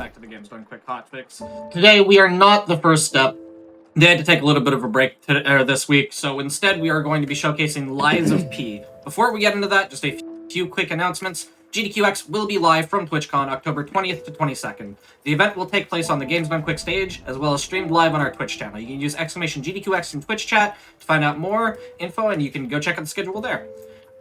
back to the Games Done Quick Hotfix. Today we are not the first step. They had to take a little bit of a break this week, so instead we are going to be showcasing Lies of P. Before we get into that, just a few quick announcements. GDQX will be live from TwitchCon October 20th to 22nd. The event will take place on the Games Done Quick stage, as well as streamed live on our Twitch channel. You can use !GDQX in Twitch chat to find out more info, and you can go check out the schedule there.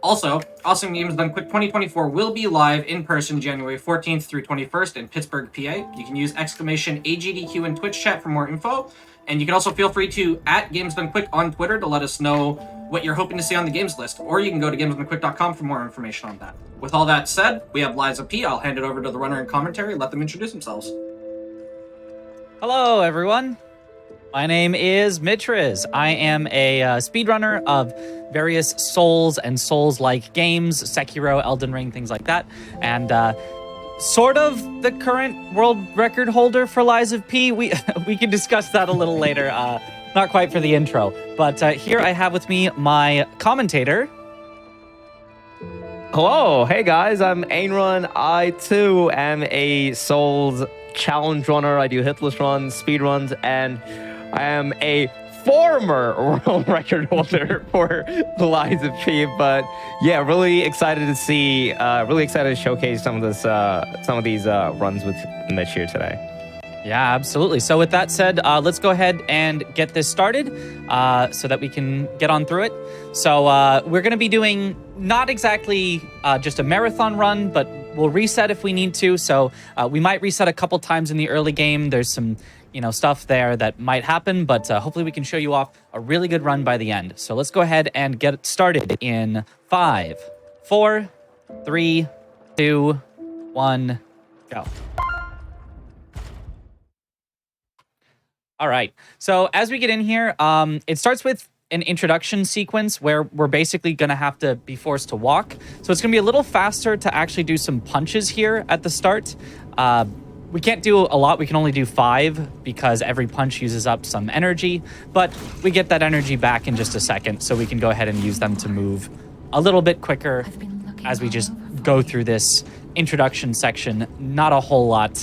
Also, Awesome Games Done Quick 2024 will be live in person January 14th through 21st in Pittsburgh, PA. You can use !AGDQ in Twitch chat for more info. And you can also feel free to @GamesDoneQuick on Twitter to let us know what you're hoping to see on the games list. Or you can go to GamesDoneQuick.com for more information on that. With all that said, we have Lies of P. I'll hand it over to the runner in commentary. Let them introduce themselves. Hello, everyone. My name is Mitriz. I am a speedrunner of various Souls and Souls-like games, Sekiro, Elden Ring, things like that. And sort of the current world record holder for Lies of P. We can discuss that a little later. Not quite for the intro. But here I have with me my commentator. Hello, hey guys, I'm Ainrun. I too am a Souls challenge runner. I do hitless runs, speedruns, and I am a former world record holder for the Lies of P. But yeah, really excited to see, really excited to showcase some of these runs with Mitch here today. Yeah, absolutely. So with that said, let's go ahead and get this started so that we can get on through it. So we're going to be doing not exactly just a marathon run, but we'll reset if we need to. So we might reset a couple times in the early game. There's some stuff there that might happen, but hopefully we can show you off a really good run by the end. So let's go ahead and get started in 5, 4, 3, 2, 1, go. All right, so as we get in here, it starts with an introduction sequence where we're basically going to have to be forced to walk. So it's going to be a little faster to actually do some punches here at the start. We can't do a lot. We can only do 5 because every punch uses up some energy, but we get that energy back in just a second, so we can go ahead and use them to move a little bit quicker as we just go through this introduction section. Not a whole lot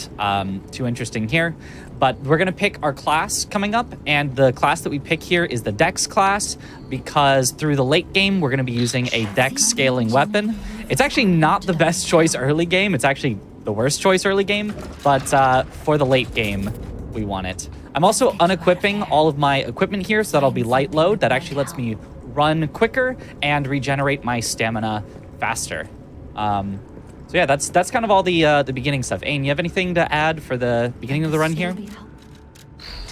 too interesting here. But we're going to pick our class coming up, and the class that we pick here is the Dex class, because through the late game, we're going to be using a Dex scaling weapon. It's actually not the best choice early game. It's actually the worst choice early game, but for the late game, we want it. I'm also unequipping all of my equipment here, so that'll be light load. That actually lets me run quicker and regenerate my stamina faster. So yeah, that's kind of all the beginning stuff. Ain, you have anything to add for the beginning of the run here?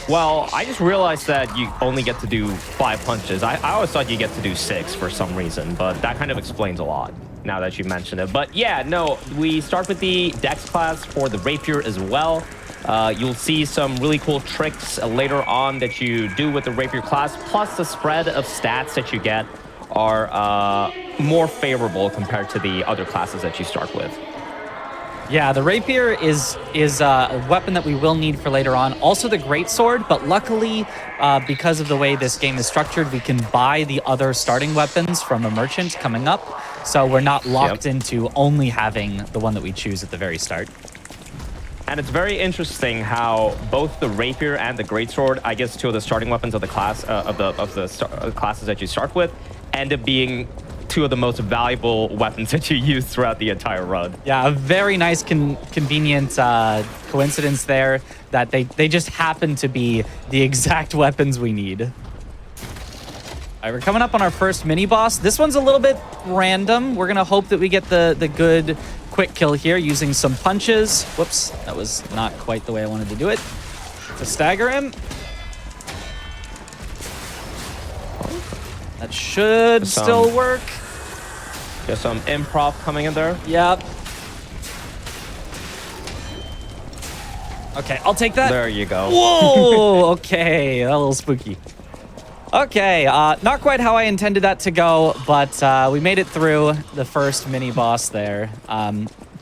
Well, I just realized that you only get to do 5 punches. I always thought you get to do 6 for some reason, but that kind of explains a lot now that you mention it. But yeah, no, we start with the Dex class for the Rapier as well. You'll see some really cool tricks later on that you do with the Rapier class, plus the spread of stats that you get are more favorable compared to the other classes that you start with. Yeah, the Rapier is a weapon that we will need for later on. Also the Greatsword, but luckily, because of the way this game is structured, we can buy the other starting weapons from a merchant coming up. So we're not locked into only having the one that we choose at the very start. And it's very interesting how both the Rapier and the Greatsword, I guess 2 of the starting weapons of the class of the classes that you start with, end up being 2 of the most valuable weapons that you use throughout the entire run. Yeah, a very nice convenient coincidence there that they just happen to be the exact weapons we need. All right, we're coming up on our first mini-boss. This one's a little bit random. We're going to hope that we get the good quick kill here using some punches. Whoops, that was not quite the way I wanted to do it. To stagger him. That should still work. There's some improv coming in there. Yep. Okay, I'll take that. There you go. Whoa, okay, a little spooky. Okay, not quite how I intended that to go, but we made it through the first mini-boss there.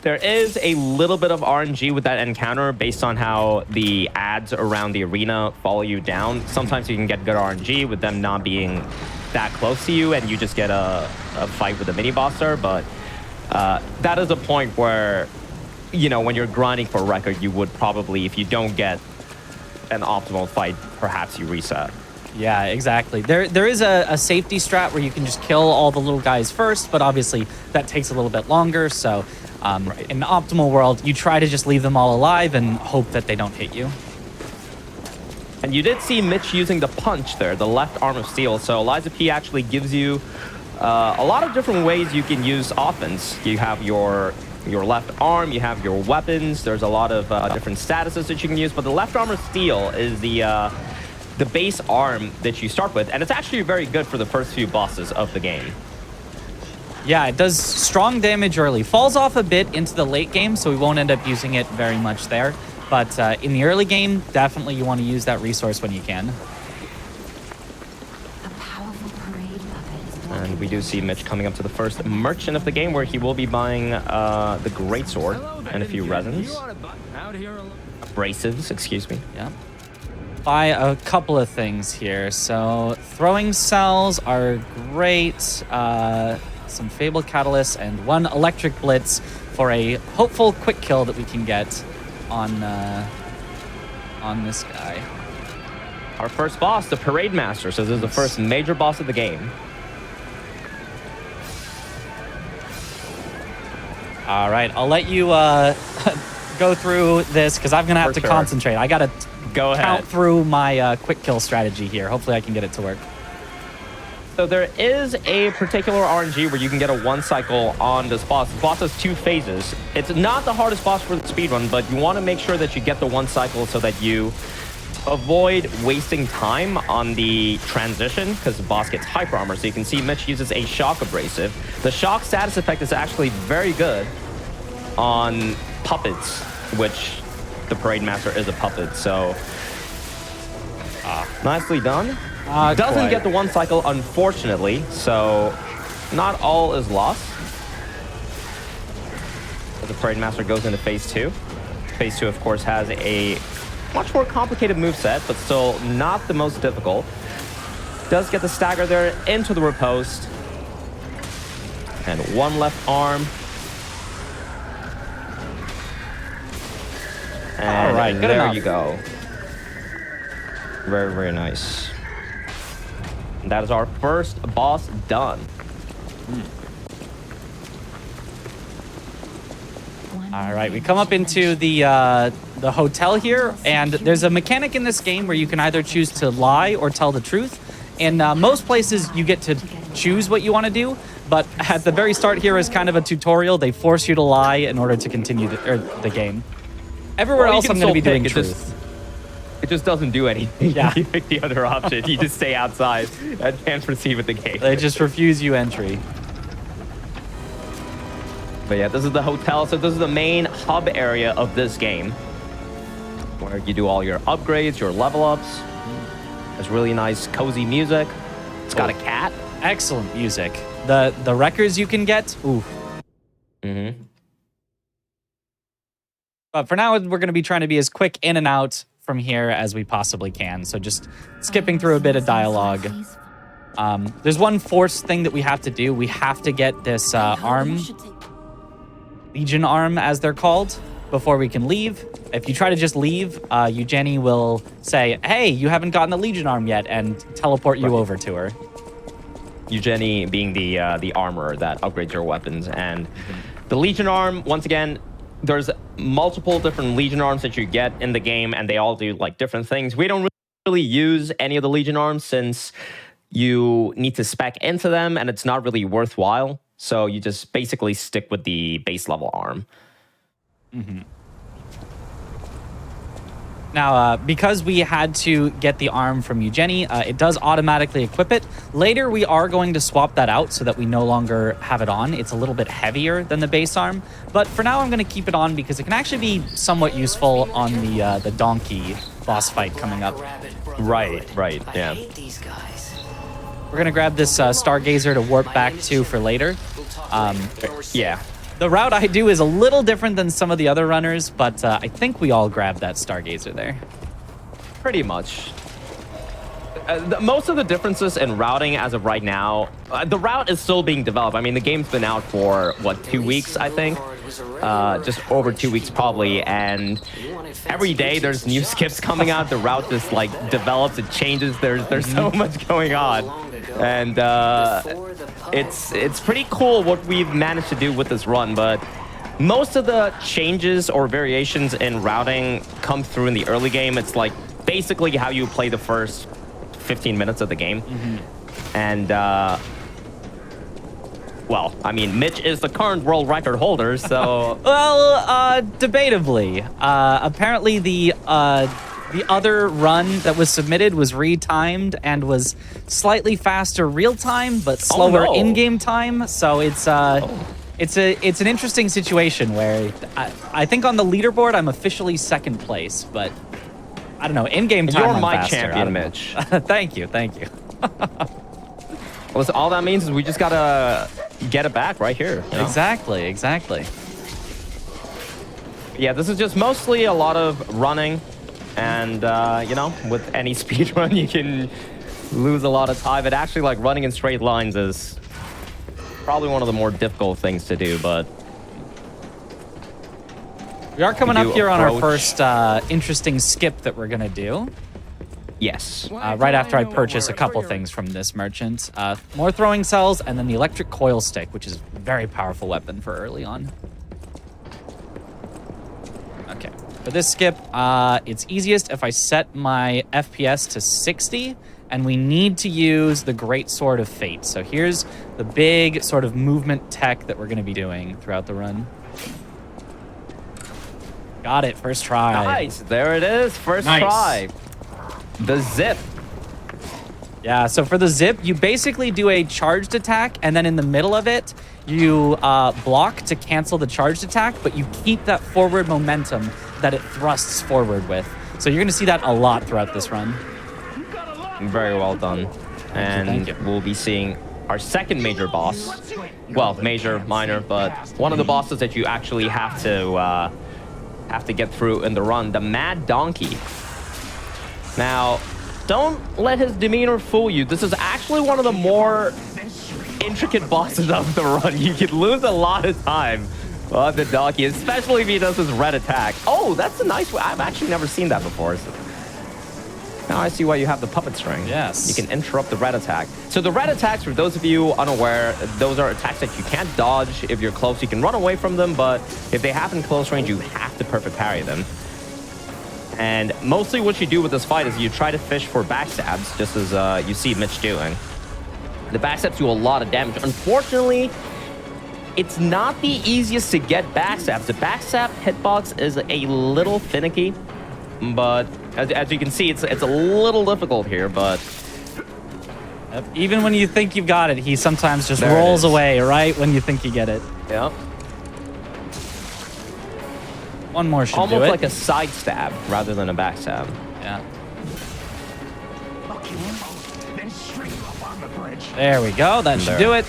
There is a little bit of RNG with that encounter based on how the ads around the arena follow you down. Sometimes you can get good RNG with them not being that close to you, and you just get a fight with the mini-boss there, but that is a point where you know, when you're grinding for a record, you would probably, if you don't get an optimal fight, perhaps you reset. Yeah, exactly. There is a safety strat where you can just kill all the little guys first, but obviously that takes a little bit longer. So in the optimal world, you try to just leave them all alive and hope that they don't hit you. And you did see Mitch using the punch there, the left arm of steel. So Eliza P actually gives you a lot of different ways you can use offense. You have your left arm, you have your weapons. There's a lot of different statuses that you can use, but the left arm of steel is the base arm that you start with, and it's actually very good for the first few bosses of the game. Yeah, it does strong damage early. Falls off a bit into the late game, so we won't end up using it very much there. But in the early game, definitely you want to use that resource when you can. And we do see Mitch coming up to the first merchant of the game, where he will be buying the greatsword and a few resins. Abrasives, excuse me. Yeah. Buy a couple of things here. So throwing cells are great. Some Fable Catalysts and one Electric Blitz for a hopeful quick kill that we can get on this guy. Our first boss, the Parade Master. So this is the first major boss of the game. All right, I'll let you go through this because I'm going to have to concentrate. I got to count through my quick kill strategy here. Hopefully I can get it to work. So there is a particular RNG where you can get a one cycle on this boss. The boss has two phases. It's not the hardest boss for the speedrun, but you want to make sure that you get the one cycle so that you avoid wasting time on the transition, because the boss gets hyper armor. So you can see Mitch uses a shock abrasive. The shock status effect is actually very good on puppets, which the Parade Master is a puppet. So nicely done. Doesn't get the one cycle, unfortunately, so not all is lost. But the Parade Master goes into phase 2. Phase 2, of course, has a much more complicated moveset, but still not the most difficult. Does get the stagger there into the riposte. And one left arm. And all right, there you go. Very, very nice. And that is our first boss done. All right, we come up into the hotel here, and there's a mechanic in this game where you can either choose to lie or tell the truth. In most places, you get to choose what you want to do, but at the very start here is kind of a tutorial. They force you to lie in order to continue the game. Everywhere else, I'm going to be doing truth. It just doesn't do anything. Yeah. You pick the other option. You just stay outside and can't proceed with the game. They just refuse you entry. But yeah, this is the hotel. So this is the main hub area of this game, where you do all your upgrades, your level ups. There's really nice, cozy music. It's got a cat. Excellent music. The records you can get. Ooh. Mm-hmm. But for now, we're going to be trying to be as quick in and out from here as we possibly can. So just skipping through a bit of dialogue. There's one forced thing that we have to do. We have to get this arm, Legion arm as they're called, before we can leave. If you try to just leave, Eugenie will say, hey, you haven't gotten the Legion arm yet, and teleport you over to her. Eugenie being the armorer that upgrades your weapons. And the Legion arm, once again, there's multiple different Legion arms that you get in the game, and they all do like different things. We don't really use any of the Legion arms since you need to spec into them, and it's not really worthwhile. So you just basically stick with the base level arm. Mm-hmm. Now, because we had to get the arm from Eugenie, it does automatically equip it. Later, we are going to swap that out so that we no longer have it on. It's a little bit heavier than the base arm. But for now, I'm going to keep it on because it can actually be somewhat useful on the donkey boss fight coming up. Right, yeah. We're going to grab this Stargazer to warp back to for later. Yeah. The route I do is a little different than some of the other runners, but I think we all grabbed that Stargazer there. Pretty much. most of the differences in routing as of right now, the route is still being developed. I mean, the game's been out for, what, 2 weeks, I think? Just over 2 weeks, probably. And every day there's new skips coming out. The route just, like, develops, it changes. There's so much going on. And it's pretty cool what we've managed to do with this run, but most of the changes or variations in routing come through in the early game. It's like basically how you play the first 15 minutes of the game. And well, I mean, Mitch is the current world record holder, so Well, debatably. Apparently the other run that was submitted was retimed and was slightly faster real time, but slower no. in-game time. So it's an interesting situation where I think on the leaderboard I'm officially second place, but I don't know, in-game time you're I'm my faster. champion, Mitch. Thank you. Well, all that means is we just gotta get it back right here. You know? Exactly. Yeah, this is just mostly a lot of running, and you know, with any speedrun you can lose a lot of time. It actually, like, running in straight lines is probably one of the more difficult things to do, but We are coming up here on our approach. first interesting skip that we're gonna do. yes. Right after I purchase a couple things from this merchant. More throwing cells, and then the electric coil stick, which is a very powerful weapon for early on. Okay, for this skip, it's easiest if I set my FPS to 60, and we need to use the Great Sword of Fate. So here's the big sort of movement tech that we're going to be doing throughout the run. Got it, first try. Nice, there it is, first Nice. try. The zip. Yeah, so for the zip, you basically do a charged attack, and then in the middle of it, you block to cancel the charged attack, but you keep that forward momentum that it thrusts forward with. So you're going to see that a lot throughout this run. Very well done. Thank you. We'll be seeing our second major boss. Well, major, minor, but one of the bosses that you actually have to get through in the run, the Mad Donkey. Now, don't let his demeanor fool you. This is actually one of the more intricate bosses of the run. You could lose a lot of time on the donkey, especially if he does his red attack. Oh, that's a nice way. I've actually never seen that before. So now I see why you have the puppet string. Yes. You can interrupt the red attack. So the red attacks, for those of you unaware, those are attacks that you can't dodge. If you're close, you can run away from them, but if they happen close range, you have to perfect parry them. And mostly what you do with this fight is you try to fish for backstabs, just as you see Mitch doing. The backstabs do a lot of damage. Unfortunately, it's not the easiest to get backstabs. The backstab hitbox is a little finicky, but as you can see, it's a little difficult here, but Yep. Even when you think you've got it, he sometimes just There it rolls is. away right when you think you get it. yeah. One more should do Almost it. like a side stab rather than a backstab. Yeah. There we go. That should There. do it.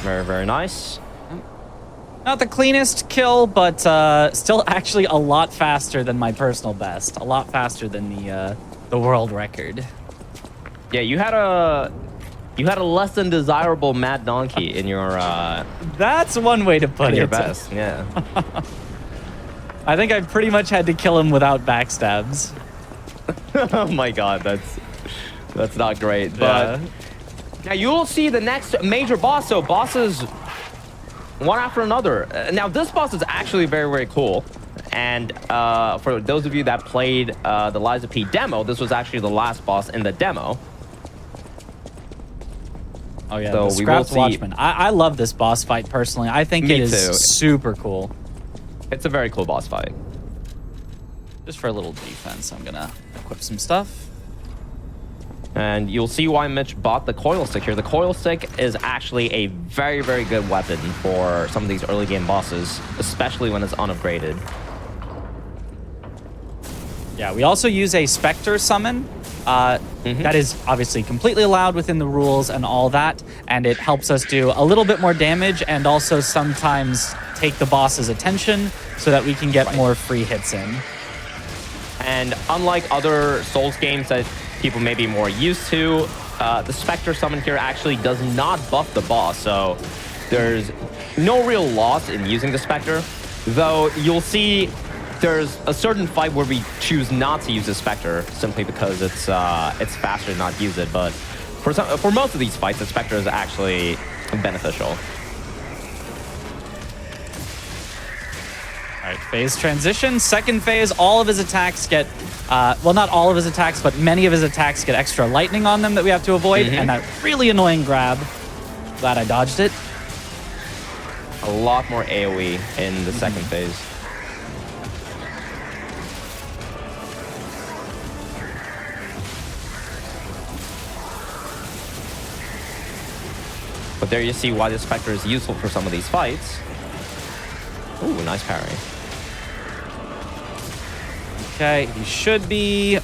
Very, very nice. Not the cleanest kill, but still actually a lot faster than my personal best. A lot faster than the world record. Yeah, you had a less than desirable Mad Donkey in your That's one way to put in it. your best. Yeah. I think I pretty much had to kill him without backstabs. Oh my god, that's not great. Yeah. But now you will see the next major boss. So bosses one after another. Now this boss is actually very, very cool. And for those of you that played the Lies of P demo, this was actually the last boss in the demo. Oh yeah, So the we will Scrapped see- Watchman. I love this boss fight personally. I think Me it is too. super cool. It's a very cool boss fight. Just for a little defense, I'm gonna equip some stuff. And you'll see why Mitch bought the coil stick here. The coil stick is actually a very, very good weapon for some of these early game bosses, especially when it's unupgraded. Yeah, we also use a Spectre summon. That is obviously completely allowed within the rules and all that, and it helps us do a little bit more damage and also sometimes take the boss's attention so that we can get more free hits in. And unlike other Souls games that people may be more used to, the Spectre summon here actually does not buff the boss, so there's no real loss in using the Spectre. Though you'll see there's a certain fight where we choose not to use the Spectre simply because it's faster to not use it. But for most of these fights, the Spectre is actually beneficial. All right, phase transition. Second phase, all of his attacks get, well, not all of his attacks, but many of his attacks get extra lightning on them that we have to avoid, and that really annoying grab. Glad I dodged it. A lot more AoE in the second phase. But there you see why the Spectre is useful for some of these fights. Ooh, nice parry. Okay, he should be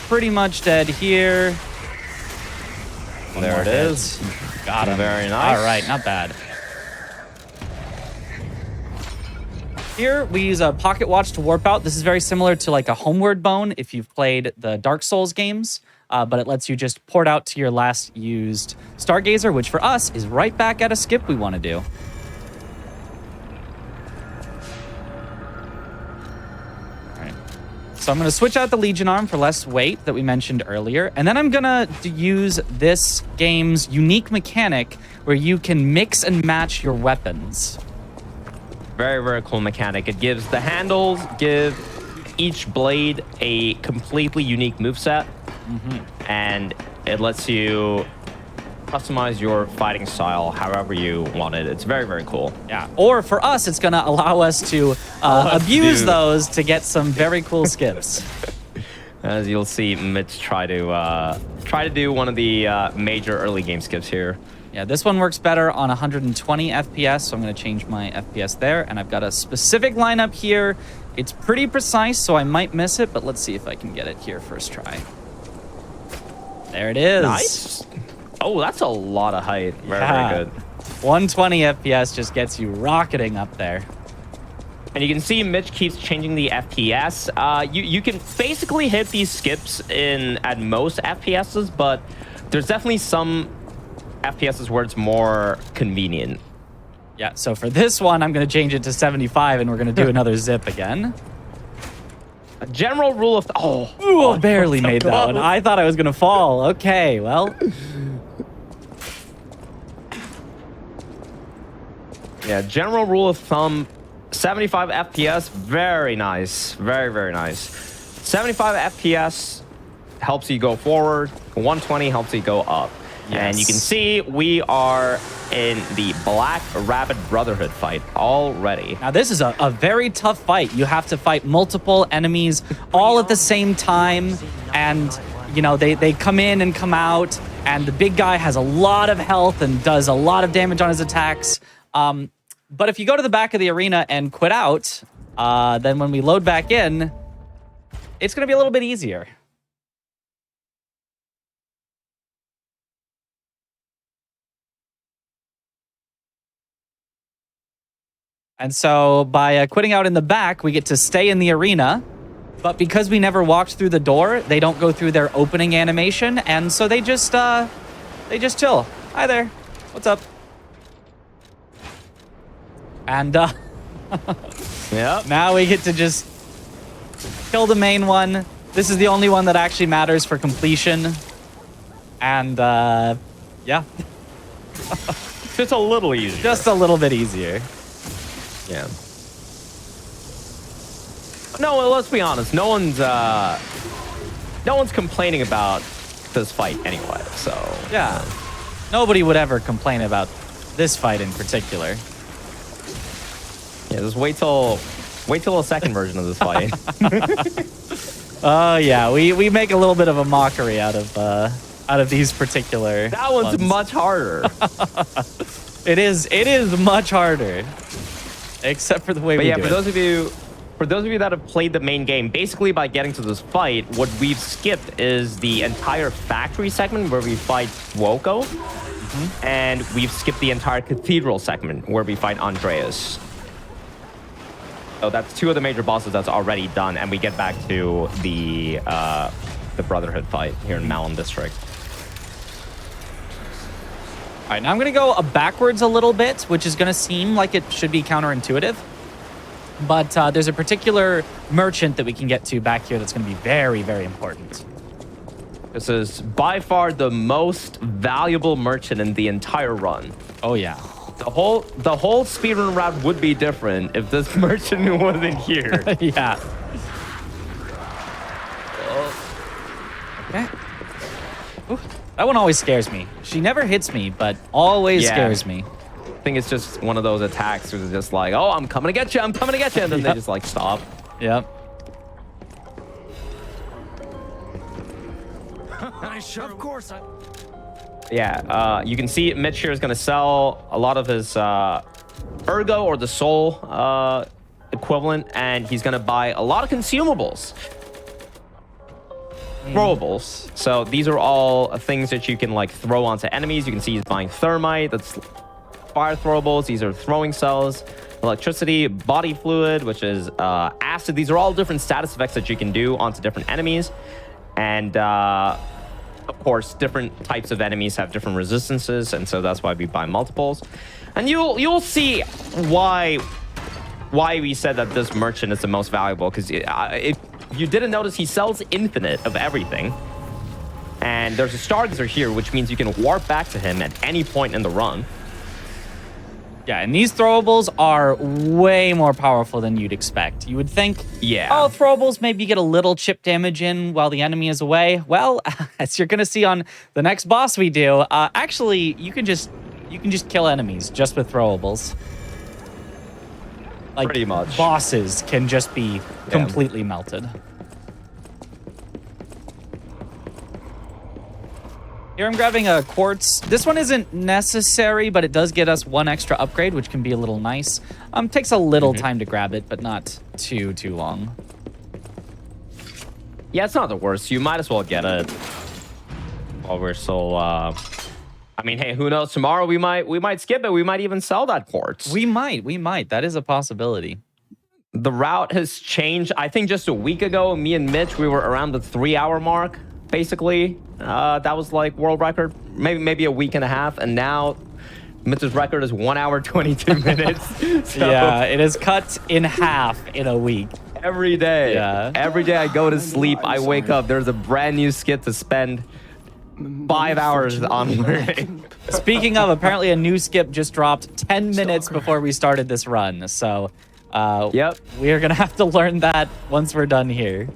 pretty much dead here. There it is. Got him. Very nice. All right, not bad. Here, we use a pocket watch to warp out. This is very similar to like a homeward bone if you've played the Dark Souls games, but it lets you just port out to your last used Stargazer, which for us is right back at a skip we want to do. So I'm going to switch out the Legion Arm for less weight that we mentioned earlier. And then I'm going to use this game's unique mechanic where you can mix and match your weapons. Very, very cool mechanic. It gives the handles, give each blade a completely unique moveset. And it lets you customize your fighting style however you want it. It's very, very cool. Yeah. Or for us, it's going to allow us to abuse those to get some very cool skips. As you'll see, Mitch try to do one of the major early game skips here. Yeah, this one works better on 120 FPS, so I'm going to change my FPS there. And I've got a specific lineup here. It's pretty precise, so I might miss it, but let's see if I can get it here first try. There it is. Nice. Oh, that's a lot of height. Very, very good. 120 FPS just gets you rocketing up there. And you can see Mitch keeps changing the FPS. You can basically hit these skips at most FPSs, but there's definitely some FPSs where it's more convenient. Yeah, so for this one, I'm going to change it to 75, and we're going to do another zip again. A general rule of... Ooh, barely made that one. I thought I was going to fall. Okay, well... Yeah, general rule of thumb, 75 FPS, very nice. Very, very nice. 75 FPS helps you go forward. 120 helps you go up. Yes. And you can see we are in the Black Rabbit Brotherhood fight already. Now, this is a very tough fight. You have to fight multiple enemies all at the same time. And, you know, they come in and come out. And the big guy has a lot of health and does a lot of damage on his attacks. But if you go to the back of the arena and quit out, then when we load back in, it's going to be a little bit easier. And so by quitting out in the back, we get to stay in the arena. But because we never walked through the door, they don't go through their opening animation. And so they just chill. Hi there. What's up? And Yep. Now we get to just kill the main one. This is the only one that actually matters for completion. And yeah. Just a little easier. Just a little bit easier. Yeah. No, well, let's be honest. No one's complaining about this fight anyway. So yeah, nobody would ever complain about this fight in particular. Yeah, just wait till a second version of this fight. Oh yeah, we make a little bit of a mockery out of these particular. That one's much harder. It is much harder. Except for the way we do it. For those of you that have played the main game, basically by getting to this fight, what we've skipped is the entire factory segment where we fight Woko, and we've skipped the entire cathedral segment where we fight Andreas. So that's 2 of the major bosses that's already done, and we get back to the Brotherhood fight here in Malin District. All right, now I'm going to go backwards a little bit, which is going to seem like it should be counterintuitive. But there's a particular merchant that we can get to back here that's going to be very, very important. This is by far the most valuable merchant in the entire run. Oh, yeah. The whole speedrun route would be different if this merchant wasn't here. Yeah. Okay. Ooh, that one always scares me. She never hits me, but always scares me. I think it's just one of those attacks where it's just like, oh, I'm coming to get you, I'm coming to get you, and then they just like stop. Yep. Of course. Yeah, you can see Mitch here is going to sell a lot of his Ergo or the Soul equivalent, and he's going to buy a lot of consumables. Throwables. So these are all things that you can like throw onto enemies. You can see he's buying thermite, that's fire throwables. These are throwing cells, electricity, body fluid, which is acid. These are all different status effects that you can do onto different enemies. And of course, different types of enemies have different resistances, and so that's why we buy multiples. And you'll see why we said that this merchant is the most valuable, because if you didn't notice, he sells infinite of everything. And there's a stargazer here, which means you can warp back to him at any point in the run. Yeah, and these throwables are way more powerful than you'd expect. You would think, oh, throwables maybe get a little chip damage in while the enemy is away. Well, as you're going to see on the next boss we do, actually, you can just kill enemies just with throwables. Like, pretty much. Bosses can just be completely melted. Here I'm grabbing a quartz. This one isn't necessary, but it does get us 1 extra upgrade, which can be a little nice. Takes a little time to grab it, but not too long. Yeah, it's not the worst. You might as well get it while we're still... I mean, hey, who knows? Tomorrow we might skip it. We might even sell that quartz. We might. That is a possibility. The route has changed. I think just a week ago, me and Mitch, we were around the 3-hour mark, basically. That was like world record, maybe a week and a half. And now Mitch's record is 1 hour, 22 minutes. So yeah, it is cut in half in a week. Every day. Yeah. Every day I go to sleep, I wake up, there's a brand new skip to spend 5 hours on learning. Speaking of, apparently a new skip just dropped 10 minutes before we started this run. So, yep, we're going to have to learn that once we're done here.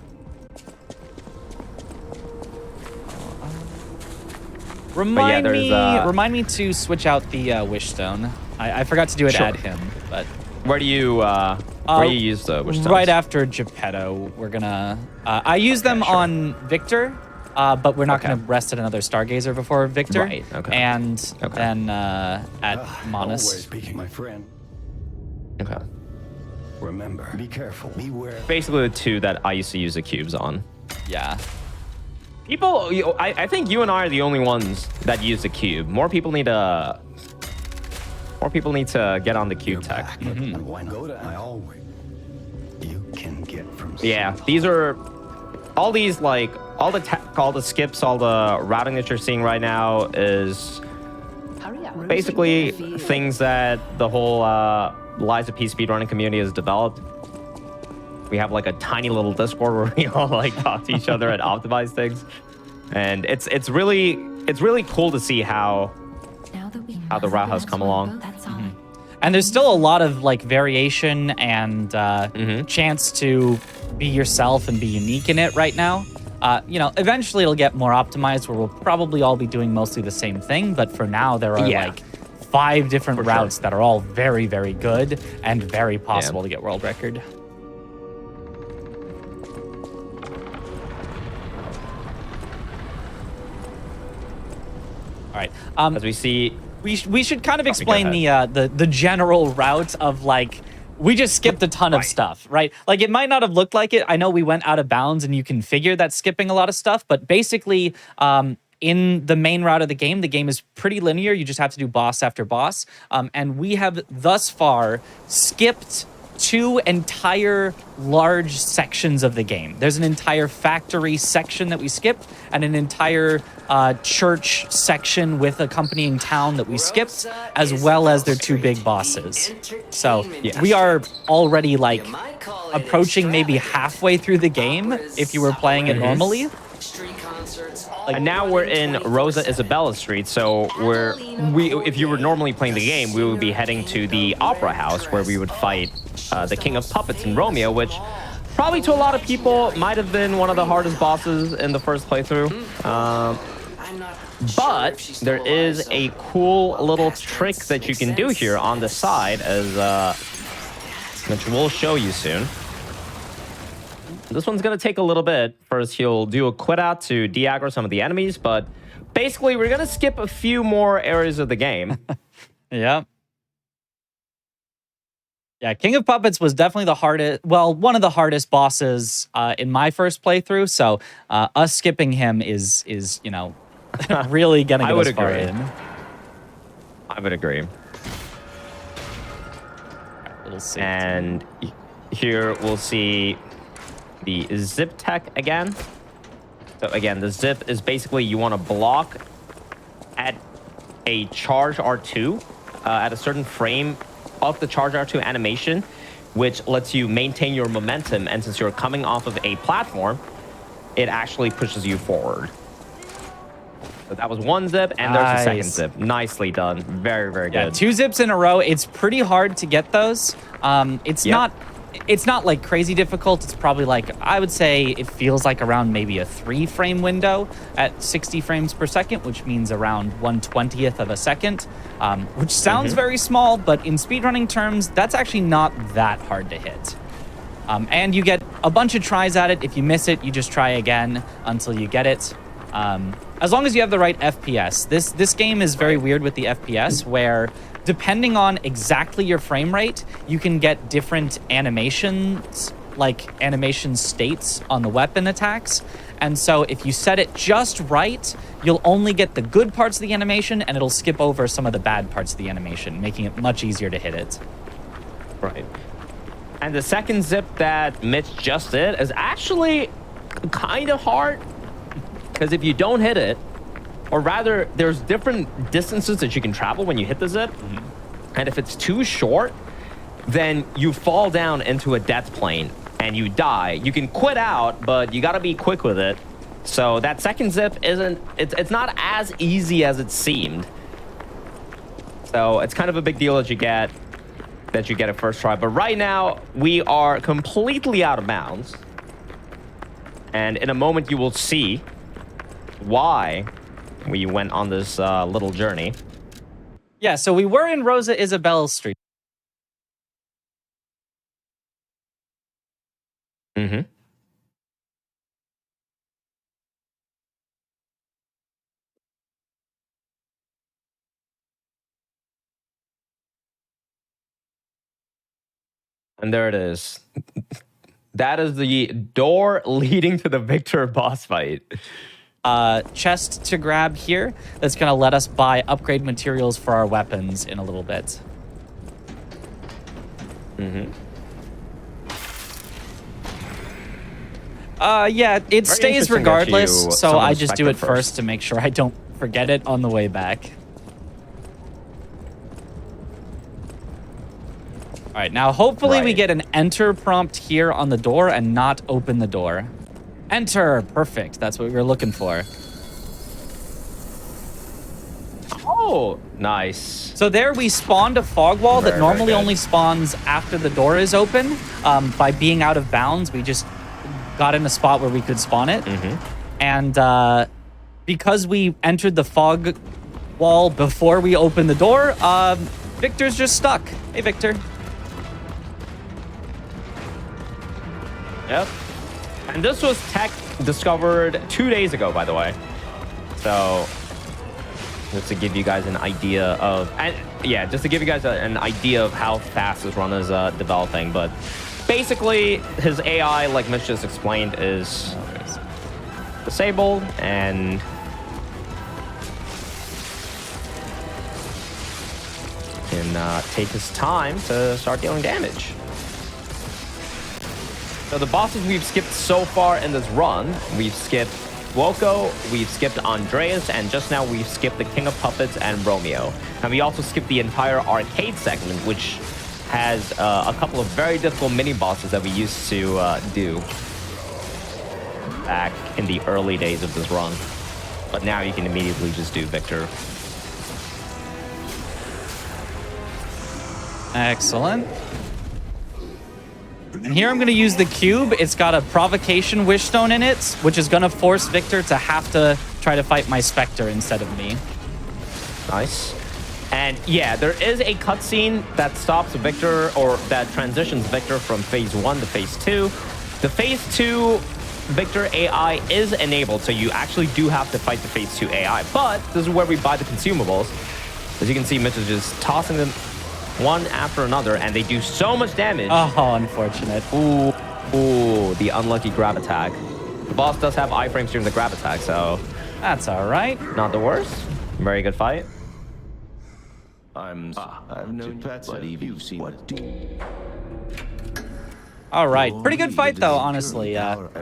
Remind me to switch out the wish stone. I forgot to do it at him, but where do you use the wish stones? Right after Geppetto, we're gonna. I use them on Victor, but we're not gonna rest at another Stargazer before Victor. Right. Okay. And then at Monas. Always speaking, my friend. Okay. Remember, be careful, beware. Basically the 2 that I used to use the cubes on. Yeah. People, I think you and I are the only ones that use the cube. More people need to get on the cube tech. And why not? Go to I always. You can get from. Yeah, these are all these like all the skips, all the routing that you're seeing right now is basically things that the whole Lies of P speedrunning community has developed. We have like a tiny little Discord where we all like talk to each other and optimize things, and it's really cool to see how the route has come along. And there's still a lot of like variation and chance to be yourself and be unique in it right now. Eventually it'll get more optimized where we'll probably all be doing mostly the same thing, but for now there are like 5 different routes that are all very, very good and very possible to get world record. All right. As we see, we should kind of explain the general route of like we just skipped a ton of stuff, right? Like it might not have looked like it. I know we went out of bounds, and you can figure that skipping a lot of stuff, but basically, in the main route of the game is pretty linear. You just have to do boss after boss, and we have thus far skipped two entire large sections of the game. There's an entire factory section that we skipped, and an entire church section with accompanying town that we skipped, as well as their two big bosses. So we are already like approaching maybe halfway through the game if you were playing it normally. And now we're in Rosa Isabella Street, so if you were normally playing the game, we would be heading to the Opera House where we would fight the King of Puppets in Romeo, which probably to a lot of people might have been one of the hardest bosses in the first playthrough. But there is a cool little trick that you can do here on the side, which we'll show you soon. This one's going to take a little bit. First, he'll do a quit out to de-aggro some of the enemies, but basically, we're going to skip a few more areas of the game. Yeah. Yeah, King of Puppets was definitely the hardest, well, one of the hardest bosses in my first playthrough, so us skipping him is you know, really going to get us far in. I would agree. We'll see. And here we'll see the zip tech again. So again, the zip is basically you want to block at a charge R2 at a certain frame of the charge R2 animation, which lets you maintain your momentum. And since you're coming off of a platform, it actually pushes you forward. So that was one zip, and there's the second zip. Nicely done. Very, very good. Yeah, two zips in a row. It's pretty hard to get those. It's not like crazy difficult. It's probably like, I would say it feels like around maybe a 3-frame window at 60 frames per second, which means around 1/20th of a second, which sounds very small, but in speedrunning terms, that's actually not that hard to hit. And you get a bunch of tries at it. If you miss it, you just try again until you get it. As long as you have the right FPS. This game is very weird with the FPS, where depending on exactly your frame rate, you can get different animations, like animation states on the weapon attacks. And so if you set it just right, you'll only get the good parts of the animation, and it'll skip over some of the bad parts of the animation, making it much easier to hit it. Right. And the second zip that Mitch just did is actually kind of hard, because if you don't hit it, or rather, there's different distances that you can travel when you hit the zip. And if it's too short, then you fall down into a death plane and you die. You can quit out, but you got to be quick with it. So that second zip it's not as easy as it seemed. So it's kind of a big deal that you get it first try. But right now, we are completely out of bounds. And in a moment, you will see why we went on this little journey. Yeah, so we were in Rosa Isabella Street. Mm-hmm. And there it is. That is the door leading to the Victor boss fight. Chest to grab here that's going to let us buy upgrade materials for our weapons in a little bit. Yeah, it stays regardless, so I just do it first to make sure I don't forget it on the way back. All right, now hopefully we get an enter prompt here on the door and not open the door. Enter. Perfect. That's what we were looking for. Oh, nice. So there we spawned a fog wall that normally only spawns after the door is open. By being out of bounds, we just got in a spot where we could spawn it. And because we entered the fog wall before we opened the door, Victor's just stuck. Hey, Victor. Yep. And this was tech discovered 2 days ago, by the way. So, just to give you guys an idea of, just to give you guys an idea of how fast this run is developing. But basically, his AI, like Mitch just explained, is disabled, and can take his time to start dealing damage. So the bosses we've skipped so far in this run, we've skipped Woko, we've skipped Andreas, and just now we've skipped the King of Puppets and Romeo. And we also skipped the entire arcade segment, which has a couple of very difficult mini-bosses that we used to do back in the early days of this run. But now you can immediately just do Victor. Excellent. And here I'm going to use the cube. It's got a provocation wish stone in it, which is going to force Victor to have to try to fight my Spectre instead of me. Nice. And yeah, there is a cutscene that stops Victor, or that transitions Victor from phase 1 to phase 2. The phase 2 Victor AI is enabled, so you actually do have to fight the phase 2 AI. But this is where we buy the consumables. As you can see, Mitch is just tossing them one after another, and they do so much damage. Oh, unfortunate. Ooh, the unlucky grab attack. The boss does have iframes during the grab attack, so That's all right. not the worst. Very good fight. I've known but you've seen what All right. Pretty good fight, though, honestly.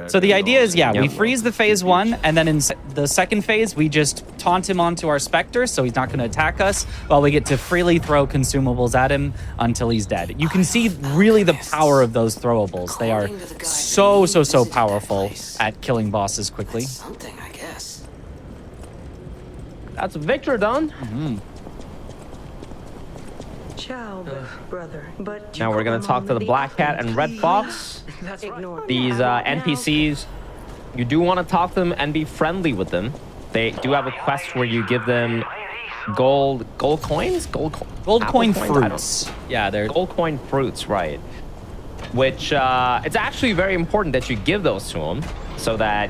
So the idea is, yeah, we freeze the phase 1, and then in the second phase, we just taunt him onto our Spectre, so he's not going to attack us, while we get to freely throw consumables at him until he's dead. You can see really the power of those throwables. They are so powerful at killing bosses quickly. Something, I guess. That's Victor done. Ciao, brother. But Now we're going to talk to the Black Cat and Red Fox. These NPCs, you do want to talk to them and be friendly with them. They do have a quest where you give them gold coins? Gold coin coins? fruits. Yeah, they're Gold coin fruits, right. Which, it's actually very important that you give those to them so that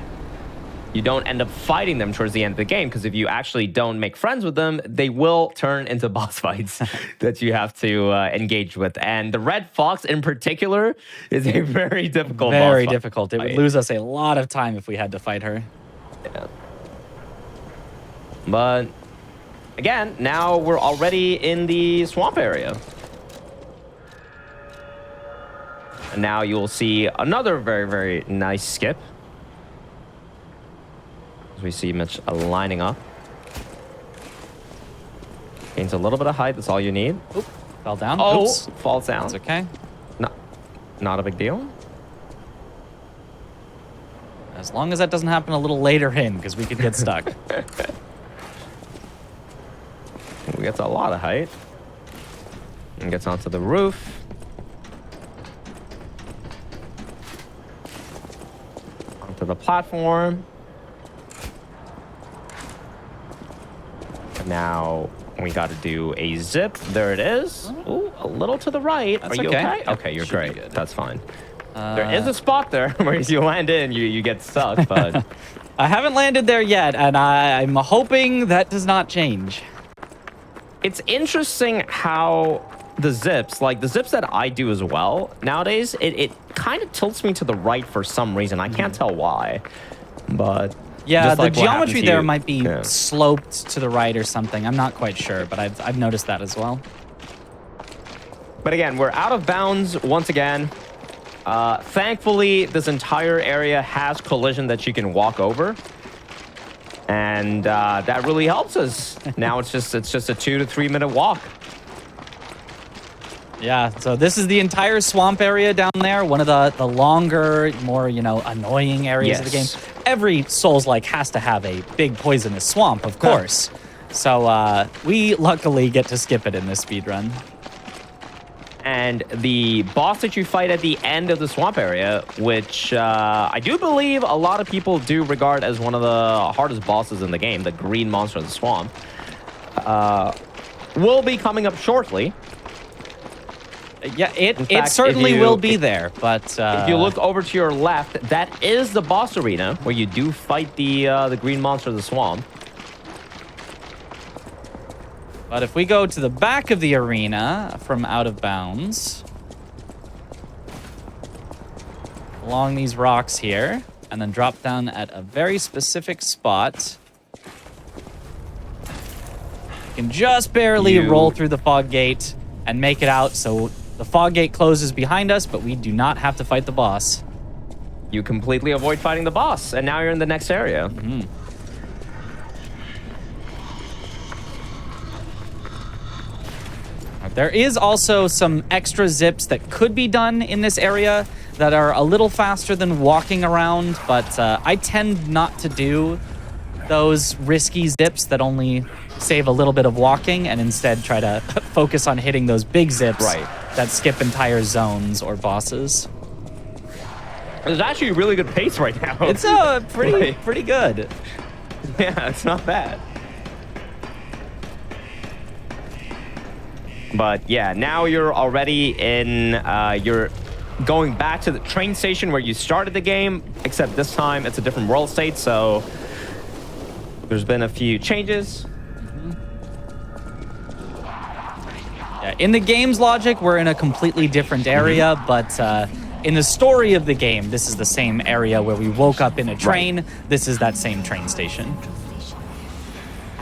you don't end up fighting them towards the end of the game, because if you actually don't make friends with them, they will turn into boss fights that you have to engage with. And the Red Fox in particular is a very difficult boss very fight. difficult. It would lose us a lot of time if we had to fight her. Yeah. But again, now we're already in the swamp area. And now you'll see another very nice skip. As we see Mitch lining up. Gains a little bit of height, that's all you need. Oop, fell down. Oh, Oops. falls down. That's okay. No, not a big deal. As long as that doesn't happen a little later in, because we could get stuck. We get a lot of height. And gets onto the roof. Onto the platform. Now we got to do a zip. There it is. Ooh, a little to the right. That's Are you okay. okay? Okay, you're Should be great. good. That's fine. There is a spot there where if you land in, you get stuck, but I haven't landed there yet, and I'm hoping that does not change. it's interesting how the zips, like the zips that I do as well nowadays, it kind of tilts me to the right for some reason. I can't tell why, but Yeah, just the like what happened geometry to there you. might be Yeah. sloped to the right or something. I'm not quite sure, but I've noticed that as well. But again, we're out of bounds once again. Thankfully, this entire area has collision that you can walk over. And that really helps us. Now it's just a 2 to 3 minute walk. Yeah, so this is the entire swamp area down there. One of the longer, more, annoying areas of the game. Yes. Every Souls-like has to have a big poisonous swamp, of course. So we luckily get to skip it in this speedrun. And the boss that you fight at the end of the swamp area, which I do believe a lot of people do regard as one of the hardest bosses in the game, the green monster of the swamp, will be coming up shortly. Yeah, it fact, certainly if you- will be there, but... If you look over to your left, that is the boss arena where you do fight the green monster of the swamp. But if we go to the back of the arena from out of bounds, along these rocks here, and then drop down at a very specific spot, you can just barely roll through the fog gate and make it out. So the fog gate closes behind us, but we do not have to fight the boss. you completely avoid fighting the boss, and now you're in the next area. There is also some extra zips that could be done in this area that are a little faster than walking around, but I tend not to do those risky zips that only save a little bit of walking and instead try to focus on hitting those big zips that skip entire zones or bosses. There's actually a really good pace right now. It's pretty good. Yeah, it's not bad. But yeah, now you're already in, you're going back to the train station where you started the game, except this time it's a different world state, so there's been a few changes. Yeah, in the game's logic, we're in a completely different area, but in the story of the game, this is the same area where we woke up in a train. This is that same train station.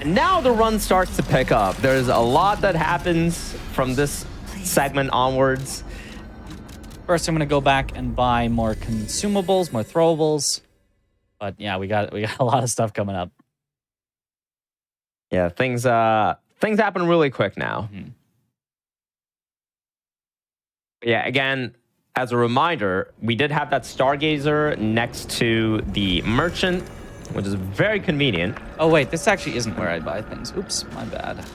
And now the run starts to pick up. There's a lot that happens from this segment onwards. First, I'm going to go back and buy more consumables, more throwables. But yeah, we got a lot of stuff coming up. Yeah, things happen really quick now. Yeah, again, as a reminder, we did have that Stargazer next to the merchant, which is very convenient. Oh, wait, this actually isn't where I buy things. Oops, my bad.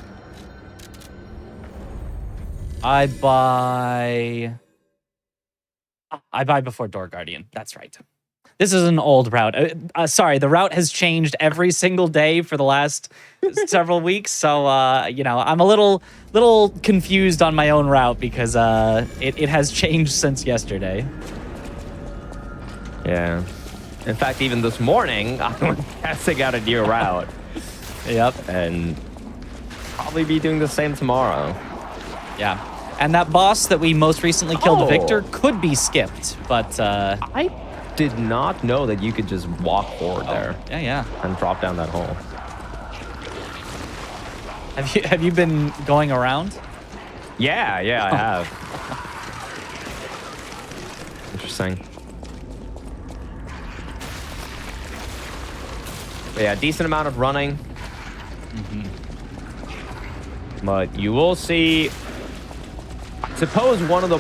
I buy before Door Guardian. That's right. This is an old route. Sorry, the route has changed every single day for the last several weeks. So, I'm a little confused on my own route because it has changed since yesterday. Yeah. In fact, even this morning, I was testing out a new route. Yep. And probably be doing the same tomorrow. Yeah. And that boss that we most recently killed, Victor, could be skipped, but... I did not know that you could just walk forward there. Yeah. And drop down that hole. Have you been going around? Yeah, I have. Interesting. But yeah, decent amount of running. But you will see, I suppose, one of the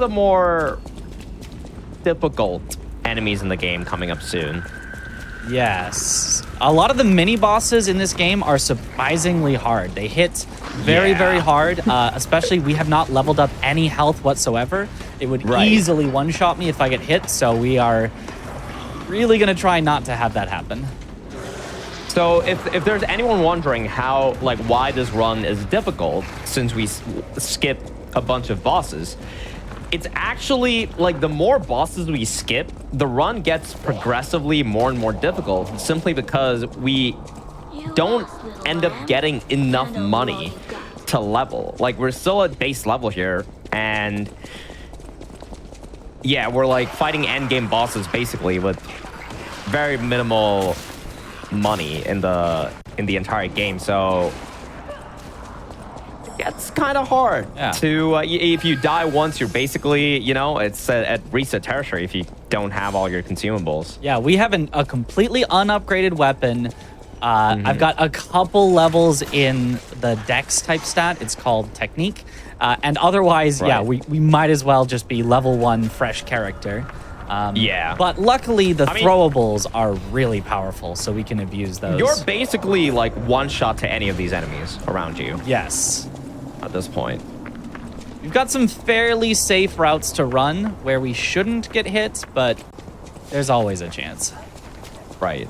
more difficult enemies in the game coming up soon. Yes. A lot of the mini bosses in this game are surprisingly hard. They hit very hard, especially we have not leveled up any health whatsoever. It would easily one-shot me if I get hit, so we are really going to try not to have that happen. So if there's anyone wondering why this run is difficult, since we skip a bunch of bosses, it's actually the more bosses we skip, the run gets progressively more and more difficult, simply because we don't end up getting enough money to level. We're still at base level here, and yeah, we're fighting end game bosses basically with very minimal money in the entire game. So it's kind of hard to if you die once, you're basically it's at reset territory if you don't have all your consumables. Yeah, we have a completely unupgraded weapon. I've got a couple levels in the dex type stat. It's called technique. And otherwise, we might as well just be level 1 fresh character. But luckily, the throwables are really powerful, so we can abuse those. You're basically one shot to any of these enemies around you. Yes. At this point. We've got some fairly safe routes to run where we shouldn't get hit, but there's always a chance. Right.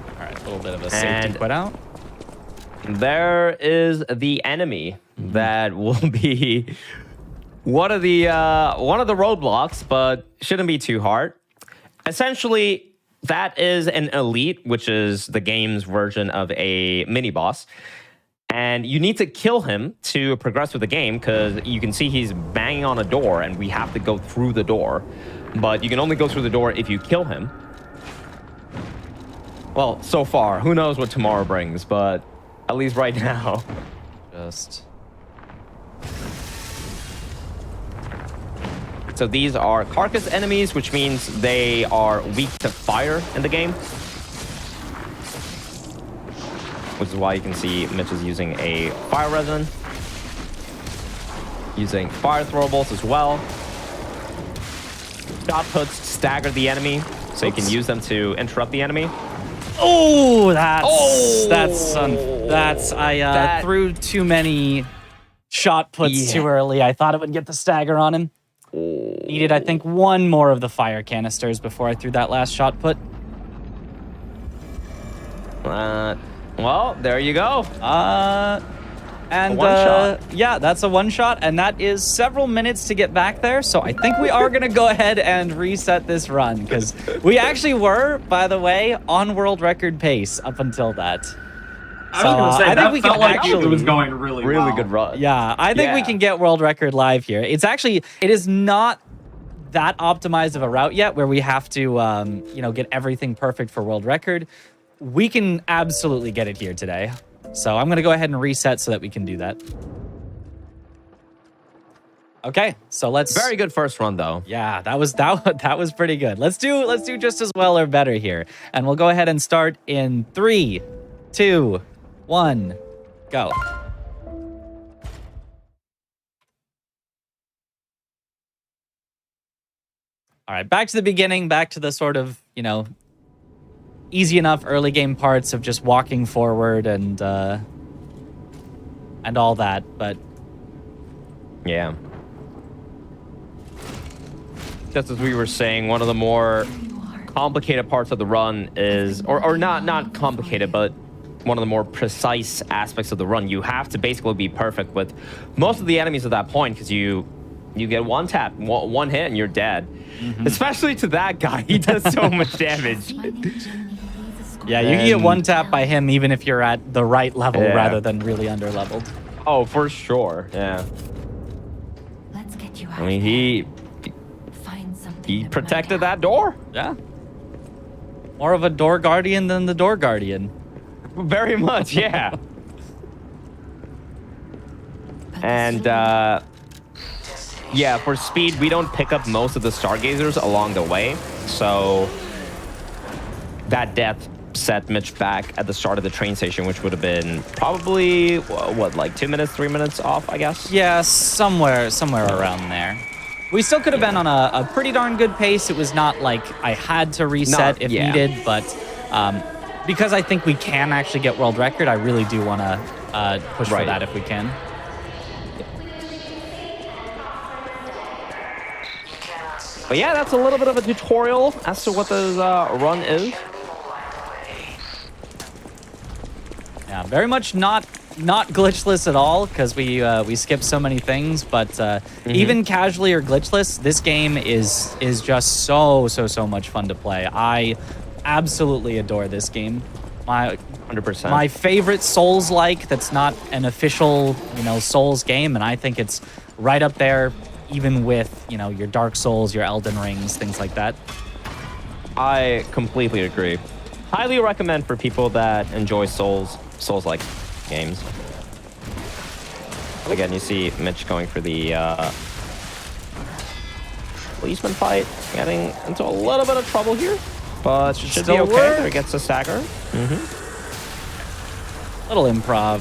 All right, a little bit of a safety quit out. There is the enemy that will be one of the roadblocks, but shouldn't be too hard. Essentially, that is an elite, which is the game's version of a mini boss. And you need to kill him to progress with the game, because you can see he's banging on a door and we have to go through the door. But you can only go through the door if you kill him. Well, so far. Who knows what tomorrow brings, but at least right now. Just So these are carcass enemies, which means they are weak to fire in the game. Which is why you can see Mitch is using a fire resin. Using fire throwables as well. Shot puts stagger the enemy, so you can use them to interrupt the enemy. Oh, I threw too many shot puts too early. I thought it would get the stagger on him. Needed, I think, one more of the fire canisters before I threw that last shot put. Well, there you go. Yeah, that's a one shot, and that is several minutes to get back there. So I think we are gonna go ahead and reset this run because we actually were, by the way, on world record pace up until that. I was gonna say, I think we felt can like actually, it was going really well. Good run. Yeah, I think we can get world record live here. It is not that optimized of a route yet where we have to, get everything perfect for world record. We can absolutely get it here today. So I'm going to go ahead and reset so that we can do that. Okay, so let's... Very good first run, though. Yeah, that was pretty good. Let's do just as well or better here. And we'll go ahead and start in 3, 2, 1, go. All right, back to the beginning, back to the sort of, easy enough early game parts of just walking forward and all that, but yeah. Just as we were saying, one of the more complicated parts of the run is, or not complicated, but one of the more precise aspects of the run. You have to basically be perfect with most of the enemies at that point because you get one tap, one hit, and you're dead. Mm-hmm. Especially to that guy, he does so much damage. Yeah, you can get one tap by him even if you're at the right level rather than really under-leveled. Oh, for sure, yeah. Let's get you out. I mean, he protected that door. Yeah. More of a door guardian than the door guardian. Very much, yeah. And, yeah, for speed, we don't pick up most of the stargazers along the way. So that death set Mitch back at the start of the train station, which would have been probably, what, like 2 minutes, 3 minutes off, I guess? Yeah, somewhere around there. We still could have been on a pretty darn good pace. It was not like I had to reset if needed, but because I think we can actually get world record, I really do want to push for that if we can. But yeah, that's a little bit of a tutorial as to what this run is. Yeah, very much not glitchless at all because we skip so many things. But even casually or glitchless, this game is just so much fun to play. I absolutely adore this game. 100%. My favorite Souls-like that's not an official Souls game, and I think it's right up there. Even with, your Dark Souls, your Elden Rings, things like that. I completely agree. Highly recommend for people that enjoy Souls-like games. Again, you see Mitch going for the policeman fight, getting into a little bit of trouble here, but should be okay. There he gets a stagger. Little improv.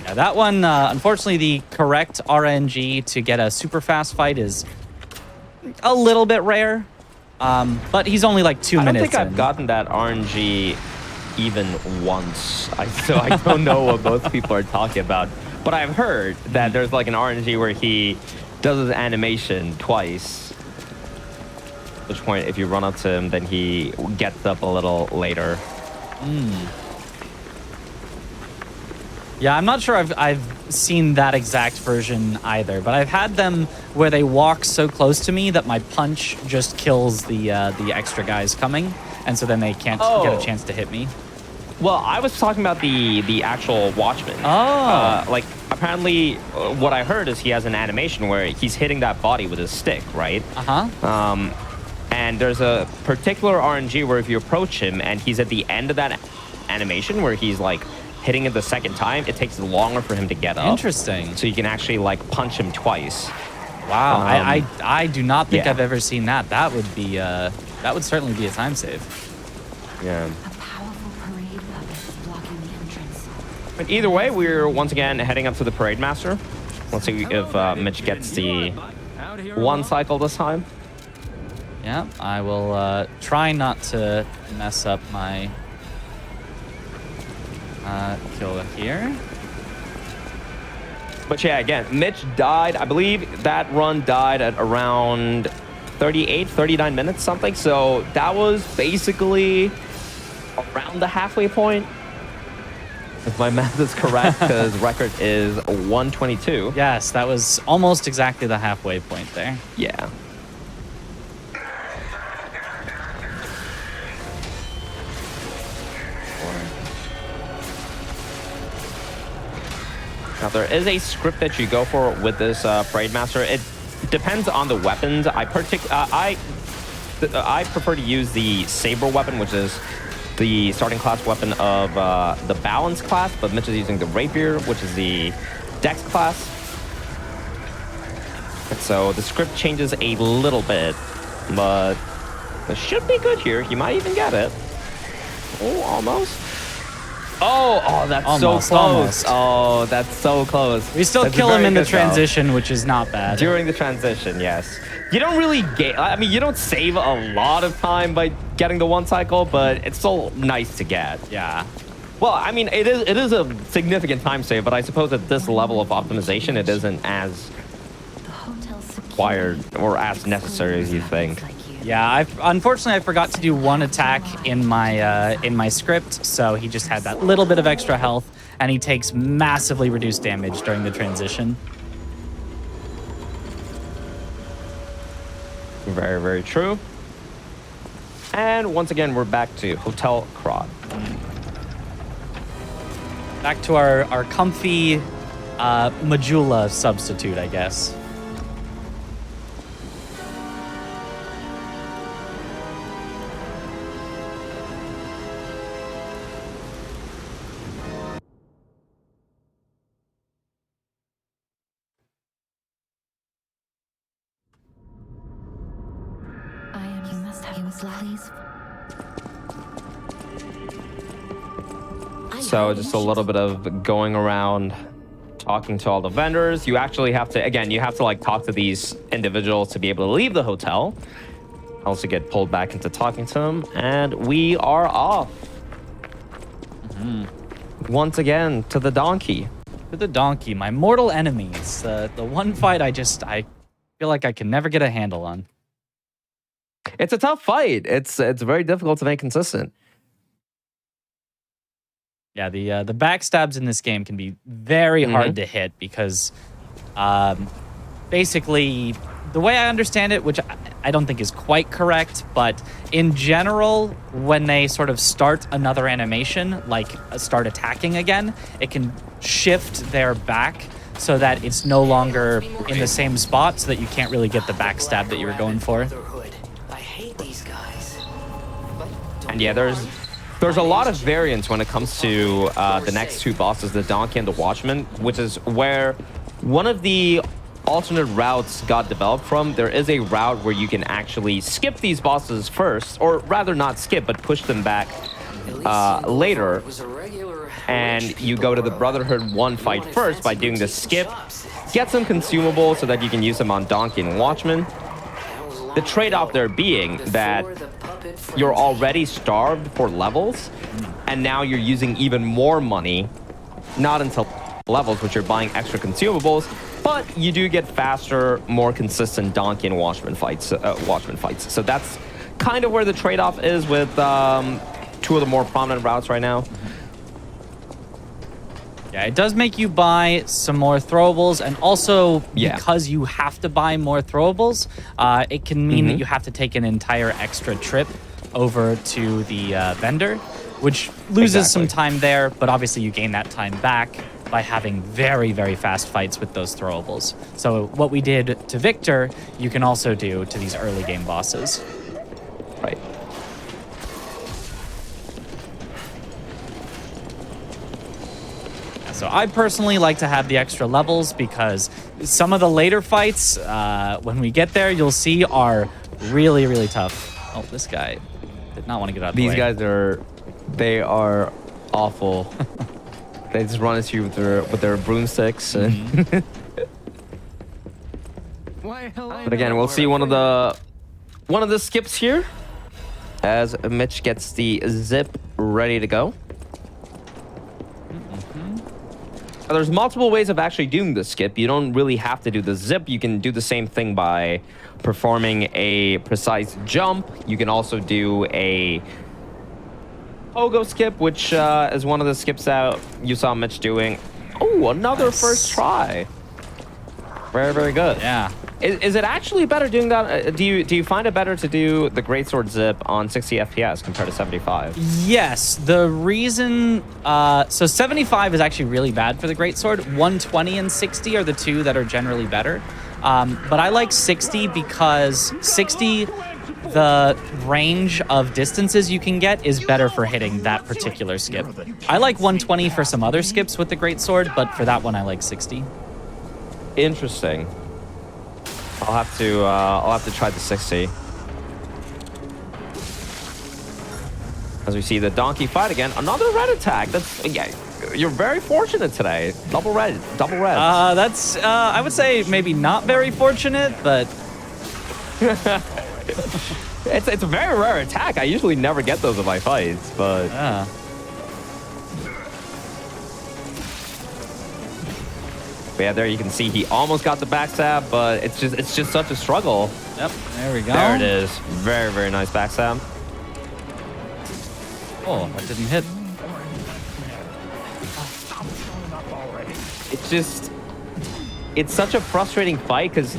Yeah, that one, unfortunately, the correct RNG to get a super fast fight is a little bit rare, but he's only like 2 minutes I don't think I've gotten that RNG even once, so I don't know what most people are talking about. But I've heard that there's like an RNG where he does his animation twice. At which point, if you run up to him, then he gets up a little later. Yeah, I'm not sure I've seen that exact version either, but I've had them where they walk so close to me that my punch just kills the extra guys coming, and so then they can't get a chance to hit me. Well, I was talking about the actual Watchman. Like, apparently, what I heard is he has an animation where he's hitting that body with his stick, right? And there's a particular RNG where if you approach him and he's at the end of that animation where he's like hitting it the second time, it takes longer for him to get up. Interesting. So you can actually like punch him twice. Wow, I do not think yeah. I've ever seen that. That would be that would certainly be a time save. Yeah. A powerful parade puppet is blocking the entrance. But either way, we're once again heading up to the Parade Master. Let's see if Mitch gets the one cycle this time. Yeah, I will try not to mess up my kill here. But yeah, again, Mitch died. I believe that run died at around 38, 39 minutes, something. So that was basically around the halfway point. If my math is correct, because record is 122. Yes, that was almost exactly the halfway point there. Yeah. Now, there is a script that you go for with this Parade Master. It depends on the weapons. I prefer to use the Saber weapon, which is the starting class weapon of the Balance class, but Mitch is using the Rapier, which is the Dex class. And so the script changes a little bit, but it should be good here. You might even get it. Oh, almost. Oh, that's Almost, so close. almost. Oh, that's so close. We still That's kill very him in the good, though. transition, which is not bad. During the transition, yes. You don't really get, I mean, you don't save a lot of time by getting the one cycle, but it's still nice to get. Yeah. Well, I mean, it is a significant time save, but I suppose at this level of optimization, it isn't as The hotel's required or as necessary as you think. Yeah, unfortunately I forgot to do one attack in my script, so he just had that little bit of extra health, and he takes massively reduced damage during the transition. Very, very true. And once again, we're back to Hotel Crod. Back to our comfy Majula substitute, I guess. You must have please. So just a little bit of going around, talking to all the vendors. You actually have to, again, you have to like talk to these individuals to be able to leave the hotel. Also get pulled back into talking to them, and we are off. Once again, to the donkey. To the donkey, my mortal enemies. The one fight I feel like I can never get a handle on. It's a tough fight. It's very difficult to make consistent. Yeah, the backstabs in this game can be very hard to hit because basically the way I understand it, which I don't think is quite correct, but in general, when they sort of start another animation, like start attacking again, it can shift their back so that it's no longer in the same spot so that you can't really get the backstab that you were going for. I hate these guys. And yeah, there's a lot of variance when it comes to the next two bosses, the Donkey and the Watchman, which is where one of the alternate routes got developed from. There is a route where you can actually skip these bosses first, or rather not skip, but push them back later. And you go to the Brotherhood 1 fight first by doing the skip, get some consumables so that you can use them on Donkey and Watchman. The trade-off there being that you're already starved for levels, and now you're using even more money, not until levels, which you're buying extra consumables, but you do get faster, more consistent Donkey and Watchman fights. So that's kind of where the trade-off is with two of the more prominent routes right now. Yeah, it does make you buy some more throwables, and also because you have to buy more throwables, it can mean that you have to take an entire extra trip over to the vendor, which loses some time there, but obviously you gain that time back by having very, very fast fights with those throwables. So what we did to Victor, you can also do to these early game bosses. So I personally like to have the extra levels because some of the later fights, when we get there, you'll see are really, really tough. Oh, this guy did not want to get out of the way. These guys they are awful. They just run at you with their broomsticks. And but again, we'll see one of the skips here as Mitch gets the zip ready to go. There's multiple ways of actually doing the skip. You don't really have to do the zip. You can do the same thing by performing a precise jump. You can also do a pogo skip, which is one of the skips that you saw Mitch doing. Oh, another first try. Very, very good. Yeah. Is it actually better doing that? Do you find it better to do the greatsword zip on 60 FPS compared to 75? Yes. The reason... so 75 is actually really bad for the greatsword. 120 and 60 are the two that are generally better. But I like 60 because 60, the range of distances you can get is better for hitting that particular skip. I like 120 for some other skips with the greatsword, but for that one I like 60. Interesting. I'll have to try the 60. As we see the donkey fight again, another red attack. That's you're very fortunate today. Double red. That's I would say maybe not very fortunate, but it's a very rare attack. I usually never get those in my fights, but But yeah, there you can see he almost got the backstab, but it's just such a struggle. Yep, there we go. There it is. Very, very nice backstab. Oh, that didn't hit. It's such a frustrating fight because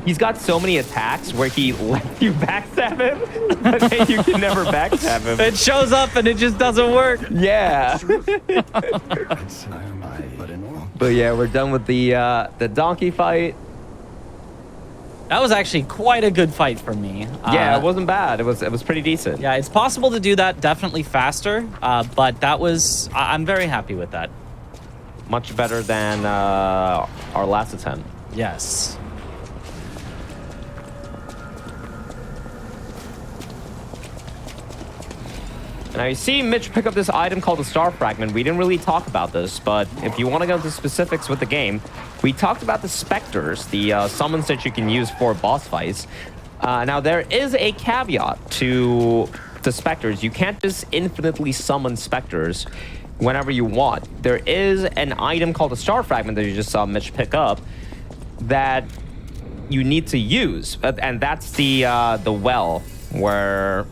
he's got so many attacks where he lets you backstab him, but then you can never backstab him. It shows up and it just doesn't work. Yeah. But yeah, we're done with the donkey fight. That was actually quite a good fight for me. Yeah, it wasn't bad. It was pretty decent. Yeah, it's possible to do that definitely faster, but that was... I'm very happy with that. Much better than our last attempt. Yes. Now you see Mitch pick up this item called the Star Fragment. We didn't really talk about this, but if you want to go into specifics with the game, we talked about the Spectres, the summons that you can use for boss fights. Now there is a caveat to the Spectres. You can't just infinitely summon Spectres whenever you want. There is an item called the Star Fragment that you just saw Mitch pick up that you need to use, and that's the well where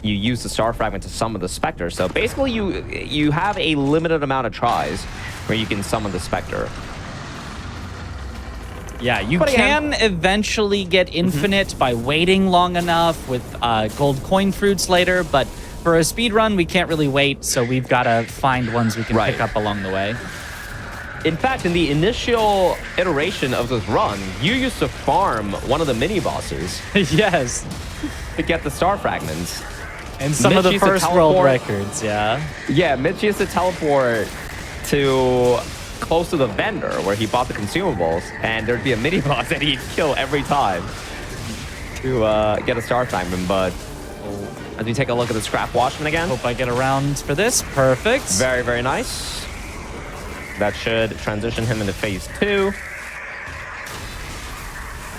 you use the Star Fragment to summon the Spectre. So basically you have a limited amount of tries where you can summon the Spectre. Yeah, you can eventually get infinite by waiting long enough with gold coin fruits later, but for a speed run, we can't really wait, so we've got to find ones we can pick up along the way. In fact, in the initial iteration of this run, you used to farm one of the mini-bosses. Yes. To get the Star Fragments. And some of the first world records, yeah. Yeah, Mitch used to teleport to close to the vendor where he bought the consumables, and there'd be a mini boss that he'd kill every time to get a Star Fragment. But as we take a look at the Scrap Washman again. Hope I get around for this. Perfect. Very, very nice. That should transition him into phase 2.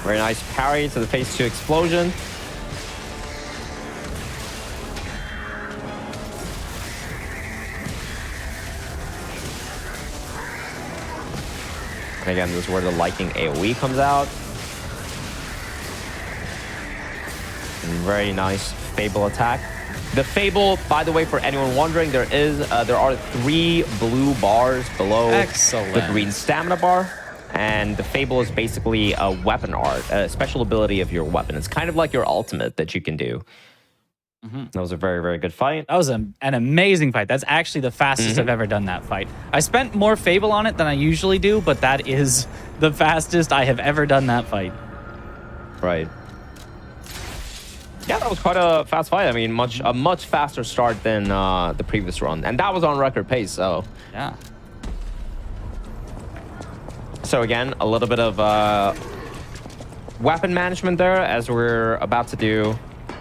Very nice parry to the phase 2 explosion. And again, this is where the Liking AoE comes out. Very nice Fable attack. The Fable, by the way, for anyone wondering, there are 3 blue bars below the green stamina bar. And the Fable is basically a weapon art, a special ability of your weapon. It's kind of like your ultimate that you can do. That was a very, very good fight. That was an amazing fight. That's actually the fastest I've ever done that fight. I spent more Fable on it than I usually do, but that is the fastest I have ever done that fight. Right. Yeah, that was quite a fast fight. I mean, a much faster start than the previous run, and that was on record pace. So Yeah. So again, a little bit of weapon management there as we're about to do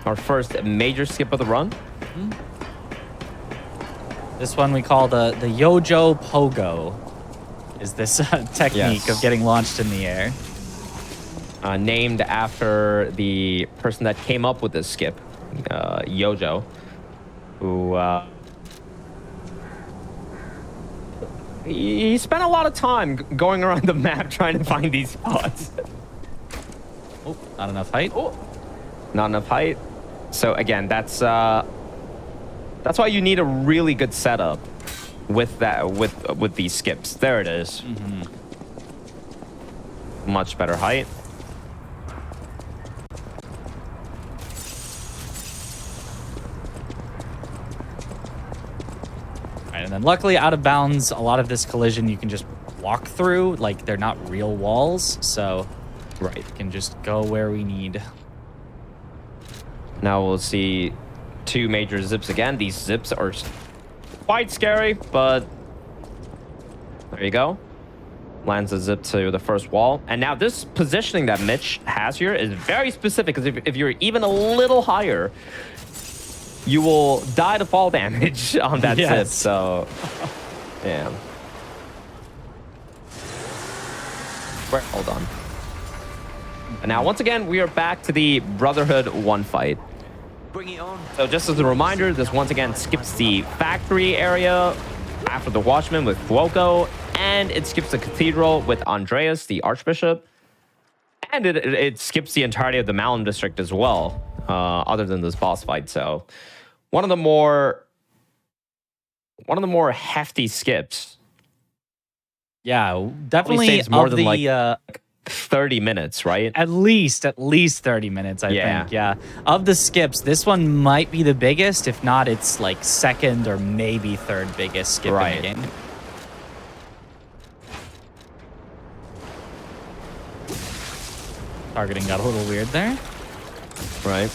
our first major skip of the run. This one we call the Yojo Pogo. Is this technique of getting launched in the air? Named after the person that came up with this skip, Yojo, who he spent a lot of time going around the map trying to find these spots. Oh, not enough height. Oh, not enough height. So again, that's why you need a really good setup with that with these skips. There it is. Much better height. And then luckily out of bounds, a lot of this collision you can just walk through. Like, they're not real walls, so you can just go where we need. Now we'll see 2 major zips again. These zips are quite scary, but there you go. Lands a zip to the first wall. And now this positioning that Mitch has here is very specific, because if you're even a little higher, you will die to fall damage on that zip. So, yeah. Hold on. And now, once again, we are back to the Brotherhood 1 fight. Bring it on. So just as a reminder, this once again skips the factory area after the Watchman with Fuoco, and it skips the Cathedral with Andreas, the Archbishop, and it skips the entirety of the Mountain District as well, other than this boss fight. So one of the more hefty skips. Yeah, definitely. Saves more of than like 30 minutes, right? At least 30 minutes, I think. Yeah. Of the skips, this one might be the biggest. If not, it's like second or maybe third biggest skip in the game. Targeting got a little weird there. Right.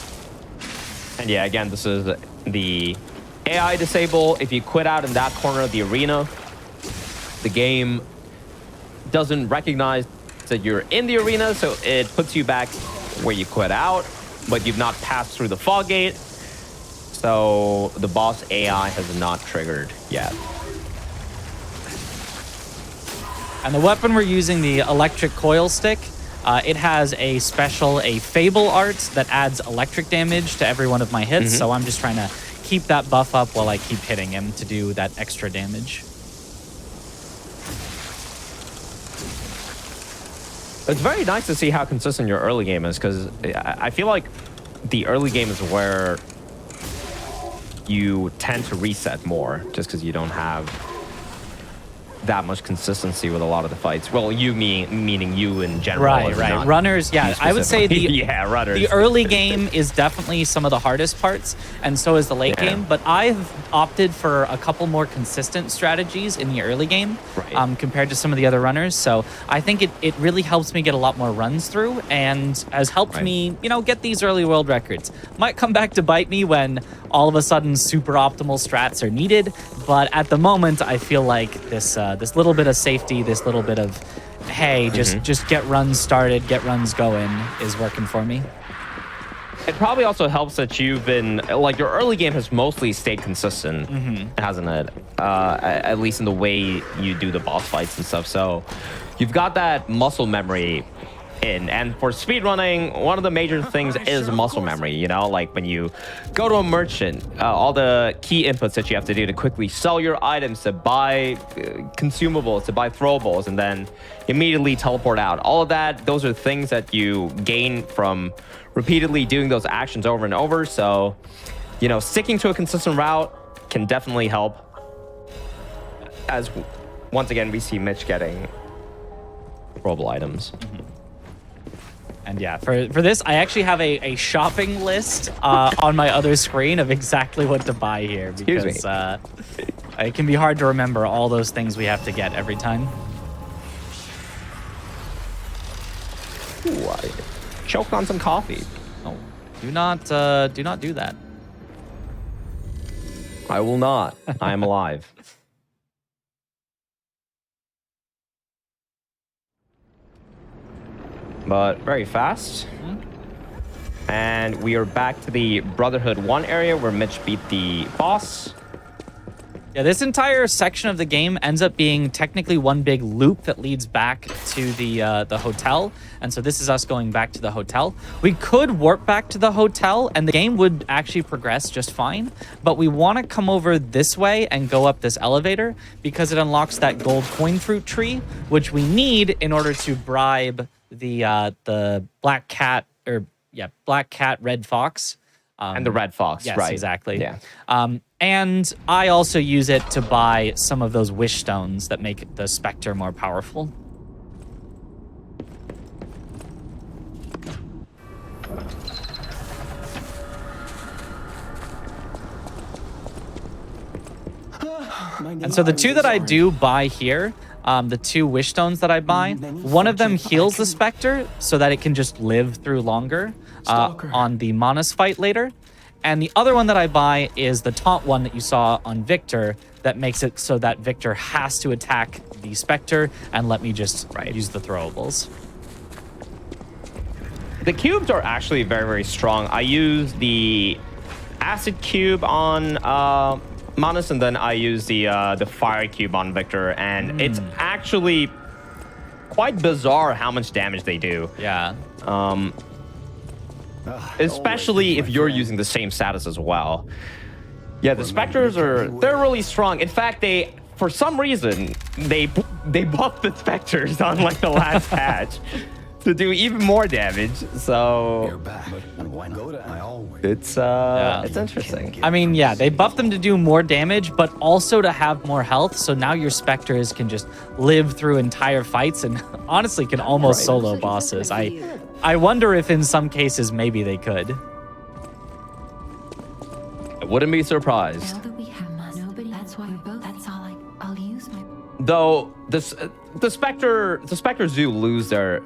And yeah, again, this is the AI disable. If you quit out in that corner of the arena, the game doesn't recognize that you're in the arena, so it puts you back where you quit out, but you've not passed through the fog gate. So the boss AI has not triggered yet. And the weapon we're using, the electric coil stick, it has a Fable art that adds electric damage to every one of my hits. So I'm just trying to keep that buff up while I keep hitting him to do that extra damage. It's very nice to see how consistent your early game is, because I feel like the early game is where you tend to reset more, just because you don't have that much consistency with a lot of the fights. Well, meaning you in general. Right. Runners, yeah. I would say runners. The early game is definitely some of the hardest parts, and so is the late game. But I've opted for a couple more consistent strategies in the early game compared to some of the other runners. So I think it really helps me get a lot more runs through, and has helped me, get these early world records. Might come back to bite me when all of a sudden super optimal strats are needed, but at the moment I feel like this little bit of safety, this little bit of, hey, just get runs started, get runs going, is working for me. It probably also helps that you've been, like, your early game has mostly stayed consistent, hasn't it? At least in the way you do the boss fights and stuff. So you've got that muscle memory in. And for speedrunning, one of the major things is muscle memory, like when you go to a merchant, all the key inputs that you have to do to quickly sell your items, to buy consumables, to buy throwables, and then immediately teleport out. All of that, those are things that you gain from repeatedly doing those actions over and over. So, sticking to a consistent route can definitely help. As once again, we see Mitch getting throwable items. And yeah, for this, I actually have a shopping list on my other screen of exactly what to buy here, because it can be hard to remember all those things we have to get every time. Ooh, I choked on some coffee. Oh, Do not do that. I will not. I am alive. But very fast. And we are back to the Brotherhood 1 area where Mitch beat the boss. Yeah, this entire section of the game ends up being technically one big loop that leads back to the hotel. And so this is us going back to the hotel. We could warp back to the hotel and the game would actually progress just fine. But we want to come over this way and go up this elevator because it unlocks that gold coin fruit tree, which we need in order to bribe the black cat, red fox. And the red fox, yes, right. Exactly. Yeah. And I also use it to buy some of those wish stones that make the Spectre more powerful. And so the two that I do buy here, the two wish stones that I buy, one of them heals the Spectre so that it can just live through longer on the Manus fight later. And the other one that I buy is the taunt one that you saw on Victor that makes it so that Victor has to attack the Spectre and let me just use the throwables. The cubes are actually very, very strong. I use the acid cube on Manus, and then I use the fire cube on Victor, and it's actually quite bizarre how much damage they do. Yeah. Especially if you're using the same status as well. Yeah, the Spectres they're really strong. In fact, for some reason they buffed the Spectres on like the last patch to do even more damage. So You're back. And why not? it's interesting. I mean, yeah, they buffed them to do more damage, but also to have more health. So now your Spectres can just live through entire fights and honestly can almost solo bosses. I wonder if in some cases maybe they could. I wouldn't be surprised. Now that we have nobody, that's why we're both. That's all I'll use my. Though the Spectres do lose their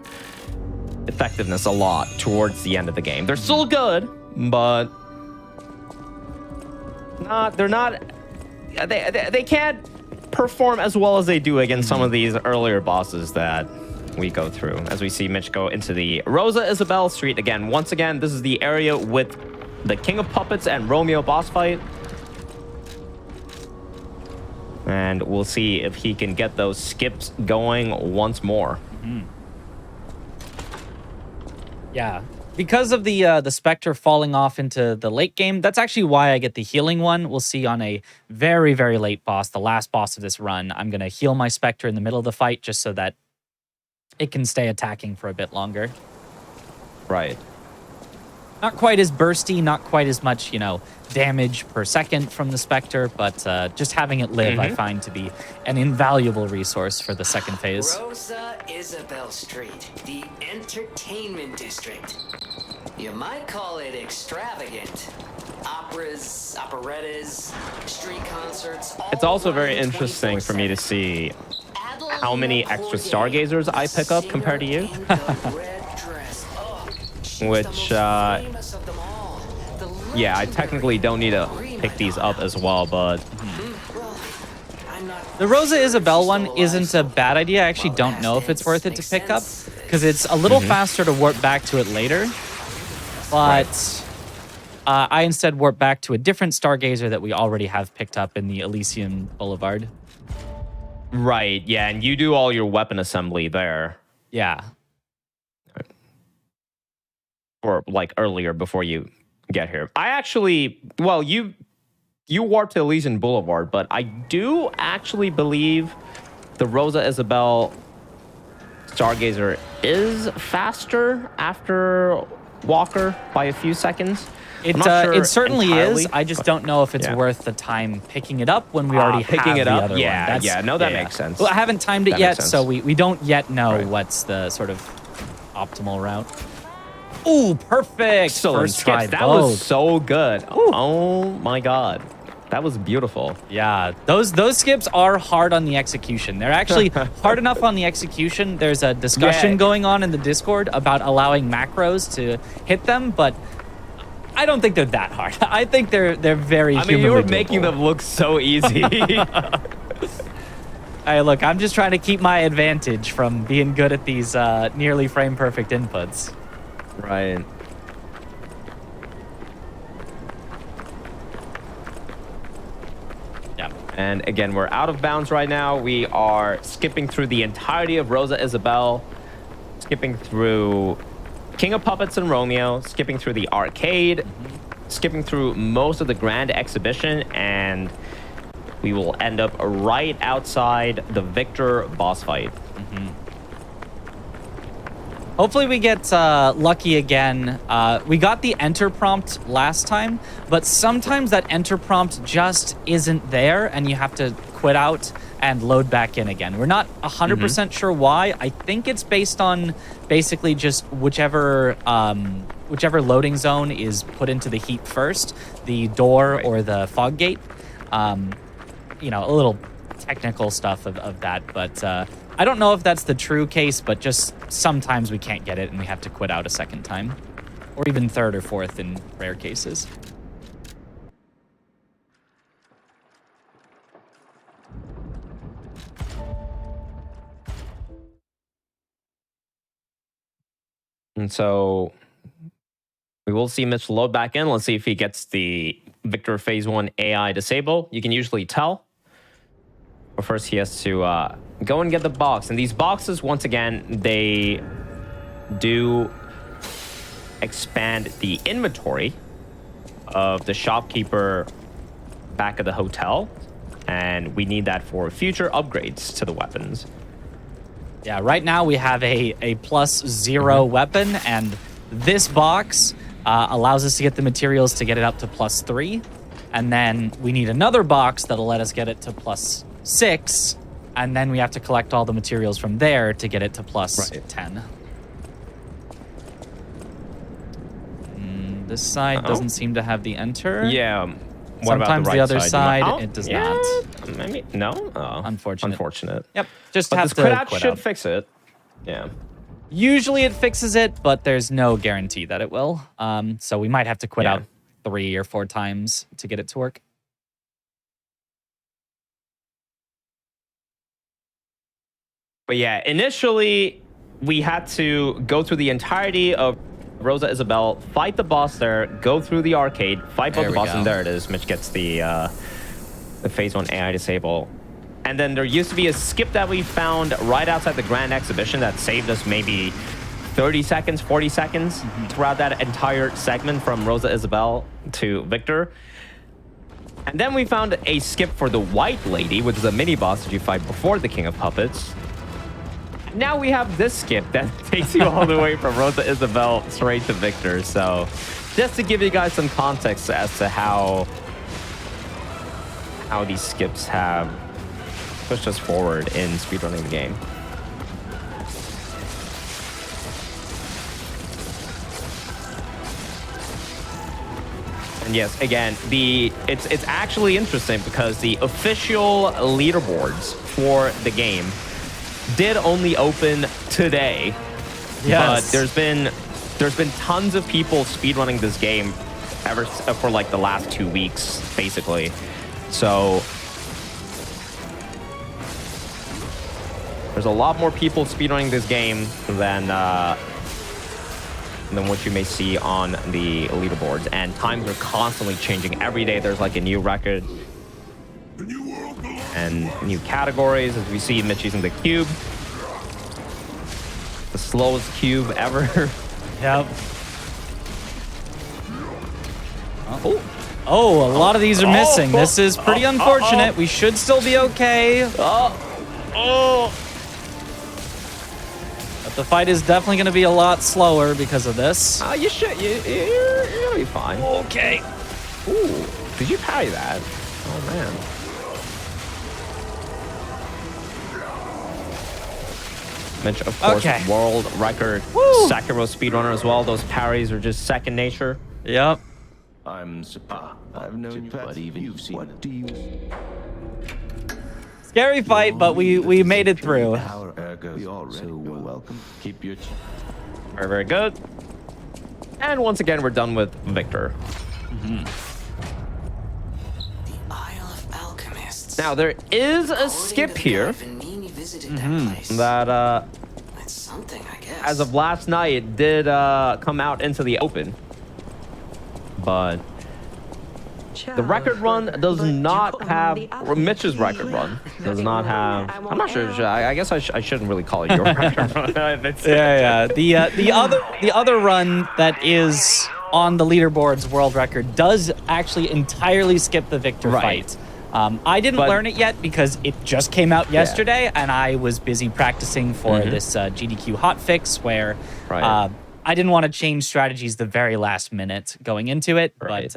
effectiveness a lot towards the end of the game. They're still good, but they can't perform as well as they do against some of these earlier bosses that we go through. As we see Mitch go into the Rosa Isabel Street again. Once again, this is the area with the King of Puppets and Romeo boss fight. And we'll see if he can get those skips going once more. Yeah. Because of the Spectre falling off into the late game, that's actually why I get the healing one. We'll see on a very, very late boss, the last boss of this run. I'm going to heal my Spectre in the middle of the fight just so that it can stay attacking for a bit longer. Right. Not quite as bursty, not quite as much, damage per second from the Spectre, but just having it live, I find to be an invaluable resource for the second phase. Rosa Isabel Street, the entertainment district. You might call it extravagant. Operas, operettas, street concerts. It's also very interesting for me to see how many extra stargazers I pick up compared to you. Which, yeah, I technically don't need to pick these up as well, but... The Rosa Isabel one isn't a bad idea. I actually don't know if it's worth it to pick up, because it's a little faster to warp back to it later. But I instead warp back to a different stargazer that we already have picked up in the Elysian Boulevard. Right, yeah, and you do all your weapon assembly there. Yeah. Or, like, earlier before you get here. I actually... Well, you warped to Elysian Boulevard, but I do actually believe the Rosa Isabel Stargazer is faster after Walker by a few seconds. It certainly entirely, is. I just don't know if it's worth the time picking it up when we already have the other one. That makes sense. Well, I haven't timed it yet, sense. so we don't yet know what's the sort of optimal route. Ooh, perfect! Excellent First try, skips. That was so good. Oh my god. That was beautiful. Yeah, those skips are hard on the execution. They're actually hard enough on the execution. There's a discussion going on in the Discord about allowing macros to hit them, but I don't think they're that hard. I think they're very. I mean, you were humanly making doable. them look so easy. Hey, look, I'm just trying to keep my advantage from being good at these nearly frame perfect inputs. Right. Yeah. And again, we're out of bounds right now. We are skipping through the entirety of Rosa Isabel, skipping through King of Puppets and Romeo, skipping through the arcade, skipping through most of the grand exhibition, and we will end up right outside the Victor boss fight. Hopefully we get lucky again. We got the enter prompt last time, but sometimes that enter prompt just isn't there and you have to quit out and load back in again. We're not 100% sure why. I think it's based on basically just whichever loading zone is put into the heap first, the door or the fog gate. You know, a little technical stuff of that, but I don't know if that's the true case, but just sometimes we can't get it and we have to quit out a second time, or even third or fourth in rare cases. And so we will see Mitch load back in. Let's see if he gets the Victor Phase 1 AI disable. You can usually tell. But first he has to go and get the box. And these boxes, once again, they do expand the inventory of the shopkeeper back at the hotel. And we need that for future upgrades to the weapons. Yeah, right now we have a +0 weapon, and this box allows us to get the materials to get it up to +3. And then we need another box that'll let us get it to +6. And then we have to collect all the materials from there to get it to +10. This side doesn't seem to have the enter. Yeah. What Sometimes about the other side, Oh, it does yeah, not. Maybe no. Oh, Unfortunate. Yep. Just But have this to quit out quit should out. fix it. Yeah. Usually it fixes it, but there's no guarantee that it will. So we might have to quit Yeah. out 3 or 4 times to get it to work. But yeah, initially we had to go through the entirety of Rosa Isabel, fight the boss there, go through the arcade, fight both There the we boss, go. and there it is. Mitch gets the Phase 1 AI disable. And then there used to be a skip that we found right outside the Grand Exhibition that saved us maybe 30 seconds, 40 seconds throughout that entire segment from Rosa Isabel to Victor. And then we found a skip for the White Lady, which is a mini-boss that you fight before the King of Puppets. Now we have this skip that takes you all the way from Rosa Isabel straight to Victor. So just to give you guys some context as to how these skips have pushed us forward in speedrunning the game. And yes, again, it's actually interesting because the official leaderboards for the game did only open today. Yes. But there's been tons of people speedrunning this game for like the last 2 weeks, basically. So there's a lot more people speedrunning this game than what you may see on the leaderboards. And times are constantly changing. Every day there's like a new record and new categories. As we see Mitch using the cube. The slowest cube ever. Yep. Oh, a lot of these are missing. This is pretty unfortunate. We should still be okay. But the fight is definitely going to be a lot slower because of this. You should. You're gonna be fine. Okay. Ooh, did you parry that? Oh man. Mitch, of course, Okay. world record Woo! Sekiro speedrunner as well. Those parries are just second nature. Yep. I'm surprised. I've known you, but even you've seen what do you? Scary fight, but we made it through. Our ergo. We already so welcome. Keep your. Very, very good. And once again, we're done with Victor. The Isle of Alchemists. Now, there is a skip here that, That's something, I guess. as of last night, did come out into the open. But the record run does not have, or Mitch's record run does not have, I'm not sure, I guess I shouldn't really call it your record run. Yeah. The other run that is on the leaderboard's world record does actually entirely skip the Victor fight. I didn't learn it yet because it just came out yesterday, and I was busy practicing for this GDQ Hotfix where I didn't want to change strategies the very last minute going into it, but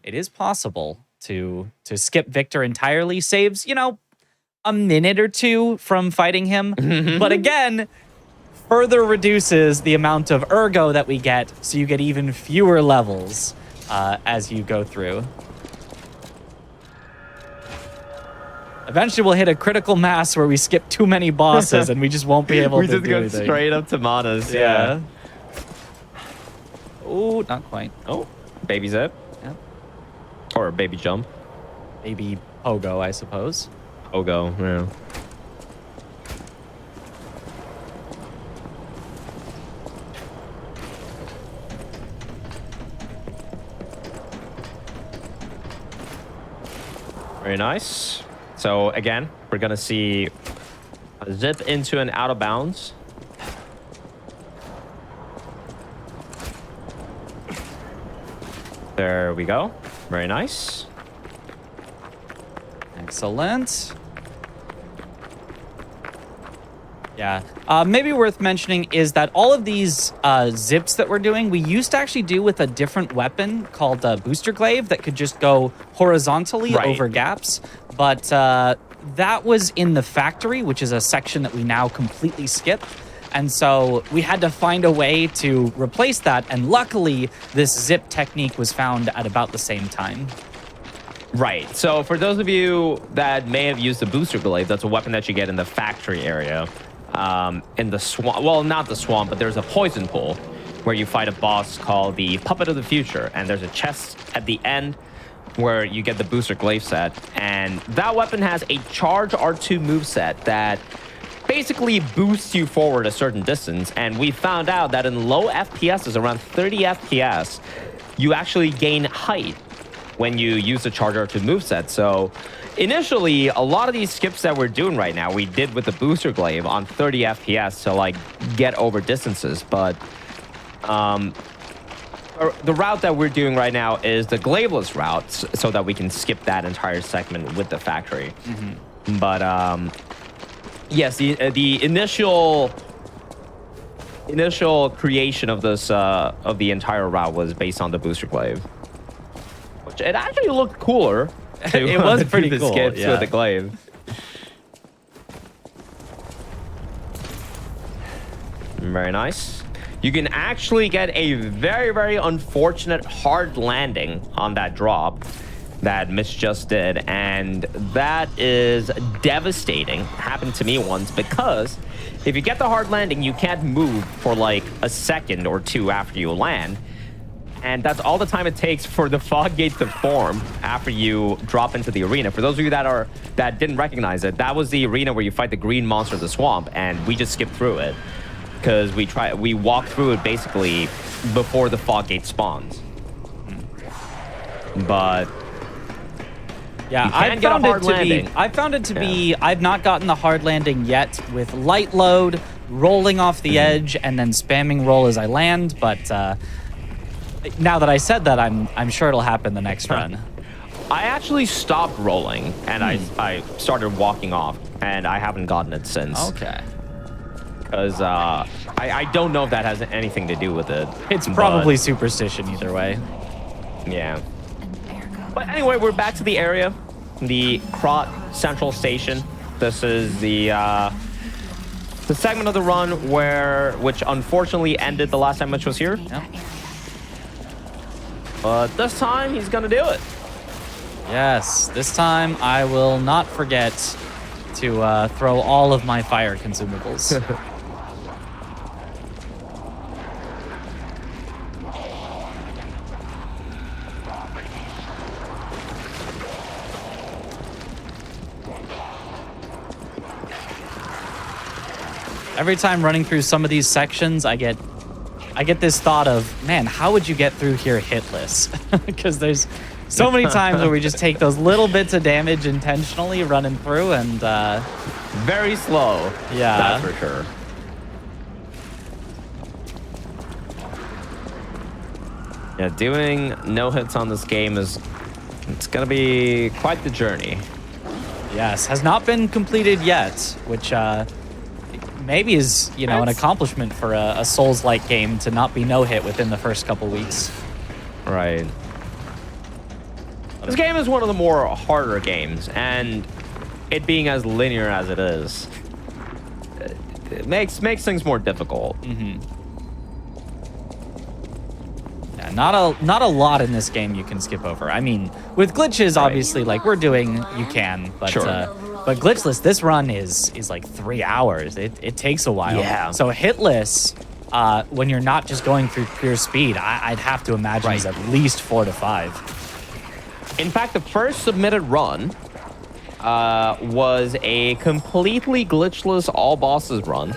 it is possible to skip Victor entirely. Saves, a minute or two from fighting him. But again, further reduces the amount of ergo that we get, so you get even fewer levels as you go through. Eventually, we'll hit a critical mass where we skip too many bosses and we just won't be able to do anything. We just go straight up to Manas. Yeah. Oh, not quite. Oh, baby zip. Yep. Or baby jump. Baby pogo, I suppose. Pogo, yeah. Very nice. So again, we're gonna see a zip into and out of bounds. There we go. Very nice. Excellent. Yeah. Maybe worth mentioning is that all of these zips that we're doing, we used to actually do with a different weapon called Booster Glaive that could just go horizontally over gaps. But that was in the factory, which is a section that we now completely skip. And so we had to find a way to replace that. And luckily, this zip technique was found at about the same time. Right. So for those of you that may have used the Booster Glaive, that's a weapon that you get in the factory area. In the swamp, well, not the swamp, but there's a poison pool where you fight a boss called the Puppet of the Future. And there's a chest at the end where you get the Booster Glaive set. And that weapon has a charge R2 moveset that basically boosts you forward a certain distance. And we found out that in low FPSs, around 30 FPS, you actually gain height when you use the charge R2 moveset. So initially, a lot of these skips that we're doing right now, we did with the Booster Glaive on 30 FPS to like get over distances. But the route that we're doing right now is the glaiveless route so that we can skip that entire segment with the factory. But yes, the initial creation of this of the entire route was based on the Booster Glaive, which it actually looked cooler. It was pretty the cool, skips yeah. with the glaive. Very nice. You can actually get a very, very unfortunate hard landing on that drop that Mitch just did, and that is devastating. Happened to me once, because if you get the hard landing, you can't move for like a second or two after you land. And that's all the time it takes for the fog gate to form after you drop into the arena. For those of you that didn't recognize it, that was the arena where you fight the green monster of the swamp, and we just skipped through it because we walked through it basically before the fog gate spawns. But yeah, I found it to be I've not gotten the hard landing yet with light load, rolling off the edge, and then spamming roll as I land, but now that I said that, I'm sure it'll happen the next run. I actually stopped rolling, and I started walking off, and I haven't gotten it since. Okay. Because I don't know if that has anything to do with it. It's probably superstition either way. Yeah. But anyway, we're back to the area, the Krot Central Station. This is the segment of the run which unfortunately ended the last time Mitch was here. Yeah. But this time, he's gonna do it. Yes, this time I will not forget to throw all of my fire consumables. Every time running through some of these sections, I get this thought of, man, how would you get through here hitless? Because there's so many times where we just take those little bits of damage intentionally running through and very slow. Yeah. That's for sure. Yeah, doing no hits on this game it's gonna be quite the journey. Yes, has not been completed yet, which maybe is, you know, an accomplishment for a Souls-like game to not be no-hit within the first couple weeks. Right. This game is one of the more harder games, and it being as linear as it is, it makes things more difficult. Mm-hmm. Yeah, not a lot in this game you can skip over. I mean, with glitches, obviously, like we're doing, you can, but but glitchless, this run is like 3 hours. It takes a while. Yeah. So hitless, when you're not just going through pure speed, I'd have to imagine is at least 4 to 5. In fact, the first submitted run was a completely glitchless all bosses run,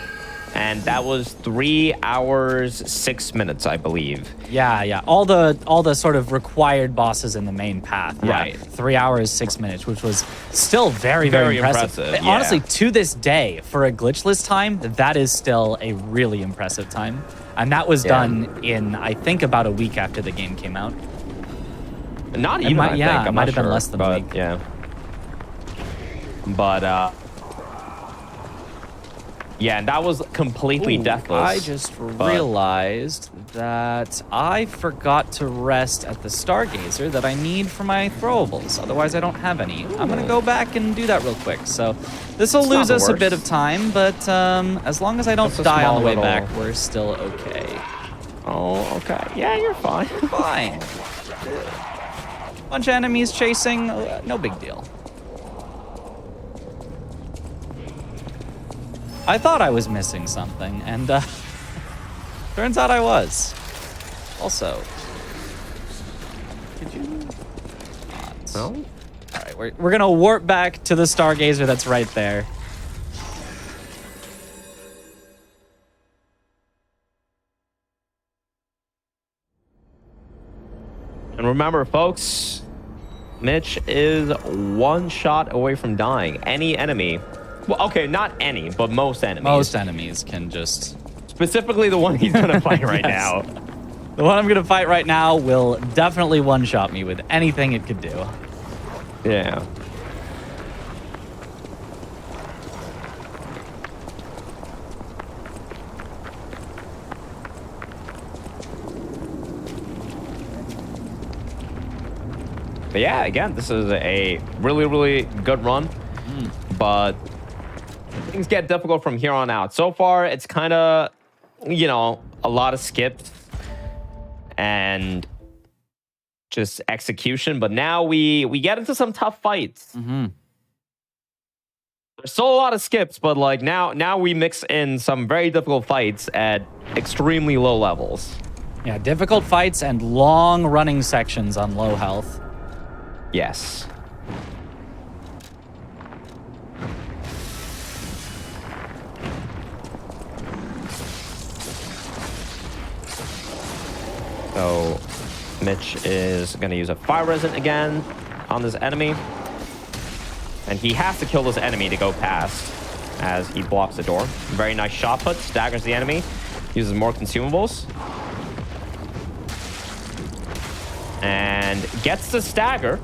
and that was 3 hours 6 minutes, I believe. Yeah. All the sort of required bosses in the main path. Yeah. Right. 3 hours 6 minutes, which was still very, very impressive. Yeah. Honestly, to this day, for a glitchless time, that is still a really impressive time. And that was done in, I think, about a week after the game came out. Not even, I think. It might have been less than a week. Yeah. But, yeah, and that was completely deathless. I just realized that I forgot to rest at the Stargazer that I need for my throwables. Otherwise, I don't have any. I'm going to go back and do that real quick. So this will lose us a bit of time, but as long as I don't die on the way back, we're still okay. Oh, okay. Yeah, you're fine. Fine. Bunch of enemies chasing, no big deal. I thought I was missing something, and turns out I was. Also, could you not? No? All right, we're gonna warp back to the Stargazer that's right there. And remember, folks, Mitch is one shot away from dying. Any enemy, well, okay, not any, but most enemies. Most enemies can just... Specifically the one he's gonna fight right now. The one I'm gonna fight right now will definitely one-shot me with anything it could do. Yeah. But yeah, again, this is a really, really good run. But things get difficult from here on out. So far, it's kind of, you know, a lot of skips and just execution. But now we get into some tough fights. There's still a lot of skips, but like now we mix in some very difficult fights at extremely low levels. Yeah, difficult fights and long running sections on low health. Yes. So Mitch is going to use a fire resist again on this enemy. And he has to kill this enemy to go past as he blocks the door. Very nice shot put, staggers the enemy, uses more consumables. And gets the stagger.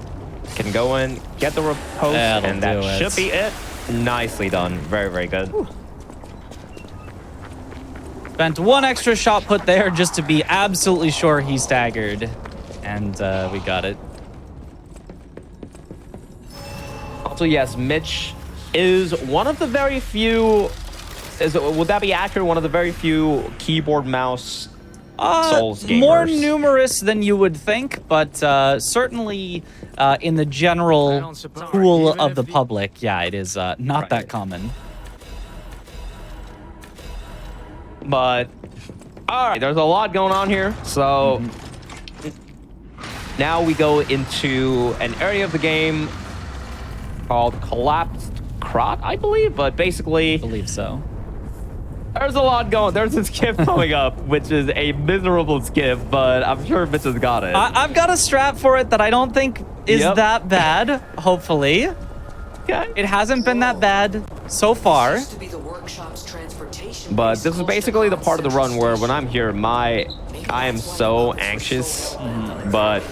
Can go in, get the riposte, and that should be it. Nicely done. Very, very good. Whew. Spent one extra shot put there just to be absolutely sure he staggered. And we got it. Also, yes, Mitch is one of the very few... would that be accurate? One of the very few keyboard mouse Souls gamers. More numerous than you would think, but certainly in the general pool of the public, yeah, it is not that common. But, all right, there's a lot going on here. So now we go into an area of the game called Collapsed Crot, I believe, but basically... I believe so. There's a lot going. There's a skip coming up, which is a miserable skip, but I'm sure Mitch has got it. I've got a strat for it that I don't think is that bad, hopefully. Okay. It hasn't been that bad so far. Used to be the workshop's transportation But base this is called basically the Chicago part of the run Center. where when I'm here, I am so anxious, but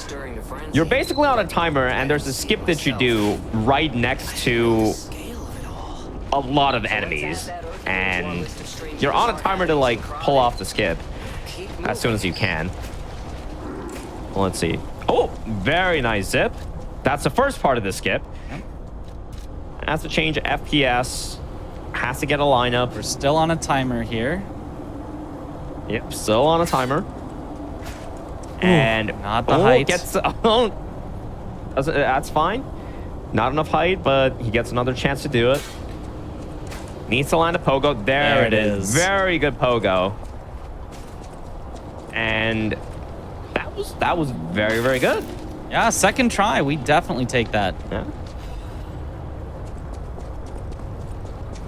During the frenzy, you're basically on a timer and there's a skip that you do right next to scale of it all. a lot of enemies. And you're on a timer to like pull off the skip as soon as you can. Let's see. Oh, very nice zip. That's the first part of the skip. Has to change FPS. Has to get a lineup. We're still on a timer here. Yep, still on a timer. And not the height. That's fine. Not enough height, but he gets another chance to do it. Needs to land a pogo. There it is. Very good pogo. And that was very, very good. Yeah, second try. We definitely take that. Yeah.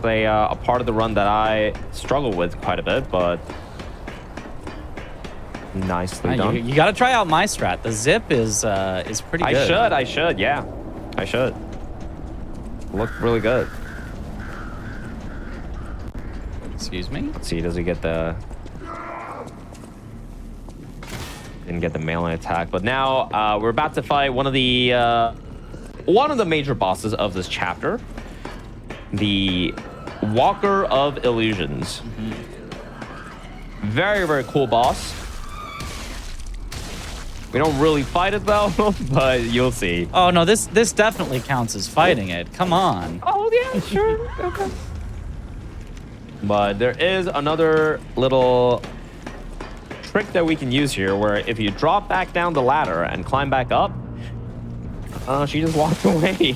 A part of the run that I struggle with quite a bit, but nicely done. You got to try out my strat. The zip is pretty good. I should, yeah. I should. Look really good. Excuse me? Let's see, does he get the... Didn't get the melee attack, but now we're about to fight one of the major bosses of this chapter. The Walker of Illusions. Very, very cool boss. We don't really fight it though, but you'll see. Oh no, this definitely counts as fighting it. Come on. Oh yeah, sure. Okay. But there is another little trick that we can use here where if you drop back down the ladder and climb back up, she just walked away.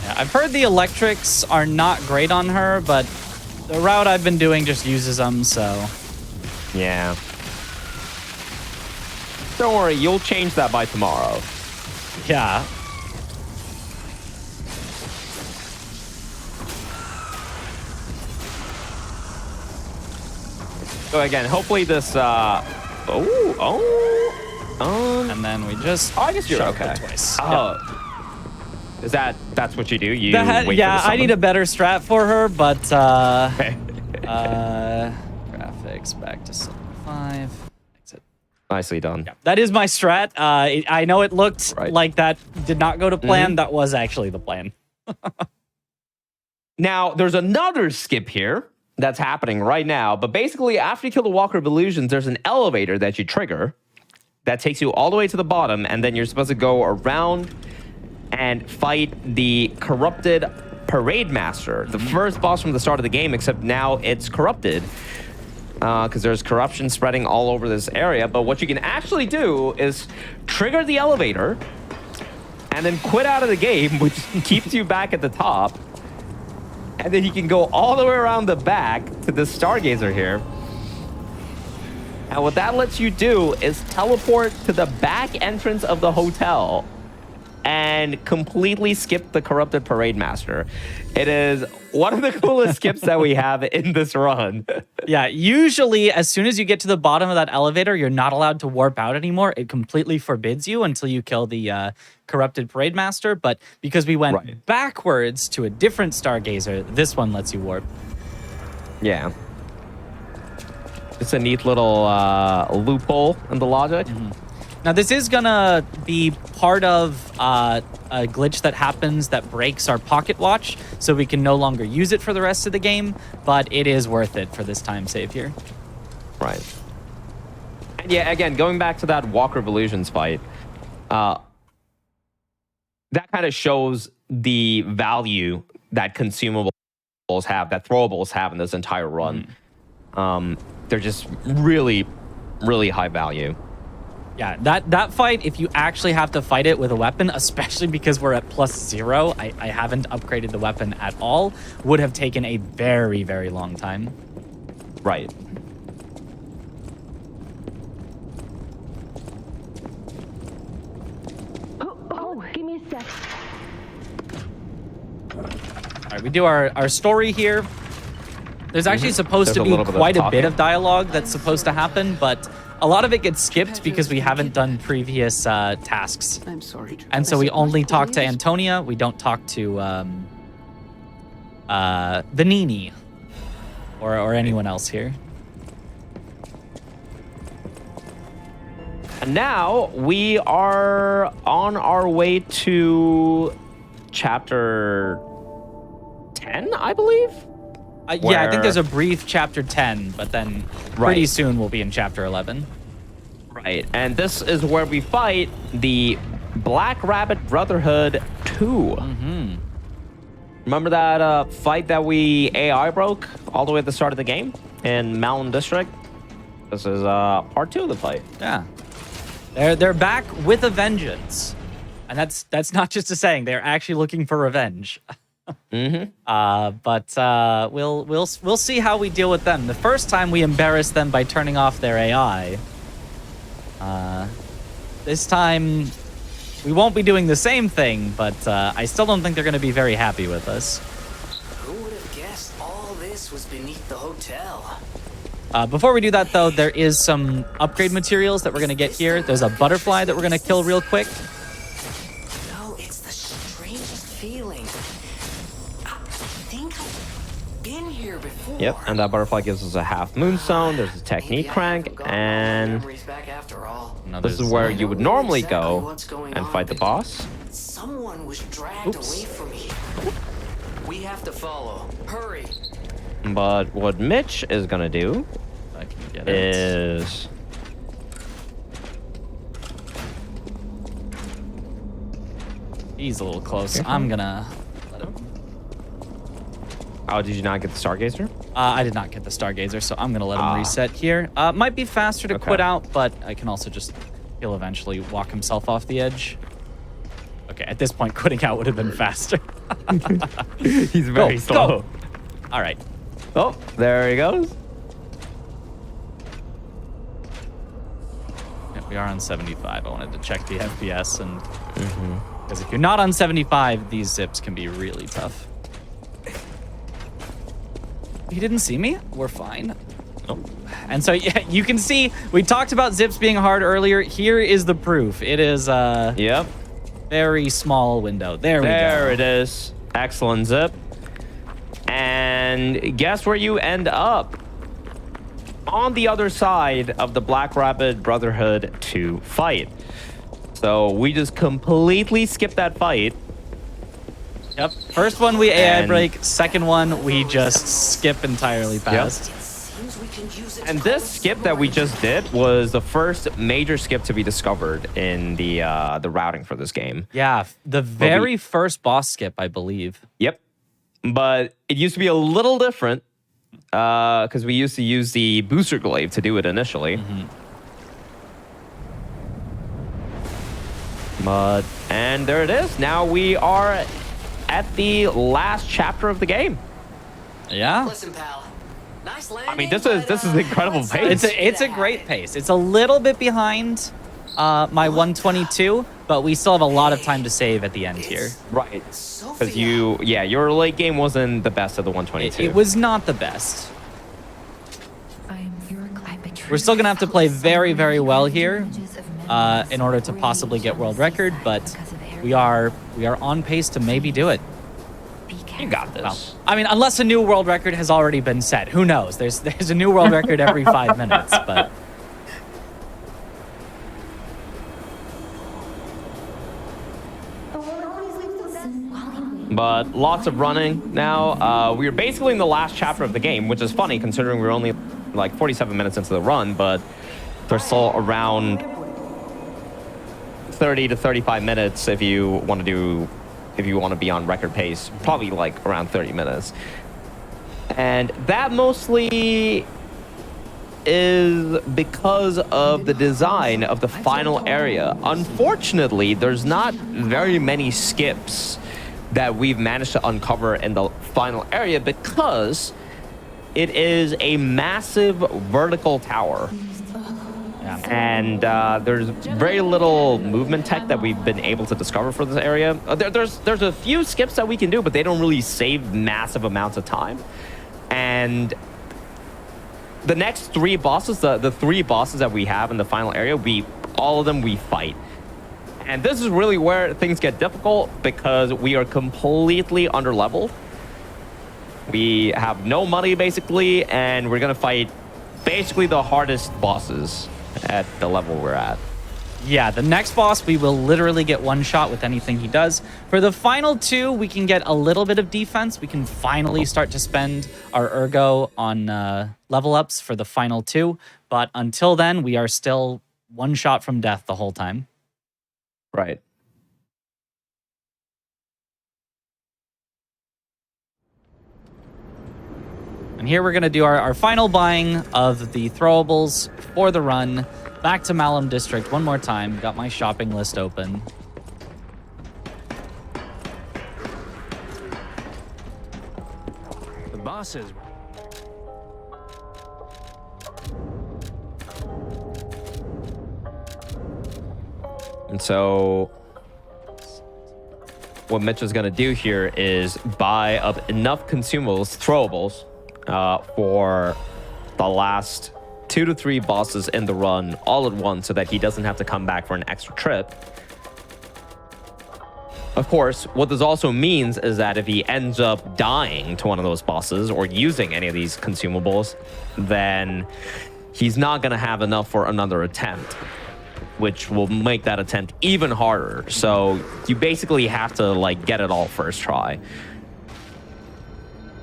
Yeah, I've heard the electrics are not great on her, but the route I've been doing just uses them, so... Yeah. Don't worry, you'll change that by tomorrow. Yeah. So again, hopefully this, and then we just... Oh, I guess you're shoved okay. it twice. Oh. Is that's what you do? You wait yeah, for the I need a better strat for her, but, Okay. graphics back to 75. Exit. Nicely done. Yeah, that is my strat. I know it looked like that did not go to plan. That was actually the plan. Now, there's another skip here that's happening right now, but basically after you kill the Walker of Illusions, there's an elevator that you trigger that takes you all the way to the bottom, and then you're supposed to go around and fight the corrupted Parade Master, the first boss from the start of the game, except now it's corrupted because there's corruption spreading all over this area. But what you can actually do is trigger the elevator and then quit out of the game, which keeps you back at the top. And then you can go all the way around the back to the Stargazer here. And what that lets you do is teleport to the back entrance of the hotel and completely skip the corrupted Parade Master. It is one of the coolest skips that we have in this run. Yeah, usually as soon as you get to the bottom of that elevator, you're not allowed to warp out anymore. It completely forbids you until you kill the corrupted Parade Master. But because we went backwards to a different Stargazer, this one lets you warp. Yeah. It's a neat little loophole in the logic. Now, this is gonna be part of a glitch that happens that breaks our pocket watch, so we can no longer use it for the rest of the game, but it is worth it for this time save here. Right. And yeah, again, going back to that Walker of Illusions fight, that kind of shows the value that consumables have, that throwables have in this entire run. They're just really, really high value. Yeah, that fight, if you actually have to fight it with a weapon, especially because we're at +0, I haven't upgraded the weapon at all, would have taken a very, very long time. Right. Oh, give me a sec. All right, we do our story here. There's actually supposed There's to a be little bit of quite a bit talking. of dialogue that's supposed to happen, but a lot of it gets skipped because we haven't done previous tasks. I'm sorry. And so we only talk to Antonia. We don't talk to Vanini or anyone else here. And now we are on our way to chapter 10, I believe. Yeah, I think there's Where- a brief chapter 10, but then pretty Right. soon we'll be in chapter 11. Right, and this is where we fight the Black Rabbit Brotherhood 2. Remember that fight that we AI broke all the way at the start of the game in Mountain District? This is part 2 of the fight. Yeah. They're back with a vengeance. And that's not just a saying, they're actually looking for revenge. But we'll see how we deal with them. The first time we embarrassed them by turning off their AI. This time we won't be doing the same thing, but I still don't think they're going to be very happy with us. Who would have guessed all this was beneath the hotel? Before we do that, though, there is some upgrade materials that we're going to get here. There's a butterfly that we're going to kill real quick. No, it's the strangest feeling. I think I've been here before. Yep, and that butterfly gives us a half moonstone. There's a technique crank, and No, this is there's- where you would normally go and fight the boss. Someone was dragged away from me. We have to follow. Hurry. But what Mitch is gonna do I can get it. is He's a little close. I'm gonna let him. Oh, did you not get the Stargazer? I did not get the Stargazer, so I'm gonna let him reset here. Might be faster to Okay. quit out, but I can also just, he'll eventually walk himself off the edge. Okay, at this point, quitting out would have been faster. He's very slow. All right. Oh, there he goes. Yeah, we are on 75. I wanted to check the FPS, and because if you're not on 75, these zips can be really tough. He didn't see me. We're fine. Nope. And so yeah, you can see we talked about zips being hard earlier. Here is the proof. It is a Yep. very small window. There we go. There it is. Excellent zip. And guess where you end up? On the other side of the Black Rabbit Brotherhood 2 fight. So we just completely skipped that fight. Yep. First one we AI And- break. Second one we just skip entirely past. Seems we can use it And to this skip that we just did was the first major skip to be discovered in the routing for this game. Yeah, the very first boss skip, I believe. Yep. But it used to be a little different because we used to use the booster glaive to do it initially. But, and there it is. Now we are at the last chapter of the game. Yeah. Listen, pal. Nice landing. I mean, this is incredible pace. It's a great pace. It's a little bit behind my 122, but we still have a lot of time to save at the end here. Right. Because your late game wasn't the best of the 122. It was not the best. We're still gonna have to play very, very well here in order to possibly get world record, but we are on pace to maybe do it. You got this. Well, I mean, unless a new world record has already been set. Who knows? There's a new world record every 5 minutes, but... But lots of running now. We're basically in the last chapter of the game, which is funny considering we're only like 47 minutes into the run, but there's still around 30 to 35 minutes if you want to be on record pace, probably like around 30 minutes. And that mostly is because of the design of the final area. Unfortunately, there's not very many skips that we've managed to uncover in the final area because it is a massive vertical tower. Yeah. And there's very little movement tech that we've been able to discover for this area. There's a few skips that we can do, but they don't really save massive amounts of time. And the next 3 bosses, the 3 bosses that we have in the final area, all of them we fight. And this is really where things get difficult because we are completely underleveled. We have no money basically, and we're gonna fight basically the hardest bosses at the level we're at. Yeah, the next boss, we will literally get one shot with anything he does. For the final 2, we can get a little bit of defense. We can finally start to spend our ergo on level ups for the final 2. But until then, we are still one shot from death the whole time. Right. And here we're going to do our final buying of the throwables for the run. Back to Malum District one more time. Got my shopping list open. The bosses. And so what Mitch is going to do here is buy up enough consumables, throwables, for the last 2 to 3 bosses in the run all at once so that he doesn't have to come back for an extra trip. Of course, what this also means is that if he ends up dying to one of those bosses or using any of these consumables, then he's not going to have enough for another attempt, which will make that attempt even harder. So you basically have to like get it all first try.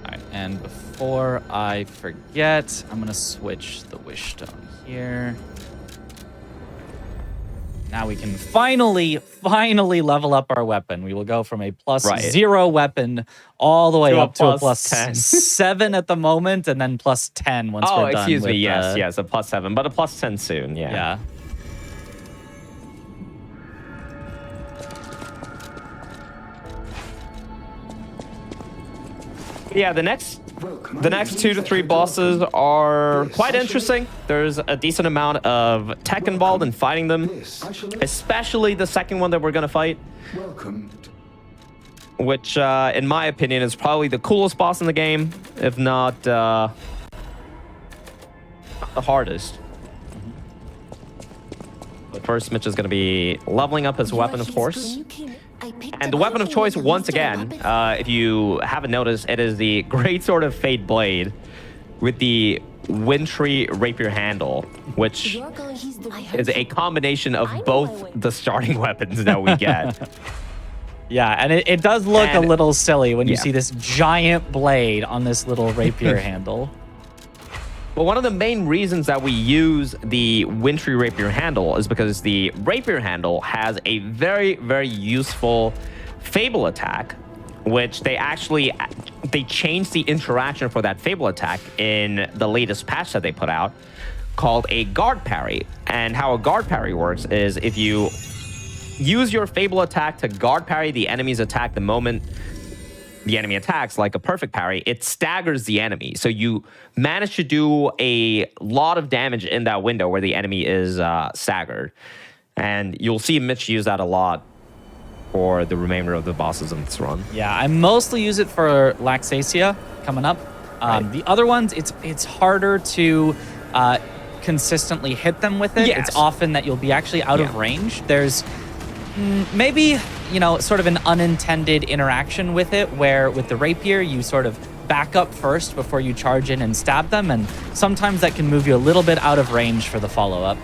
All right, and before I forget, I'm gonna switch the wish stone here. Now we can finally level up our weapon. We will go from a +0 weapon all the way To a up to a +10. +7 at the moment, and then +10 once we're done. Excuse me. with, Yes, a +7, but a +10 soon. Yeah. Yeah, the next 2 to 3 bosses are quite interesting. There's a decent amount of tech involved in fighting them, especially the second one that we're going to fight, which, in my opinion, is probably the coolest boss in the game, if not the hardest. But first, Mitch is going to be leveling up his weapon, of course. And the weapon of choice, once again, if you haven't noticed, it is the Greatsword of Fate Blade with the Wintry Rapier handle, which is a combination of both the starting weapons that we get. Yeah, and it does look a little silly when you see this giant blade on this little rapier handle. But one of the main reasons that we use the Wintry Rapier handle is because the Rapier handle has a very, very useful Fable attack, which they changed the interaction for that Fable attack in the latest patch that they put out, called a guard parry. And how a guard parry works is if you use your Fable attack to guard parry the enemy's attack the moment the enemy attacks, like a perfect parry, it staggers the enemy. So you manage to do a lot of damage in that window where the enemy is staggered. And you'll see Mitch use that a lot for the remainder of the bosses in this run. Yeah, I mostly use it for Laxasia coming up. The other ones, it's harder to consistently hit them with it. Yes. It's often that you'll be actually out of range. There's maybe, sort of an unintended interaction with it, where with the rapier, you sort of back up first before you charge in and stab them. And sometimes that can move you a little bit out of range for the follow-up.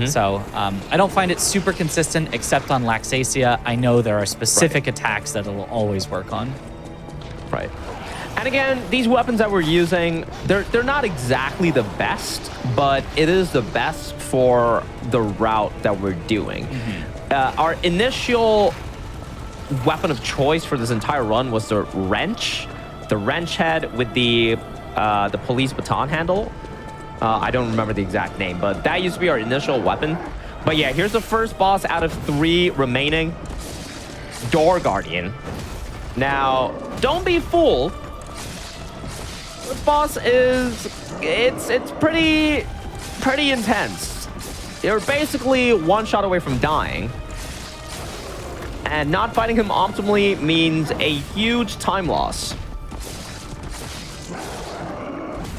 So I don't find it super consistent, except on Laxasia. I know there are specific attacks that it'll always work on. Right. And again, these weapons that we're using, they're not exactly the best, but it is the best for the route that we're doing. Our initial weapon of choice for this entire run was the wrench head with the police baton handle. I don't remember the exact name, but that used to be our initial weapon. But yeah, here's the first boss out of 3 remaining. Door Guardian. Now, don't be fooled. This boss is... It's pretty intense. you're basically one shot away from dying. And not fighting him optimally means a huge time loss.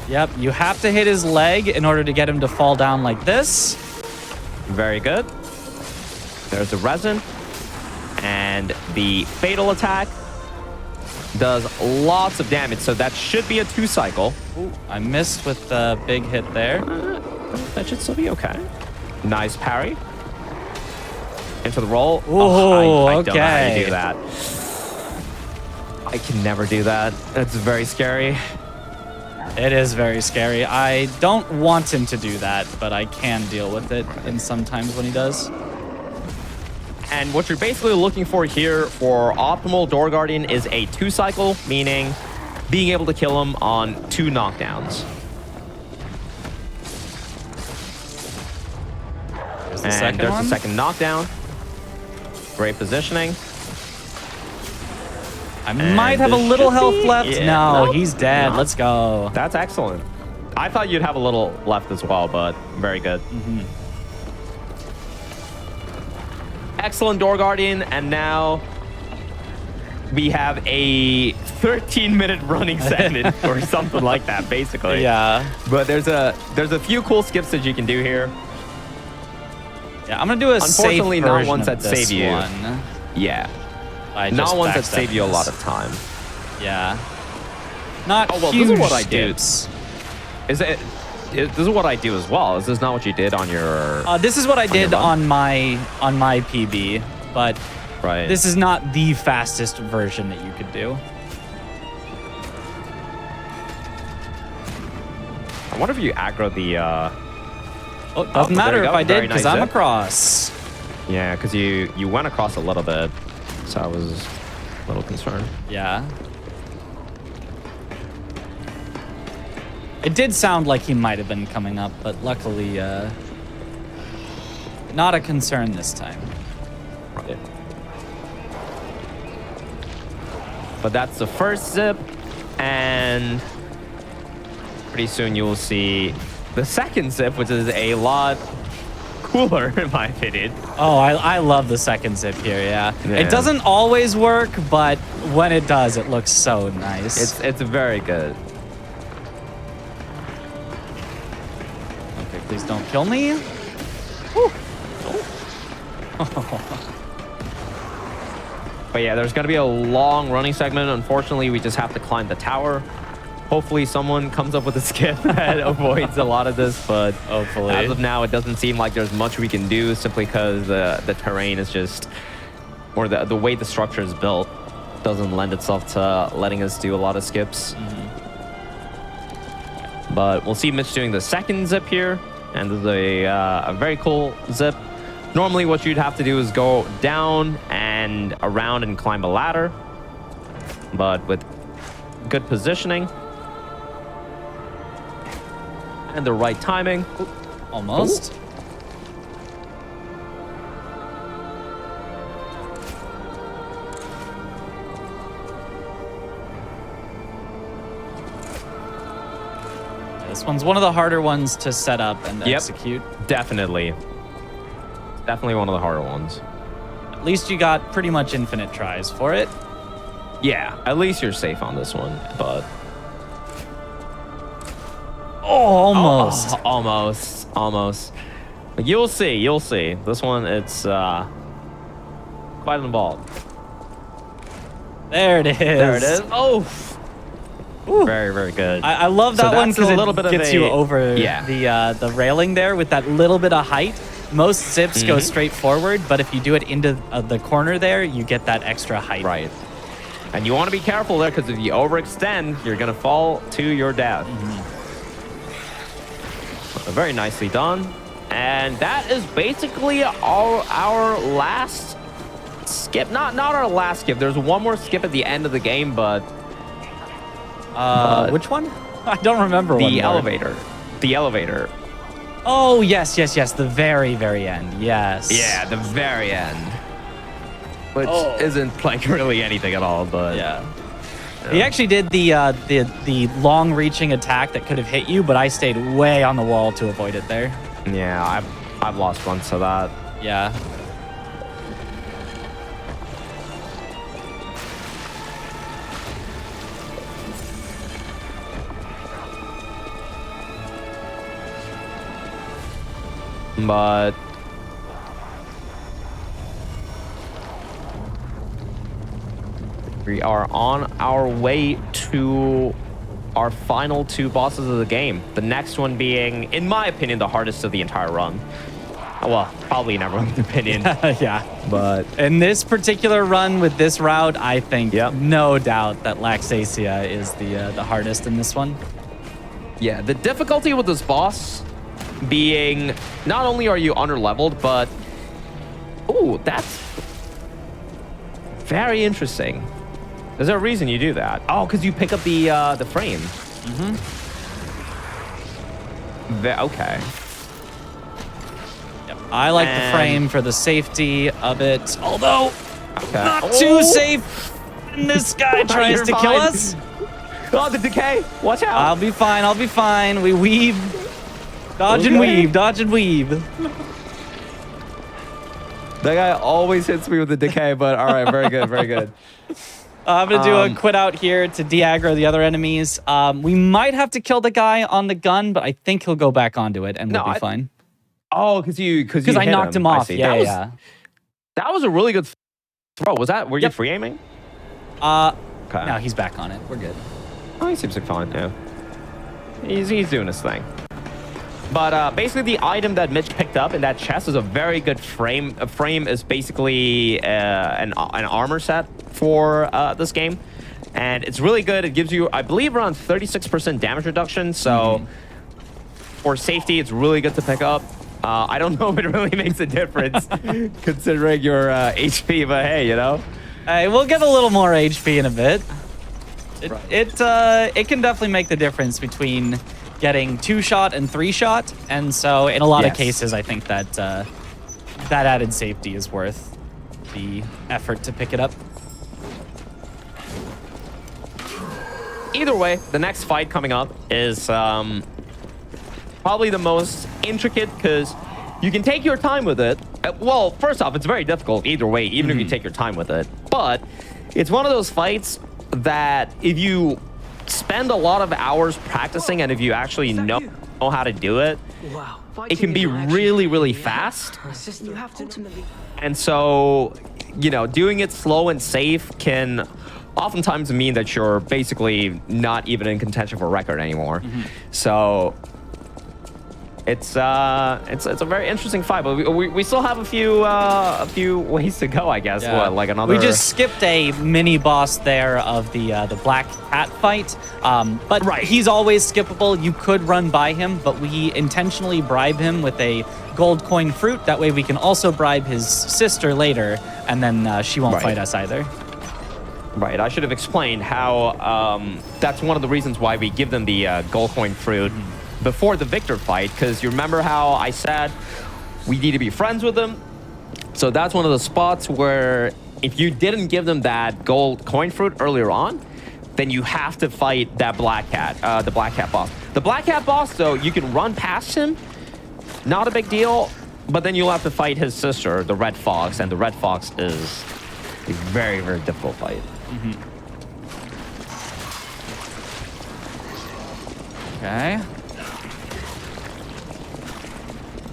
Yep, you have to hit his leg in order to get him to fall down like this. Very good. There's the resin. And the fatal attack does lots of damage, so that should be a 2-cycle. Ooh, I missed with the big hit there. That should still be okay. Nice parry. Into the roll. Ooh, I don't know how okay. you do that. I can never do that. It's very scary. It is very scary. I don't want him to do that, but I can deal with it in sometimes when he does. And what you're basically looking for here for optimal Door Guardian is a 2-cycle, meaning being able to kill him on 2 knockdowns. There's the And second there's one. the second knockdown. Great positioning. I might have a this little should health be left. it. No, Nope. he's dead. Let's go. That's excellent. I thought you'd have a little left as well, but very good. Excellent Door Guardian, and now we have a 13-minute running segment or something like that, basically. Yeah. But there's a few cool skips that you can do here. Yeah, I'm gonna do a safe Unfortunately, not version ones of that this save you. one. Yeah. By Not just ones that backstepping save you a lot this. of time. Yeah. Not Oh, well, huge this is what I did. skips. This is what I do as well. Is this not what you did on your... This is what I did run? on my PB, but right. this is not the fastest version that you could do. I wonder if you aggro the... Oh, doesn't there matter you if go. I did Very because nice I'm zip. across. Yeah, because you went across a little bit, so I was a little concerned. Yeah. It did sound like he might have been coming up, but luckily, not a concern this time. Right. But that's the first zip, and pretty soon you will see the second zip, which is a lot cooler in my opinion. Oh, I love the second zip here, yeah. Yeah. It doesn't always work, but when it does, it looks so nice. It's very good. Okay, please don't kill me. But yeah, there's going to be a long running segment. Unfortunately, we just have to climb the tower. Hopefully someone comes up with a skip that avoids a lot of this, but Hopefully. as of now, it doesn't seem like there's much we can do simply because the terrain is just, or the way the structure is built doesn't lend itself to letting us do a lot of skips. But we'll see Mitch doing the second zip here, and this is a very cool zip. Normally what you'd have to do is go down and around and climb a ladder, but with good positioning and the right timing. Almost. This one's one of the harder ones to set up and Yep. execute. Definitely one of the harder ones. At least you got pretty much infinite tries for it. Yeah, at least you're safe on this one, but Almost. almost. You'll see. This one, it's quite involved. There it is. There it is. Oh, very, very good. I love So that one that's because a it little bit of gets you a- over yeah. the railing there with that little bit of height. Most zips go straight forward, but if you do it into the corner there, you get that extra height. Right. And you want to be careful there because if you overextend, you're going to fall to your death. Very nicely done. And that is basically our last skip. Not our last skip. There's one more skip at the end of the game, but Which one? I don't remember one the more. elevator. The elevator. Oh, yes. The very, very end. Yes. Yeah, the very end. Which isn't like really anything at all, but Yeah. He actually did the long reaching attack that could have hit you, but I stayed way on the wall to avoid it there. yeah, I've lost once to that. Yeah. But we are on our way to our final 2 bosses of the game. The next one being, in my opinion, the hardest of the entire run. Well, probably in everyone's opinion. Yeah. But in this particular run with this route, I think Yep. no doubt that Laxasia is the hardest in this one. yeah, the difficulty with this boss being not only are you under-leveled, but ooh, that's very interesting. Is there a reason you do that? Oh, because you pick up the frame. Mm-hmm. Okay. Yep. I like the And- frame for the safety of it, although Okay. not too safe. And this guy tries You're to kill fine. us. Oh, the decay! Watch out! I'll be fine. I'll be fine. We weave. Dodge and Okay. weave. Dodge and weave. That guy always hits me with the decay, but all right, very good, very good. I'm going to do a quit out here to de-aggro the other enemies. We might have to kill the guy on the gun, but I think he'll go back onto it and we'll be fine. Oh, because I knocked him off. Yeah, that yeah. That was a really good throw. Was that? Were you free aiming? Okay. No, he's back on it. We're good. Oh, he seems like fine, yeah. He's doing his thing. But basically, the item that Mitch picked up in that chest is a very good frame. A frame is basically an armor set for this game. And it's really good. It gives you, I believe, around 36% damage reduction. So for safety, it's really good to pick up. I don't know if it really makes a difference considering your HP, but hey, you know. Hey, we'll get a little more HP in a bit. It can definitely make the difference between getting 2-shot and 3-shot, and so in a lot of cases, I think that that added safety is worth the effort to pick it up. Either way, the next fight coming up is probably the most intricate because you can take your time with it. Well, first off, it's very difficult either way, even if you take your time with it. But it's one of those fights that if you spend a lot of hours practicing and if you actually know how to do it, Wow. it can be really, really fast. You have to ultimately. And so, you know, doing it slow and safe can oftentimes mean that you're basically not even in contention for a record anymore. So it's a very interesting fight, but we still have a few ways to go, I guess. Yeah. What, like another? We just skipped a mini boss there of the black cat fight, but he's always skippable. You could run by him, but we intentionally bribe him with a gold coin fruit. That way we can also bribe his sister later, and then she won't fight us either. Right, I should have explained how that's one of the reasons why we give them the gold coin fruit before the Victor fight, because you remember how I said we need to be friends with them? So that's one of the spots where if you didn't give them that gold coin fruit earlier on, then you have to fight that black cat, the black cat boss. The black cat boss, though, you can run past him, not a big deal, but then you'll have to fight his sister, the red fox, and the red fox is a very, very difficult fight. Okay.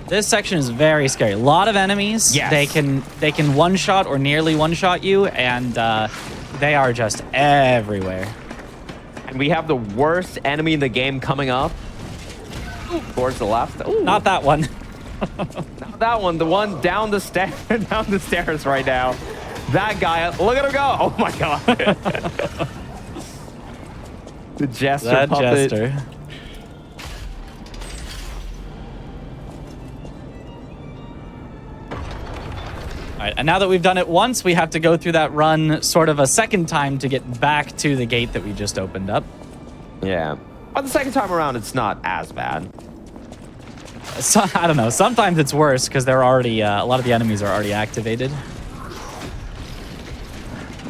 This section is very scary. A lot of enemies. Yes. They can one-shot or nearly one-shot you, and they are just everywhere. And we have the worst enemy in the game coming up. Towards the left. Ooh. Not that one. Not that one. The one down the down the stairs right now. That guy. Look at him go. Oh my god. The jester That puppet. jester. All right, and now that we've done it once, we have to go through that run sort of a second time to get back to the gate that we just opened up. Yeah. But the second time around, it's not as bad. So, I don't know. Sometimes it's worse because they're already a lot of the enemies are already activated.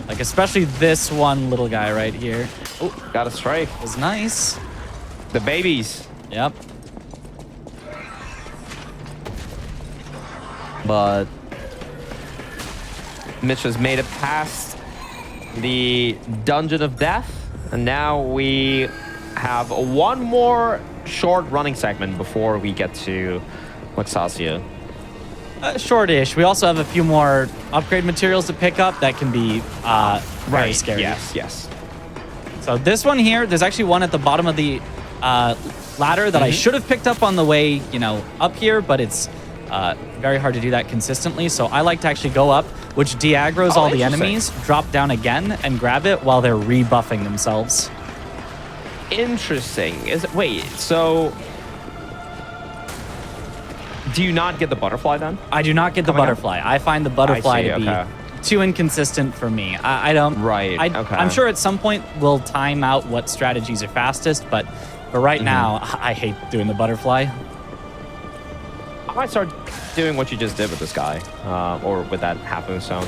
Like especially this one little guy right here. Oh, got a strike. Is nice. The babies. Yep. But Mitch has made it past the Dungeon of Death. And now we have one more short running segment before we get to Luxasia. Shortish. We also have a few more upgrade materials to pick up that can be very scary. Yes. So this one here, there's actually one at the bottom of the ladder that I should have picked up on the way, up here, but it's very hard to do that consistently. So I like to actually go up, which de-aggroes all the enemies, drop down again, and grab it while they're rebuffing themselves. Interesting. Wait, so do you not get the butterfly then? I do not get the butterfly. I find the butterfly to be too inconsistent for me. I don't. Right. Okay. I'm sure at some point we'll time out what strategies are fastest, but for right now, I hate doing the butterfly. I might start doing what you just did with this guy, or with that half moonstone.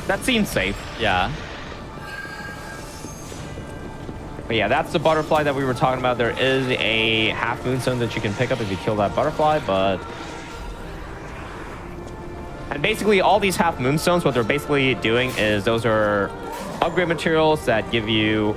That seems safe. Yeah. But yeah, that's the butterfly that we were talking about. There is a half moonstone that you can pick up if you kill that butterfly, but... And basically, all these half moonstones, what they're basically doing is those are upgrade materials that give you...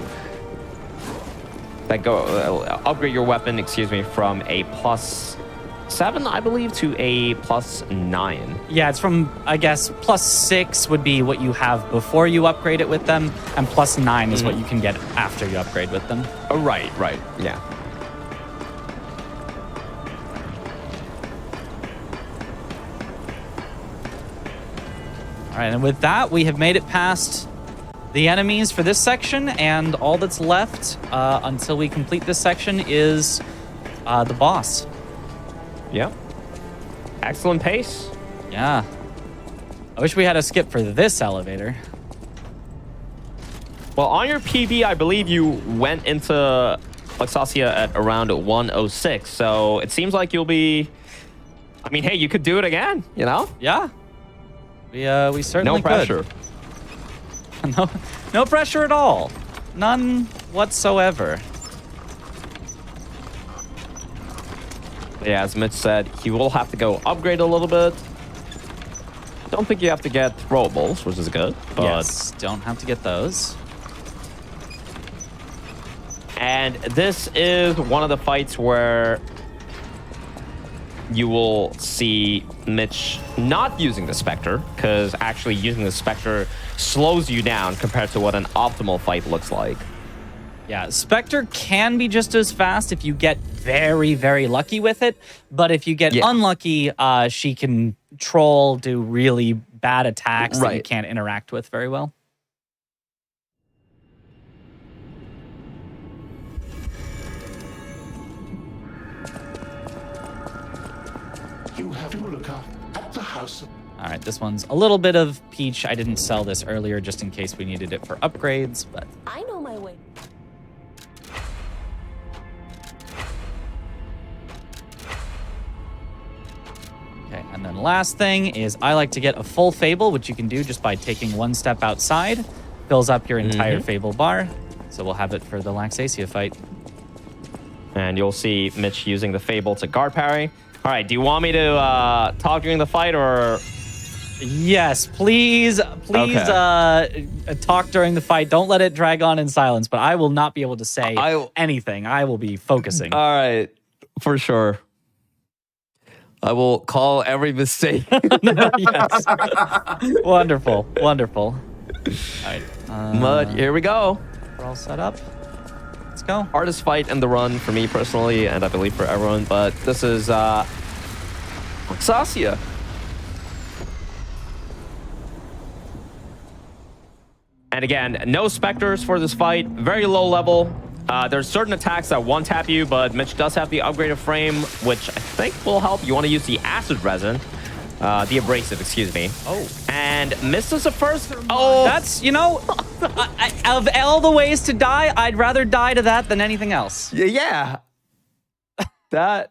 That go... upgrade your weapon, from a +7, I believe, to a +9. Yeah, it's from, I guess, +6 would be what you have before you upgrade it with them, and +9 is what you can get after you upgrade with them. Oh, right, yeah. All right, and with that, we have made it past the enemies for this section, and all that's left until we complete this section is the boss. Yep. Excellent pace. Yeah. I wish we had a skip for this elevator. Well, on your PB, I believe you went into Luxasia at around 106, so it seems like you'll be... I mean, hey, you could do it again, Yeah. We certainly No pressure. could. No pressure at all. None whatsoever. Yeah, as Mitch said, he will have to go upgrade a little bit. Don't think you have to get throwables, which is good. But... Yes, don't have to get those. And this is one of the fights where you will see Mitch not using the Spectre, because actually using the Spectre slows you down compared to what an optimal fight looks like. Yeah, Spectre can be just as fast if you get very, very lucky with it. But if you get unlucky, she can troll, do really bad attacks that you can't interact with very well. You have to look up at the house. All right, this one's a little bit of peach. I didn't sell this earlier just in case we needed it for upgrades, but... I know my way. Okay, and then last thing is I like to get a full Fable, which you can do just by taking one step outside. Fills up your entire Fable bar. So we'll have it for the Luxasia fight. And you'll see Mitch using the Fable to guard parry. All right, do you want me to talk during the fight, or... Yes, please talk during the fight. Don't let it drag on in silence, but I will not be able to say anything. I will be focusing. All right, for sure. I will call every mistake. Yes. Wonderful. All right. But here we go. We're all set up. Let's go. Hardest fight in the run for me personally, and I believe for everyone, but this is Luxasia. And again, no Spectres for this fight. Very low level. There's certain attacks that one-tap you, but Mitch does have the upgraded frame, which I think will help. You want to use the Acid Resin. The Abrasive, excuse me. Oh. And misses the first. Oh. That's, of all the ways to die, I'd rather die to that than anything else. Yeah. That...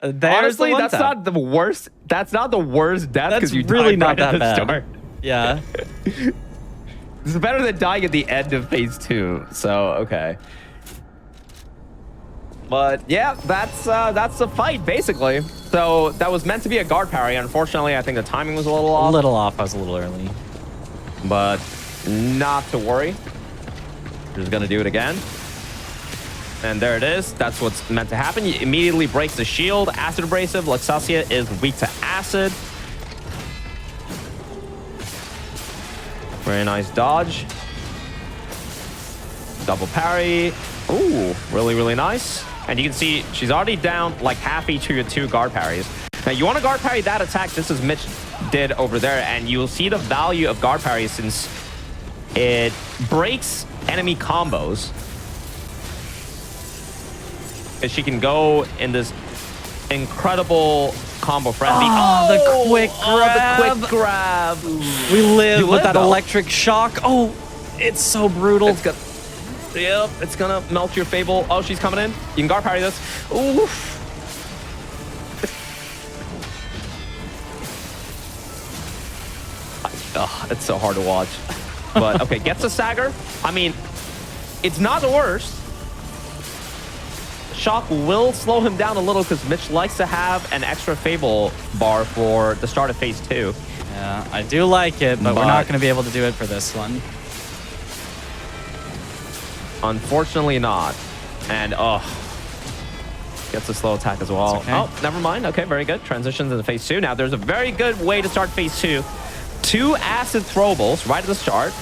Honestly, that's not the worst. That's not the worst death, because you really died not right that at the bad. start. Yeah. This is better than dying at the end of phase 2. So, okay. But yeah, that's the fight basically. So that was meant to be a guard parry. Unfortunately, I think the timing was a little off. A little off. I was a little early. But not to worry. Just gonna do it again. And there it is. That's what's meant to happen. He immediately breaks the shield. Acid abrasive. Luxasia is weak to acid. Very nice dodge. Double parry. Ooh, really, really nice. And you can see she's already down like half each of your 2 guard parries. Now, you want to guard parry that attack just as Mitch did over there, and you'll see the value of guard parry since it breaks enemy combos. And she can go in this incredible combo frenzy. Oh, the quick grab. The quick grab. We live You with that though. electric shock. Oh, it's so brutal. Yep, it's gonna melt your Fable. Oh, she's coming in. You can guard parry this. Oof. Oh, it's so hard to watch. But okay, gets a stagger. I mean, it's not the worst. Shock will slow him down a little because Mitch likes to have an extra Fable bar for the start of phase 2. Yeah, I do like it, but we're not going to be able to do it for this one. Unfortunately not. And, gets a slow attack as well. Okay. Oh, never mind. Okay, very good. Transitions into phase 2. Now, there's a very good way to start phase 2. 2 acid throwables right at the start.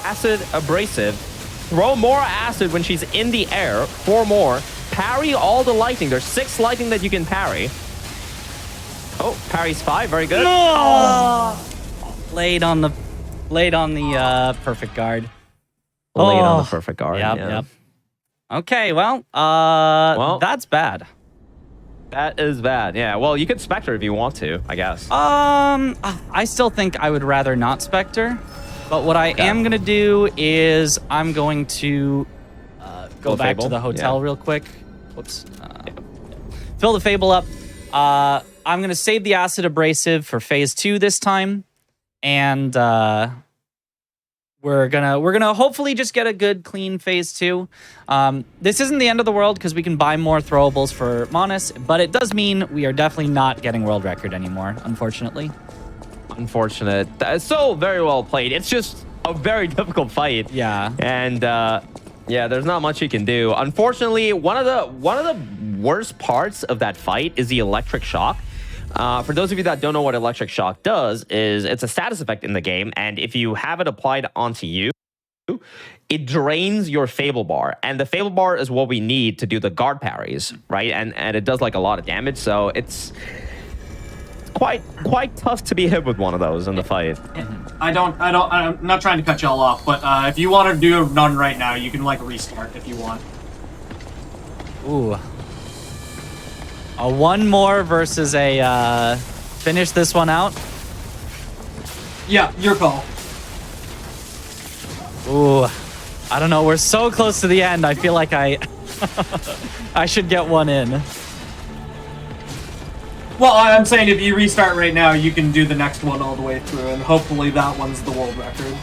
Acid abrasive. Throw more acid when she's in the air. 4 more. Parry all the lightning. There's 6 lightning that you can parry. Oh, parries 5. Very good. Oh. Laid on the perfect guard. Laid on the perfect guard. Yep, yeah. yep. Okay, well, that's bad. That is bad. Yeah, well, you could Spectre if you want to, I guess. I still think I would rather not Spectre. But what I am going to do is I'm going to go back to the hotel real quick. Whoops. Fill the Fable up. I'm going to save the Acid Abrasive for phase 2 this time. And we're gonna hopefully just get a good, clean phase 2. This isn't the end of the world because we can buy more throwables for Monas. But it does mean we are definitely not getting world record anymore, unfortunately. Unfortunate. That's so very well played. It's just a very difficult fight. Yeah. And yeah, there's not much you can do. Unfortunately, one of the worst parts of that fight is the electric shock. For those of you that don't know what electric shock does, is it's a status effect in the game, and if you have it applied onto you, it drains your Fable bar, and the Fable bar is what we need to do the guard parries, right? And it does like a lot of damage, so it's quite tough to be hit with one of those in the fight. I'm not trying to cut y'all off, but if you want to do a run right now, you can like restart if you want. Ooh. A 1 more versus a finish this one out. Yeah, your call. Ooh. I don't know. We're so close to the end. I feel like I should get one in. Well, I'm saying if you restart right now, you can do the next one all the way through, and hopefully that one's the world record.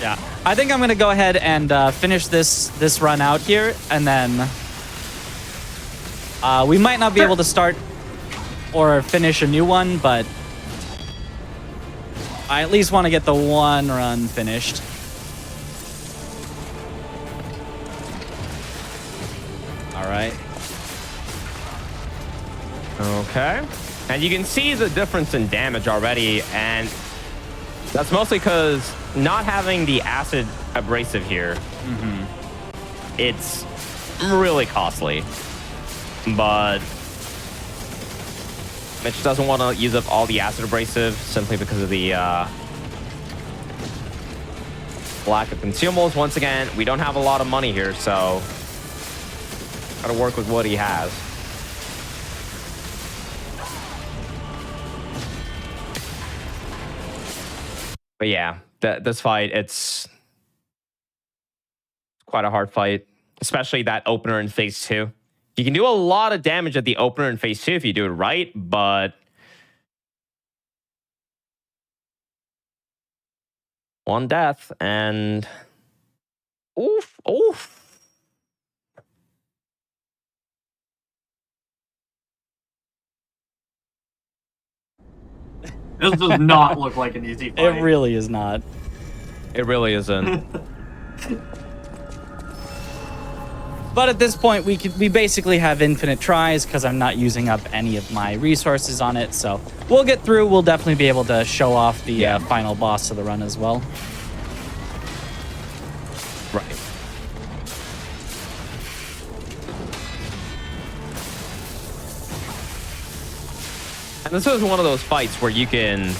Yeah. I think I'm going to go ahead and finish this run out here, and then we might not be able to start or finish a new one, but I at least want to get the one run finished. All right. Okay. And you can see the difference in damage already, and that's mostly because not having the acid abrasive here, it's really costly. But Mitch doesn't want to use up all the acid abrasive simply because of the lack of consumables. Once again, we don't have a lot of money here, so gotta work with what he has. But yeah, this fight, it's quite a hard fight, especially that opener in phase 2. You can do a lot of damage at the opener in phase 2 if you do it right, but One death, and... Oof, oof. This does not look like an easy fight. It really is not. It really isn't. But at this point, we basically have infinite tries because I'm not using up any of my resources on it. So we'll get through. We'll definitely be able to show off the final boss of the run as well. Right. And this is one of those fights where you can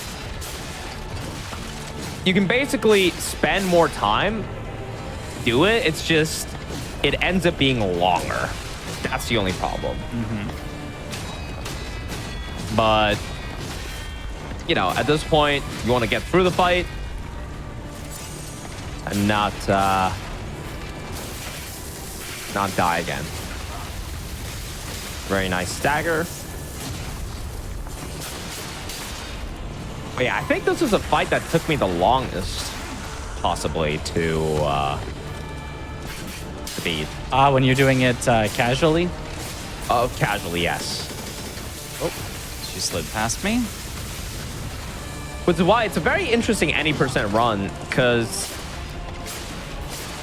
basically spend more time, do it. It's just, it ends up being longer. That's the only problem. But, you know, at this point, you want to get through the fight and not die again. Very nice stagger. But yeah, I think this is a fight that took me the longest, possibly, to beat. When you're doing it casually? Oh, casually, yes. Oh, she slid past me. Which is why it's a very interesting any percent run, because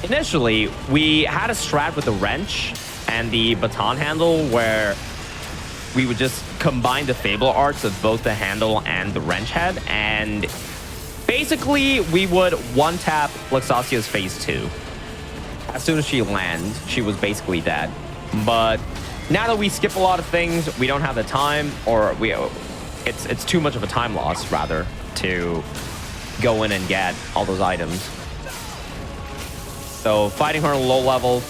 initially we had a strat with the wrench and the baton handle where we would just combine the Fable arts of both the handle and the wrench head, and basically we would one-tap Luxasia's phase 2. As soon as she lands, she was basically dead. But now that we skip a lot of things, we don't have the time, or it's too much of a time loss, rather, to go in and get all those items. So fighting her low level,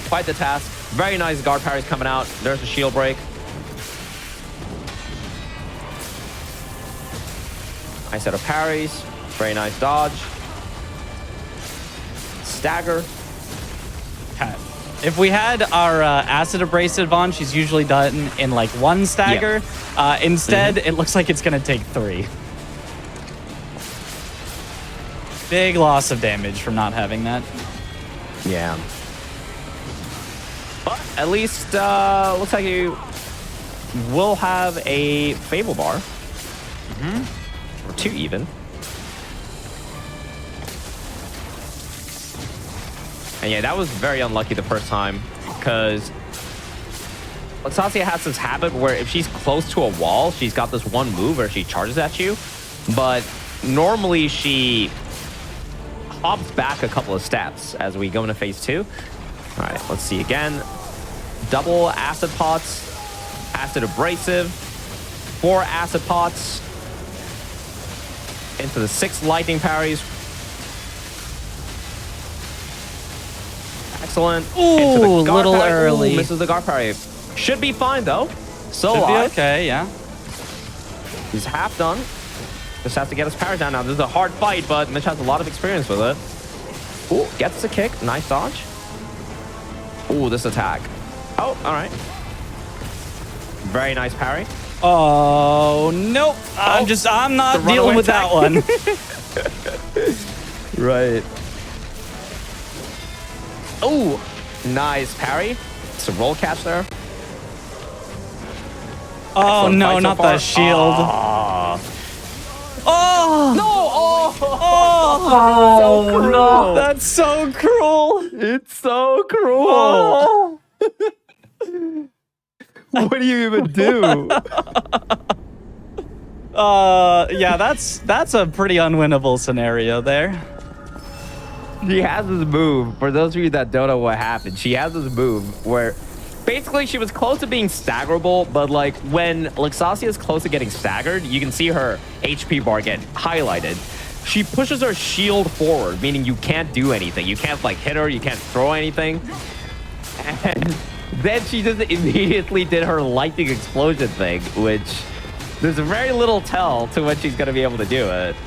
quite the task. Very nice guard parries coming out. There's a shield break. Nice set of parries. Very nice dodge. Stagger. If we had our acid abrasive on, she's usually done in like one stagger. Yep. Instead, it looks like it's going to take 3. Big loss of damage from not having that. Yeah. But at least looks like you will have a Fable bar. Or 2 even. And yeah, that was very unlucky the first time, because Luxasia has this habit where if she's close to a wall, she's got this one move where she charges at you. But normally she hops back a couple of steps as we go into phase 2. All right, let's see again. Double acid pots, acid abrasive, 4 acid pots, into the 6 lightning parries. Excellent. Ooh, a little early. Ooh, misses the guard parry. Should be fine though. So Should be okay, yeah. He's half done. Just has to get his parry down now. This is a hard fight, but Mitch has a lot of experience with it. Ooh, gets the kick. Nice dodge. Ooh, this attack. Oh, all right. Very nice parry. Oh, nope. I'm not dealing with that one. Right. Oh, nice parry. It's a roll catch there. Oh, Excellent no, fight not so far. the shield. Oh! No! Oh! Oh, so cruel. no. That's so cruel. It's so cruel. What do you even do? Yeah, that's a pretty unwinnable scenario there. She has this move. For those of you that don't know what happened, she has this move where basically she was close to being staggerable, but like when Luxasia is close to getting staggered, you can see her HP bar get highlighted. She pushes her shield forward, meaning you can't do anything. You can't like hit her, you can't throw anything. And then she just immediately did her lightning explosion thing, which there's very little tell to when she's going to be able to do it.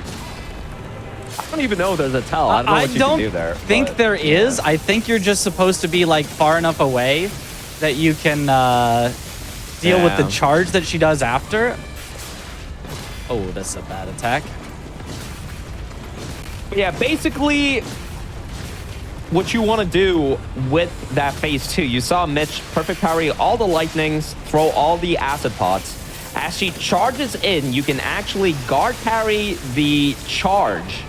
I don't even know there's a tell. I don't know what you can do there. I think there is. I think you're just supposed to be like far enough away that you can deal with the charge that she does after. Oh, that's a bad attack. But yeah, basically, what you want to do with that phase 2, you saw Mitch perfect parry all the lightnings, throw all the acid pots. As she charges in, you can actually guard parry the charge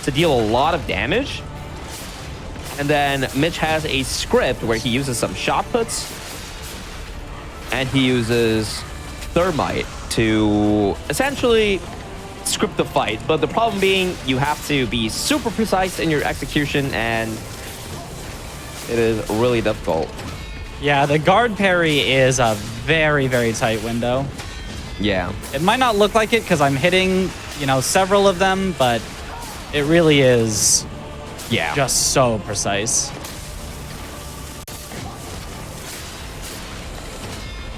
to deal a lot of damage. And then Mitch has a script where he uses some shot puts and he uses thermite to essentially script the fight. But the problem being you have to be super precise in your execution and it is really difficult. Yeah, the guard parry is a very, very tight window. Yeah. It might not look like it because I'm hitting, you know, several of them, but it really is just so precise.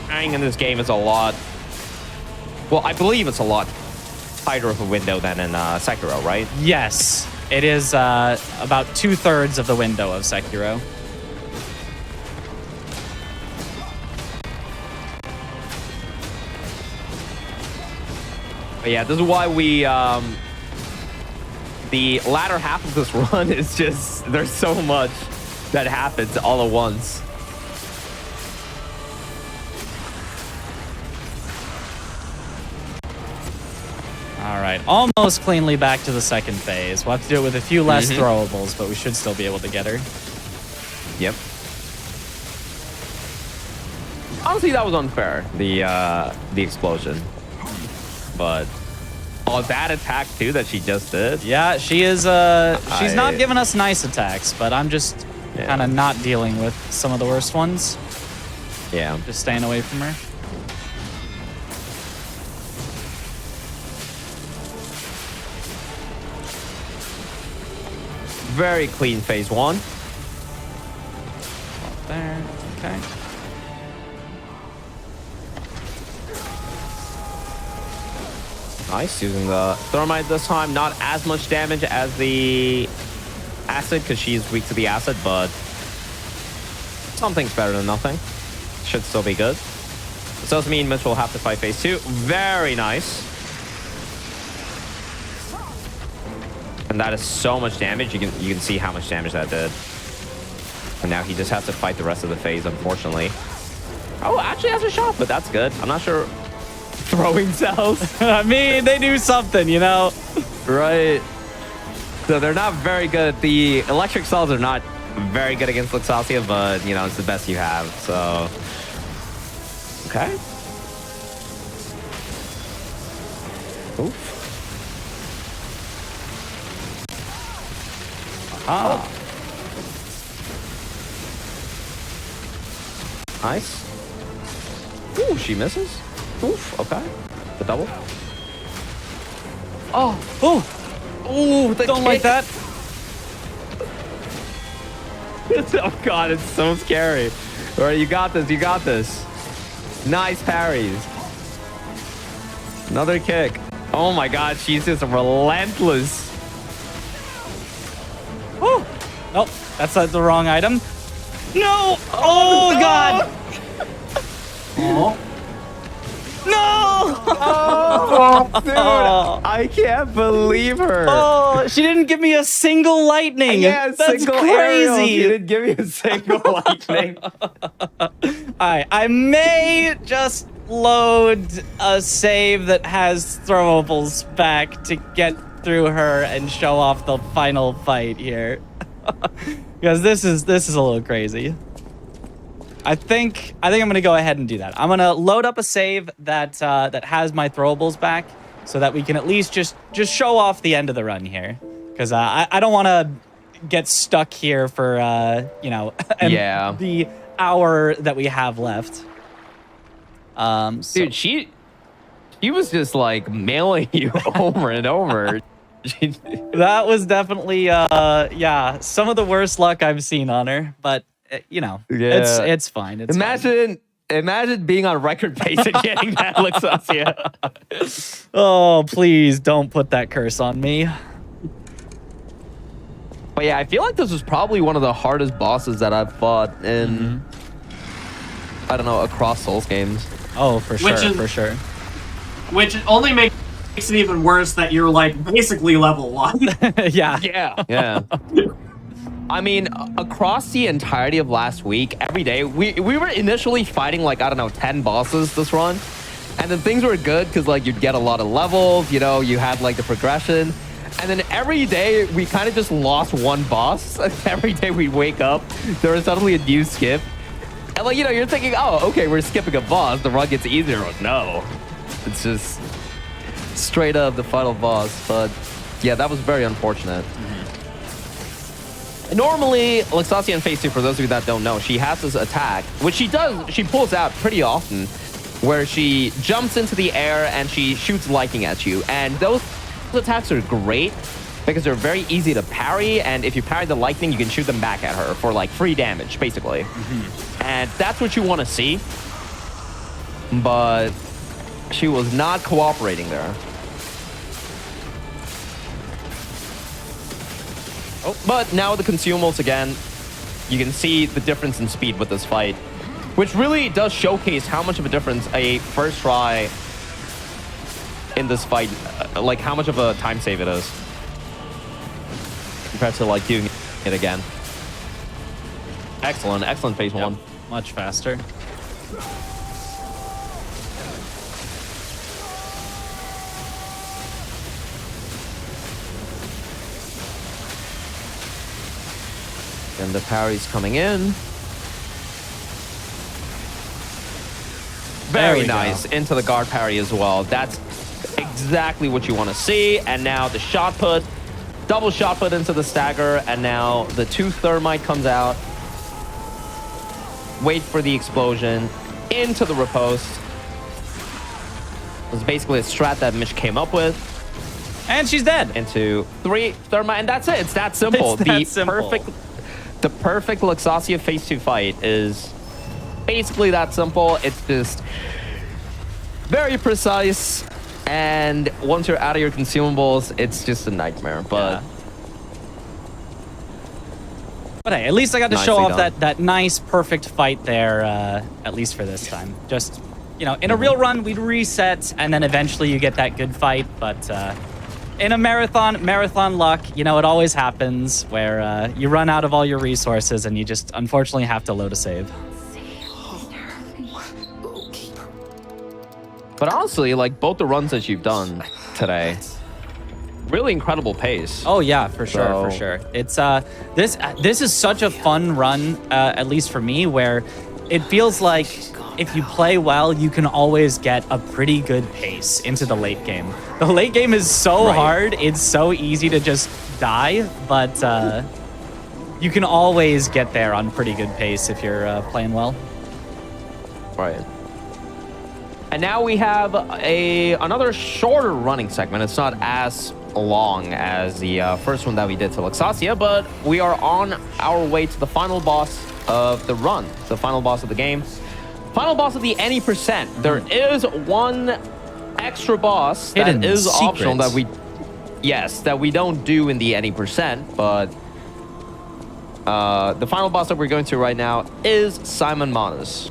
Dying in this game is a lot... Well, I believe it's a lot tighter of a window than in Sekiro, right? Yes, it is about 2/3 of the window of Sekiro. But yeah, this is why we... the latter half of this run is just... There's so much that happens all at once. All right, almost cleanly back to the second phase. We'll have to do it with a few less throwables, but we should still be able to get her. Yep. Honestly, that was unfair, the explosion. But that attack too that she just did. Yeah, she is. She's not giving us nice attacks, but I'm just kind of not dealing with some of the worst ones. Yeah. Just staying away from her. Very clean phase 1. There. Okay. Nice, using the thermite this time. Not as much damage as the acid because she's weak to the acid, but something's better than nothing. Should still be good. This does mean Mitch will have to fight phase 2. Very nice. And that is so much damage. You can see how much damage that did. And now he just has to fight the rest of the phase, unfortunately. Oh, actually has a shot, but that's good. I'm not sure. Throwing cells. I mean, they do something, you know? Right. So they're not very good. The electric cells are not very good against Luxasia, but, you know, it's the best you have, so... Okay. Oof. Ah. Nice. Ooh, she misses. Oof, okay. The double. Oh, oh. Ooh, the Don't kick. like that. Oh, God, it's so scary. All right, you got this. You got this. Nice parries. Another kick. Oh, my God, she's just relentless. Oh, nope. That's the wrong item. No. Oh, no. God. Oh. No! Oh, dude, I can't believe her. Oh, she didn't give me a single lightning. Yeah, that's single aerial. crazy. She didn't give me a single lightning. Alright, I may just load a save that has throwables back to get through her and show off the final fight here. Because this is a little crazy. I think I'm gonna go ahead and do that. I'm gonna load up a save that has my throwables back, so that we can at least just show off the end of the run here. Because I don't want to get stuck here for you know the hour that we have left. Dude, she was just like mailing you over and over. That was definitely yeah, some of the worst luck I've seen on her, but. You know, it's fine. It's imagine being on record pace and getting that Luxasia. Oh, please don't put that curse on me. But yeah, I feel like this was probably one of the hardest bosses that I've fought in, I don't know, across Souls games. Oh, for sure, for sure. Which only makes makes it even worse that you're like basically level 1. Yeah. Yeah. I mean, across the entirety of last week, every day, we were initially fighting like, I don't know, 10 bosses this run. And then things were good because like you'd get a lot of levels, you know, you had like the progression. And then every day we kind of just lost one boss. Every day we wake up, there was suddenly a new skip. And like, you know, you're thinking, oh, okay, we're skipping a boss. The run gets easier. Oh, no. It's just straight up the final boss. But yeah, that was very unfortunate. Normally, Luxasia in Phase 2, for those of you that don't know, she has this attack, which she pulls out pretty often, where she jumps into the air and she shoots lightning at you. And those attacks are great because they're very easy to parry, and if you parry the lightning, you can shoot them back at her for like free damage, basically. And that's what you want to see. But she was not cooperating there. Oh, but now with the consumables again, you can see the difference in speed with this fight, which really does showcase how much of a difference a first try in this fight, like how much of a time save it is compared to like doing it again. Excellent phase 1. Much faster. And the parry's coming in. Very nice. Into the guard parry as well. That's exactly what you want to see. And now the shot put, double shot put into the stagger. And now the 2 thermite comes out. Wait for the explosion. Into the riposte. It was basically a strat that Mitch came up with. And she's dead. Into 3 thermite. And that's it. It's that simple. It's that simple. The perfect Luxasia Phase 2 fight is basically that simple. It's just very precise, and once you're out of your consumables, it's just a nightmare. But hey, at least I got to show Nicely off done. that nice, perfect fight there, at least for this time. Just, you know, in a real run, we'd reset, and then eventually you get that good fight, but in a marathon luck, you know, it always happens where you run out of all your resources and you just unfortunately have to load a save. But honestly, like both the runs that you've done today, really incredible pace. Oh yeah, for sure. It's this is such a fun run, at least for me, where it feels like if you play well, you can always get a pretty good pace into the late game. The late game is so hard, it's so easy to just die, but you can always get there on pretty good pace if you're playing well. Right. And now we have another shorter running segment. It's not as long as the first one that we did to Luxasia, but we are on our way to the final boss of the run, the final boss of the game. Final boss of the any percent. There is one extra boss that is optional that we don't do in the any percent, but the final boss that we're going to right now is Simon Manus.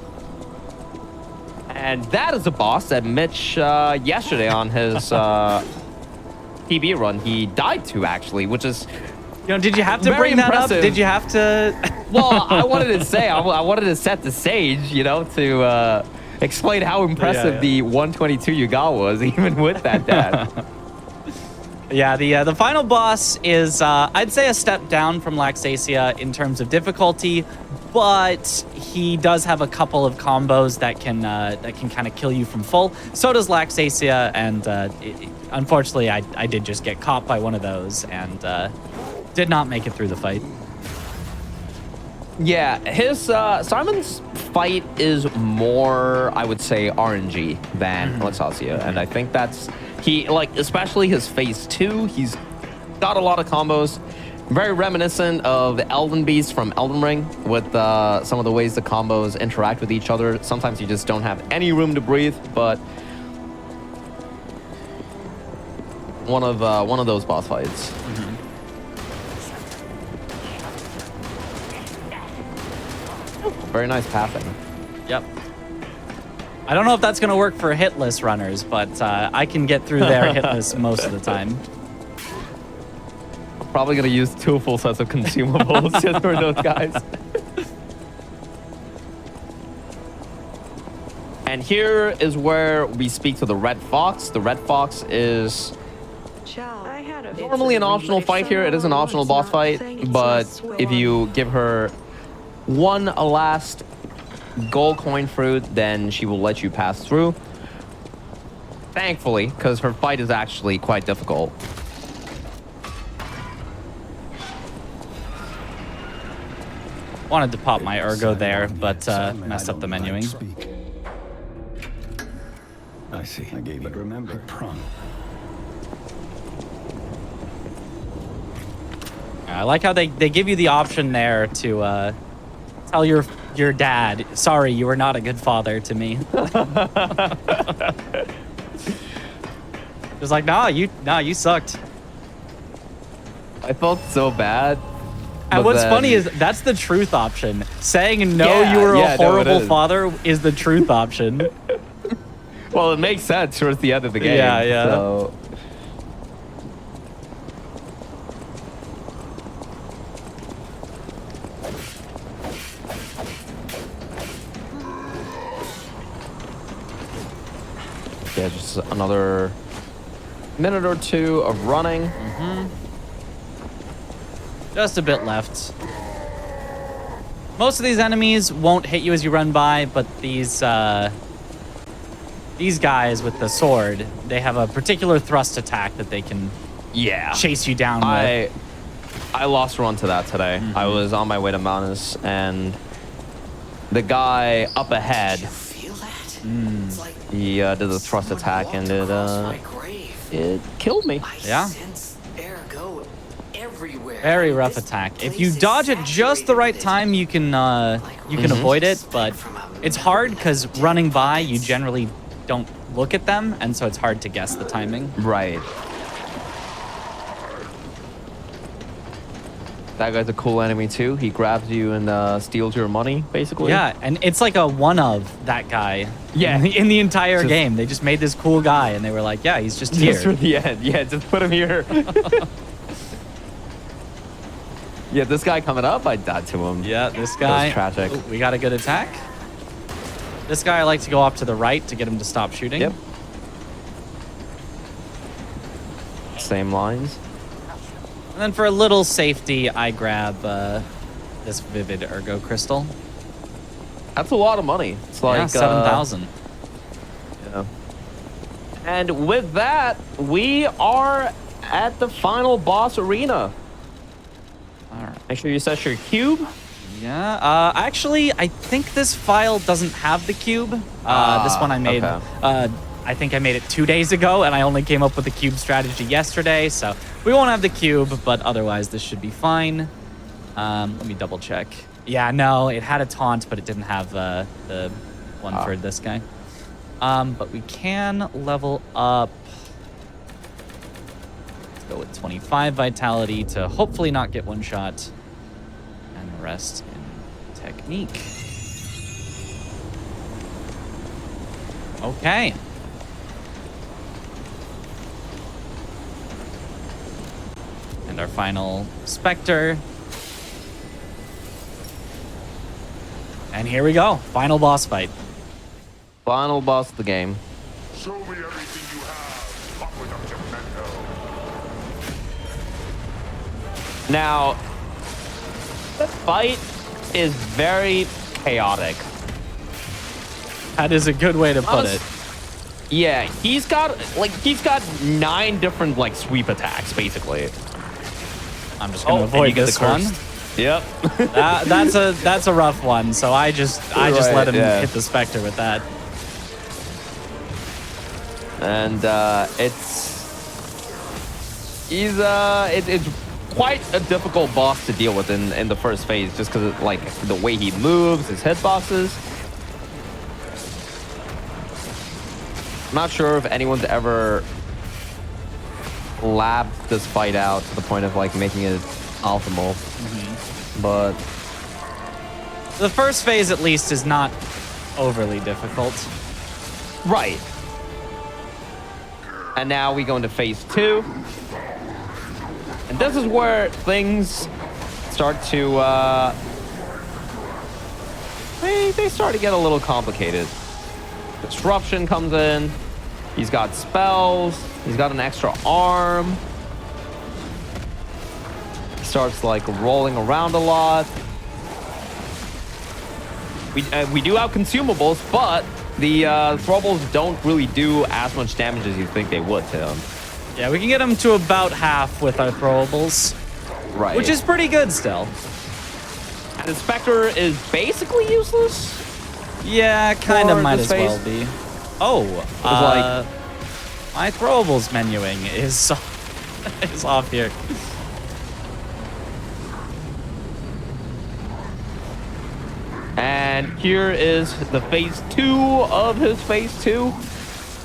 And that is a boss that Mitch yesterday on his PB run, he died to actually, which is did you have to bring that up? Did you have to? Well, I wanted to say, I wanted to set the stage, to explain how impressive the 122 you got was, even with that death. Yeah, the final boss is, I'd say, a step down from Luxasia in terms of difficulty, but he does have a couple of combos that can kind of kill you from full. So does Luxasia, and unfortunately, I did just get caught by one of those and did not make it through the fight. Yeah, his Simon's fight is more, I would say, RNG than Luxasia, and I think that's especially his phase 2. He's got a lot of combos, very reminiscent of the Elden Beast from Elden Ring, with some of the ways the combos interact with each other. Sometimes you just don't have any room to breathe, but one of those boss fights. Very nice pathing. Yep. I don't know if that's going to work for hitless runners, but I can get through there hitless most of the time. I'm probably going to use 2 full sets of consumables just for those guys. And here is where we speak to the Red Fox. The Red Fox is normally an optional fight here. It is an optional boss fight, but if you give her one last gold coin fruit, then she will let you pass through. Thankfully, because her fight is actually quite difficult. Wanted to pop my ergo there, but messed up the menuing. I see. I gave you. But remember, prong. I like how they give you the option there to tell your dad, sorry, you were not a good father to me. Just like, nah, you sucked. I felt so bad. And what's funny is that's the truth option. Saying no, you were a horrible father is the truth option. Well, it makes sense towards the end of the game. Yeah. So. Yeah, just another minute or 2 of running. Just a bit left. Most of these enemies won't hit you as you run by, but these guys with the sword, they have a particular thrust attack that they can chase you down with. I lost run to that today. I was on my way to Manus, and the guy up ahead, he did a thrust attack, and it killed me. Yeah. Very rough attack. If you dodge at just the right time, you can avoid it, but it's hard because running by, you generally don't look at them, and so it's hard to guess the timing. Right. That guy's a cool enemy too. He grabs you and steals your money, basically. Yeah, and it's like a one of that guy. Yeah. In the entire game, they just made this cool guy, and they were like, yeah, he's just here. Just for the end. Yeah, just put him here. Yeah, this guy coming up, I died to him. Yeah, this guy. That was tragic. Ooh, we got a good attack. This guy, I like to go off to the right to get him to stop shooting. Yep. Same lines. And then for a little safety, I grab this Vivid Ergo Crystal. That's a lot of money. It's like 7,000. Yeah. And with that, we are at the final boss arena. All right. Make sure you set your cube. Yeah. Actually, I think this file doesn't have the cube. This one I made. Okay. I think I made it 2 days ago, and I only came up with the cube strategy yesterday, so we won't have the cube, but otherwise this should be fine. Let me double check. Yeah, no, it had a taunt, but it didn't have the one for this guy. But we can level up. Let's go with 25 vitality to hopefully not get one shot, and the rest in technique. Okay. And our final Spectre. And here we go. Final boss fight. Final boss of the game. Show me everything you have. Up with Geppetto. Now, the fight is very chaotic. That is a good way to put it. Yeah, he's got 9 different sweep attacks basically. I'm just gonna avoid this one. Yep. That's a rough one. So I just let him hit the Spectre with that. And it's quite a difficult boss to deal with in the first phase, just because the way he moves, his hitboxes. I'm not sure if anyone's ever labbed this fight out to the point of making it optimal. But the first phase, at least, is not overly difficult. Right. And now we go into phase 2. And this is where things start to, they start to get a little complicated. Disruption comes in. He's got spells. He's got an extra arm. He starts, like, rolling around a lot. We do have consumables, but the throwables don't really do as much damage as you think they would to him. Yeah, we can get him to about half with our throwables. Right. Which is pretty good still. And the Spectre is basically useless? Yeah, kind of For might the as well space. be. Oh, my throwables menuing is, is off here. And here is the phase 2 of his phase 2.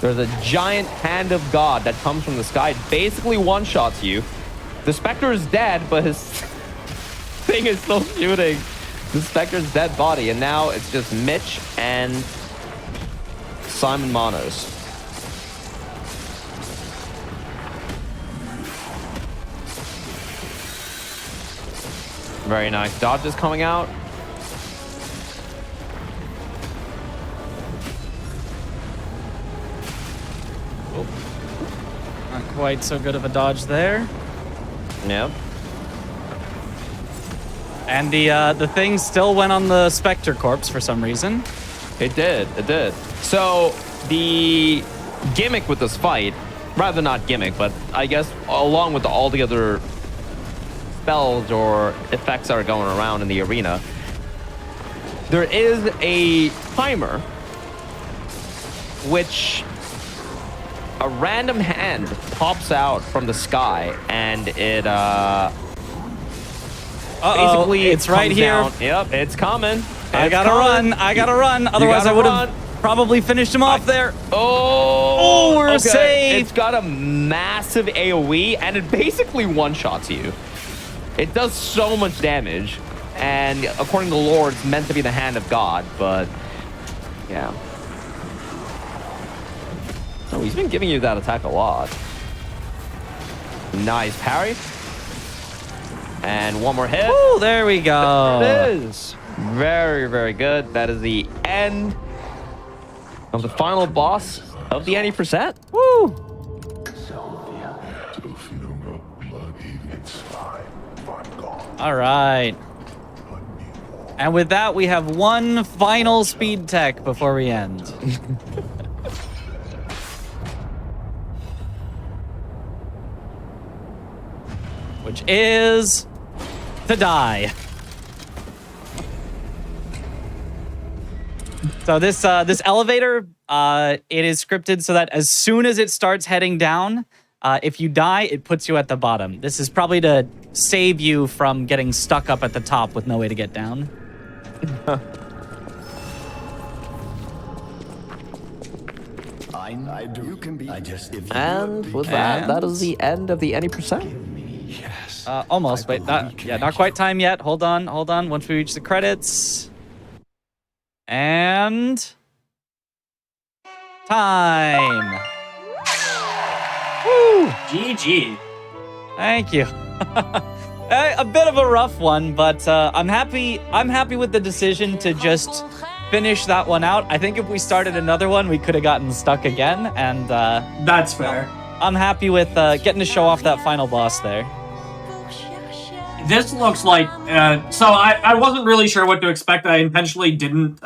There's a giant hand of God that comes from the sky. It basically one-shots you. The Spectre is dead, but his thing is still shooting the Spectre's dead body. And now it's just Mitch and Simon Manos. Very nice. Dodge is coming out. Not quite so good of a dodge there. Yep. And the thing still went on the Spectre corpse for some reason. It did. It did. So the gimmick with this fight, rather not gimmick, but I guess along with all the other spells or effects that are going around in the arena, there is a timer which a random hand pops out from the sky and it basically it's right comes here. down. Yep, it's coming. I It's gotta coming. run. I gotta run. Otherwise, I would have probably finished him off there. Oh, we're safe. It's got a massive AoE, and it basically one-shots you. It does so much damage, and according to lore, it's meant to be the hand of God, but yeah. Oh, he's been giving you that attack a lot. Nice parry. And one more hit. Oh, there we go. There it is. Very, very good. That is the end of the final boss of the any percent. Woo! All right. And with that, we have one final speed tech before we end. Which is to die. So this elevator, it is scripted so that as soon as it starts heading down, if you die, it puts you at the bottom. This is probably to save you from getting stuck up at the top with no way to get down. I do. You can be. I just. If you And would with be- that is the end of the any percent. Yes. Almost. Wait, not quite time yet. Hold on. Once we reach the credits. And time. Woo! GG. Thank you. A bit of a rough one, but I'm happy with the decision to just finish that one out. I think if we started another one, we could have gotten stuck again, and That's fair. I'm happy with getting to show off that final boss there. This looks like so I wasn't really sure what to expect. I intentionally didn't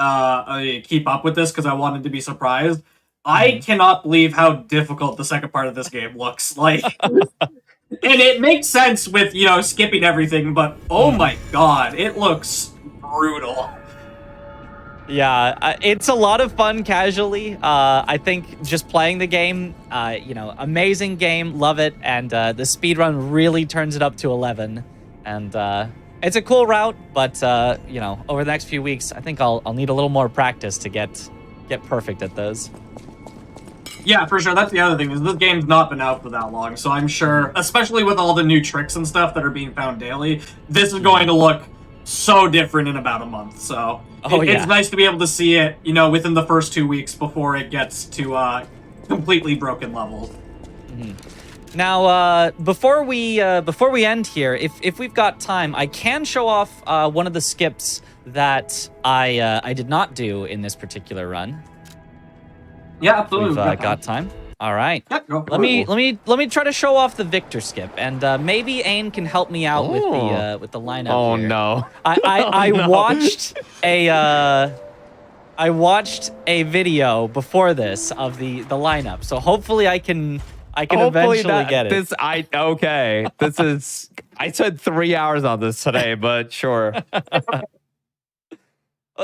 keep up with this because I wanted to be surprised. I cannot believe how difficult the second part of this game looks like. And it makes sense with, you know, skipping everything, but oh my god, it looks brutal. Yeah, it's a lot of fun casually. I think just playing the game, you know, amazing game, love it, and the speedrun really turns it up to 11. And it's a cool route, but you know, over the next few weeks, I think I'll need a little more practice to get perfect at those. Yeah, for sure. That's the other thing, is this game's not been out for that long, so I'm sure, especially with all the new tricks and stuff that are being found daily, this is going to look so different in about a month. So it's nice to be able to see it, you know, within the first 2 weeks before it gets to completely broken level. Now, before we end here, if we've got time, I can show off one of the skips that I did not do in this particular run. Yeah, absolutely. We've got time. All right. Yeah, go let me try to show off the Victor skip, and maybe Ain can help me out with the lineup. Oh here. no! I watched a video before this of the lineup, so hopefully I can eventually get it. Okay. This is. I spent 3 hours on this today, but sure.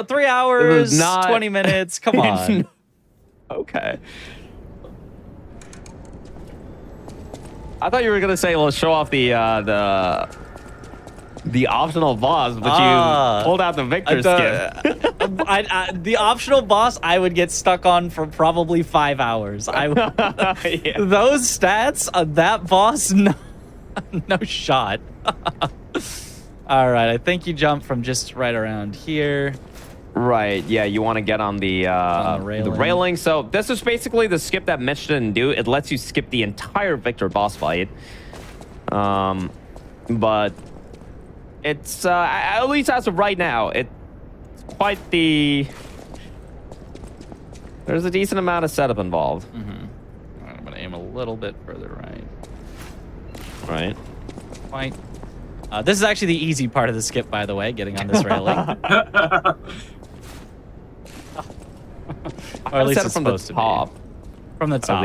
3 hours, 20 minutes. Come on. Okay. I thought you were gonna say, let's show off the optional boss, but you pulled out the Victor skip. The optional boss I would get stuck on for probably 5 hours. Those stats on that boss, no shot. All right, I think you jump from just right around here. Right, yeah, you want to get on the railing. So this is basically the skip that Mitch didn't do. It lets you skip the entire Victor boss fight. But it's, at least as of right now, it's quite the... There's a decent amount of setup involved. All right, I'm going to aim a little bit further right. Right. Quite. This is actually the easy part of the skip, by the way, getting on this railing. Or at least it's from the supposed top. to be. From the top,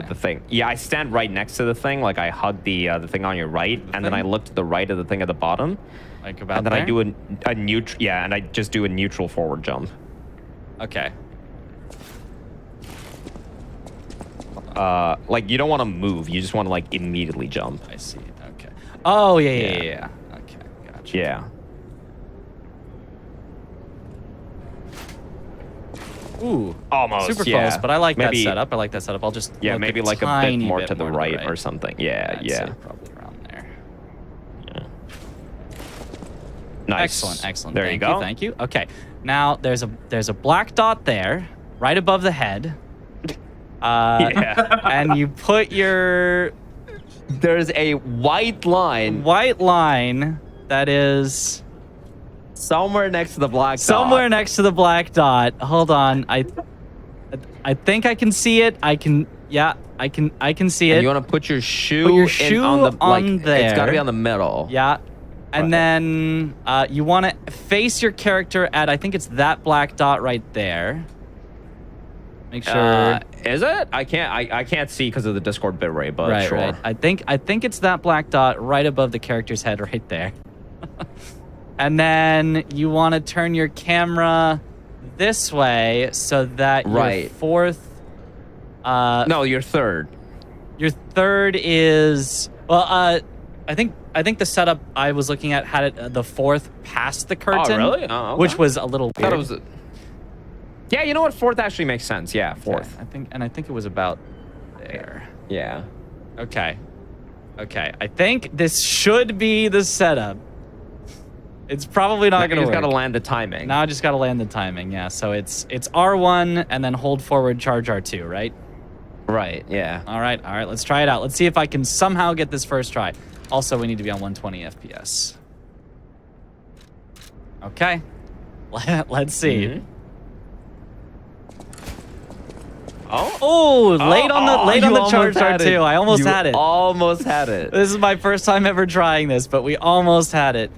the thing. Yeah, I stand right next to the thing. Like, I hug the thing on your right, and then I look to the right of the thing at the bottom. Like about and then there? I do a neutral. Yeah, and I just do a neutral forward jump. Okay. Like, you don't want to move. You just want to, like, immediately jump. I see. Okay. Oh, yeah. Okay, gotcha. Yeah. Ooh, almost super close, but I like that setup. I'll just maybe like a bit more to the right or something. Yeah. Probably around there. Yeah. Nice. Excellent. There you go. Thank you. Okay, now there's a black dot there, right above the head. And you put your. There's a white line. That is. Somewhere next to the black dot. Somewhere next to the black dot. Hold on. I think I can see it. I can see it. And you want to put your shoe, on there. It's got to be on the middle. Yeah. And then you want to face your character at, I think it's that black dot right there. Make sure. Is it? I can't see because of the Discord bitrate, but sure. Right. I think it's that black dot right above the character's head right there. And then you want to turn your camera this way so that your fourth... no, your third. Your third is... Well, I think the setup I was looking at had it the fourth past the curtain. Oh, really? Oh, okay. Which was a little weird. I thought it was... Yeah, you know what? Fourth actually makes sense. Yeah, fourth. Okay. I think it was about there. Yeah. Okay. I think this should be the setup. It's probably not going to work. You just got to land the timing. Now I just got to land the timing, yeah. So it's R1 and then hold forward, charge R2, right? Right, yeah. All right, let's try it out. Let's see if I can somehow get this first try. Also, we need to be on 120 FPS. Okay. Let's see. Mm-hmm. Late on the charge R2. I almost had it. Almost had it. This is my first time ever trying this, but we almost had it.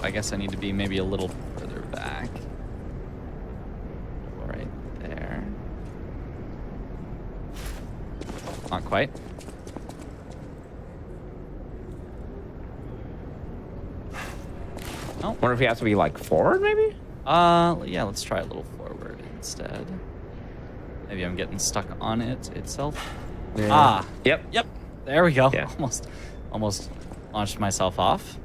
I guess I need to be maybe a little further back. Right there. Not quite. Oh. Wonder if he has to be like forward, maybe? Yeah, let's try a little forward instead. Maybe I'm getting stuck on it itself. Yeah. Yep. There we go. Yeah. Almost launched myself off.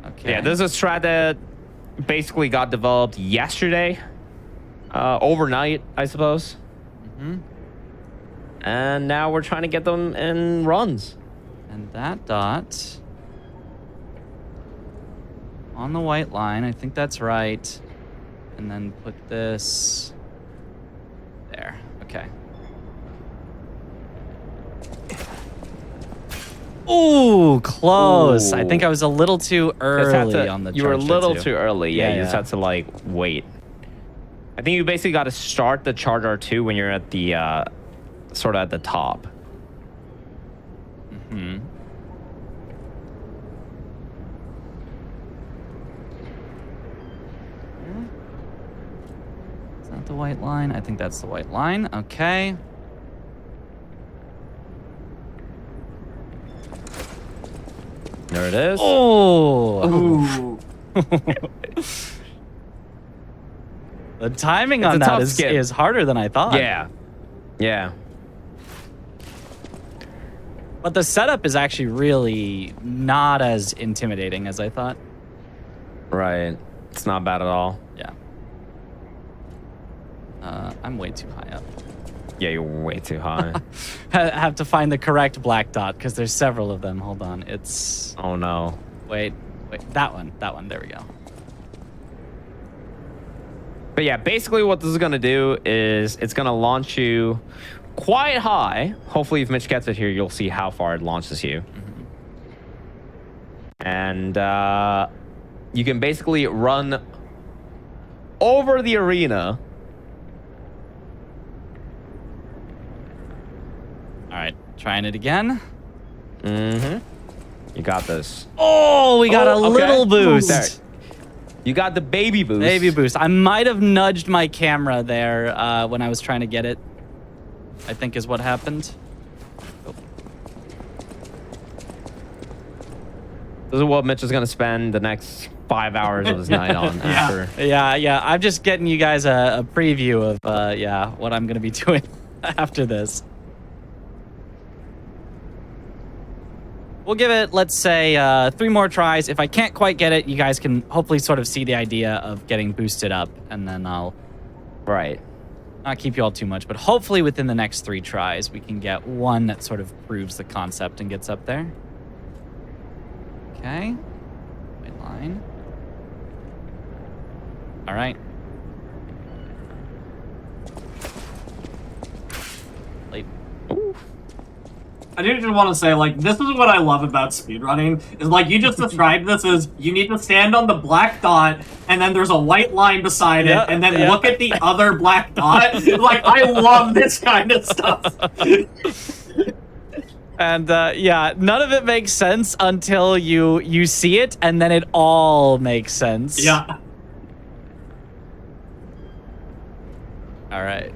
Okay. Yeah, this is a strat that basically got developed yesterday. overnight, I suppose. Mm-hmm. And now we're trying to get them in runs. And that dot on the white line, I think that's right. And then put this there. Okay. Ooh, close. Ooh. I think I was a little too early on the You were a charger, little too. too early. Yeah, Yeah, you just yeah. had to like wait. I think you basically got to start the charge R2 when you're at the sort of at the top. Hmm. Is that the white line? I think that's the white line. Okay. There it is. Oh! Ooh. The timing It's on a that tough is skip. harder than I thought. Yeah. Yeah. But the setup is actually really not as intimidating as I thought. Right. It's not bad at all. Yeah. I'm way too high up. Yeah, you're way too high. Have to find the correct black dot because there's several of them. Hold on. It's... Oh, no. Wait. That one. There we go. But yeah, basically what this is going to do is it's going to launch you quite high. Hopefully, if Mitch gets it here, you'll see how far it launches you. Mm-hmm. And you can basically run over the arena. All right. Trying it again. Mm-hmm. You got this. Oh, we got a little boost. There. You got the baby boost. Baby boost. I might have nudged my camera there when I was trying to get it. I think is what happened. Oh. This is what Mitch is going to spend the next 5 hours of his night on after. Yeah. I'm just getting you guys a preview of what I'm going to be doing after this. We'll give it, let's say, 3 more tries. If I can't quite get it, you guys can hopefully sort of see the idea of getting boosted up, and then I'll not keep you all too much, but hopefully within the next 3 tries, we can get one that sort of proves the concept and gets up there. Okay. White line. All right. Late. Ooh. I do just want to say, like, this is what I love about speedrunning, is, like, you just described this as you need to stand on the black dot, and then there's a white line beside it, and then look at the other black dot. Like, I love this kind of stuff. And, none of it makes sense until you see it, and then it all makes sense. Yeah. All right.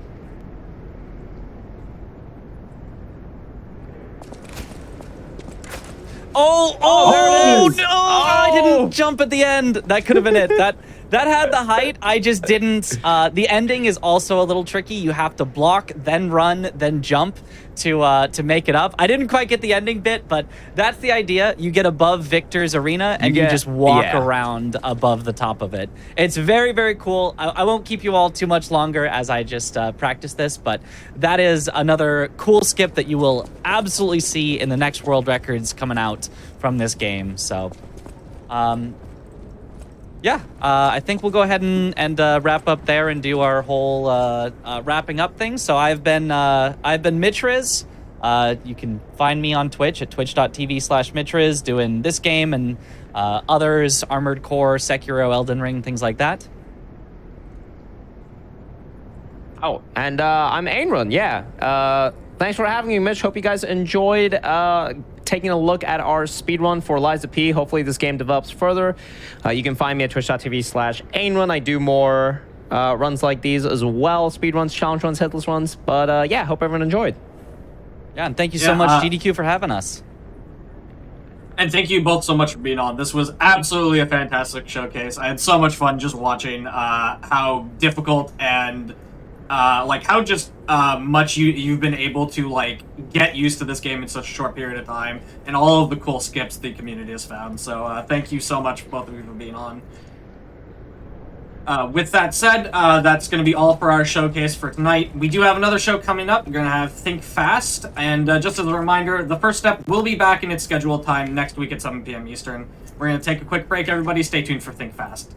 Oh, there it is. No! I didn't jump at the end. That could have been it. That had the height. I just didn't. The ending is also a little tricky. You have to block, then run, then jump to make it up. I didn't quite get the ending bit, but that's the idea. You get above Victor's arena, and you just walk around above the top of it. It's very, very cool. I won't keep you all too much longer as I just practice this, but that is another cool skip that you will absolutely see in the next world records coming out from this game. So, I think we'll go ahead and wrap up there and do our whole wrapping up thing. So I've been Mitriz. You can find me on Twitch at twitch.tv/Mitriz doing this game and others, Armored Core, Sekiro, Elden Ring, things like that. Oh, and I'm Ainrun, yeah. Thanks for having me, Mitch. Hope you guys enjoyed taking a look at our speedrun for Liza P. Hopefully this game develops further. You can find me at twitch.tv/Ainrun. I do more runs like these as well. Speedruns, challenge runs, hitless runs. But yeah, hope everyone enjoyed. Yeah, and thank you so much, GDQ, for having us. And thank you both so much for being on. This was absolutely a fantastic showcase. I had so much fun just watching how difficult and like how just much you've been able to like get used to this game in such a short period of time, and all of the cool skips the community has found. So thank you so much, both of you, for being on. With that said, that's going to be all for our showcase for tonight. We do have another show coming up. We're going to have Think Fast. And just as a reminder, the first step will be back in its scheduled time next week at 7 p.m. Eastern. We're going to take a quick break, everybody. Stay tuned for Think Fast.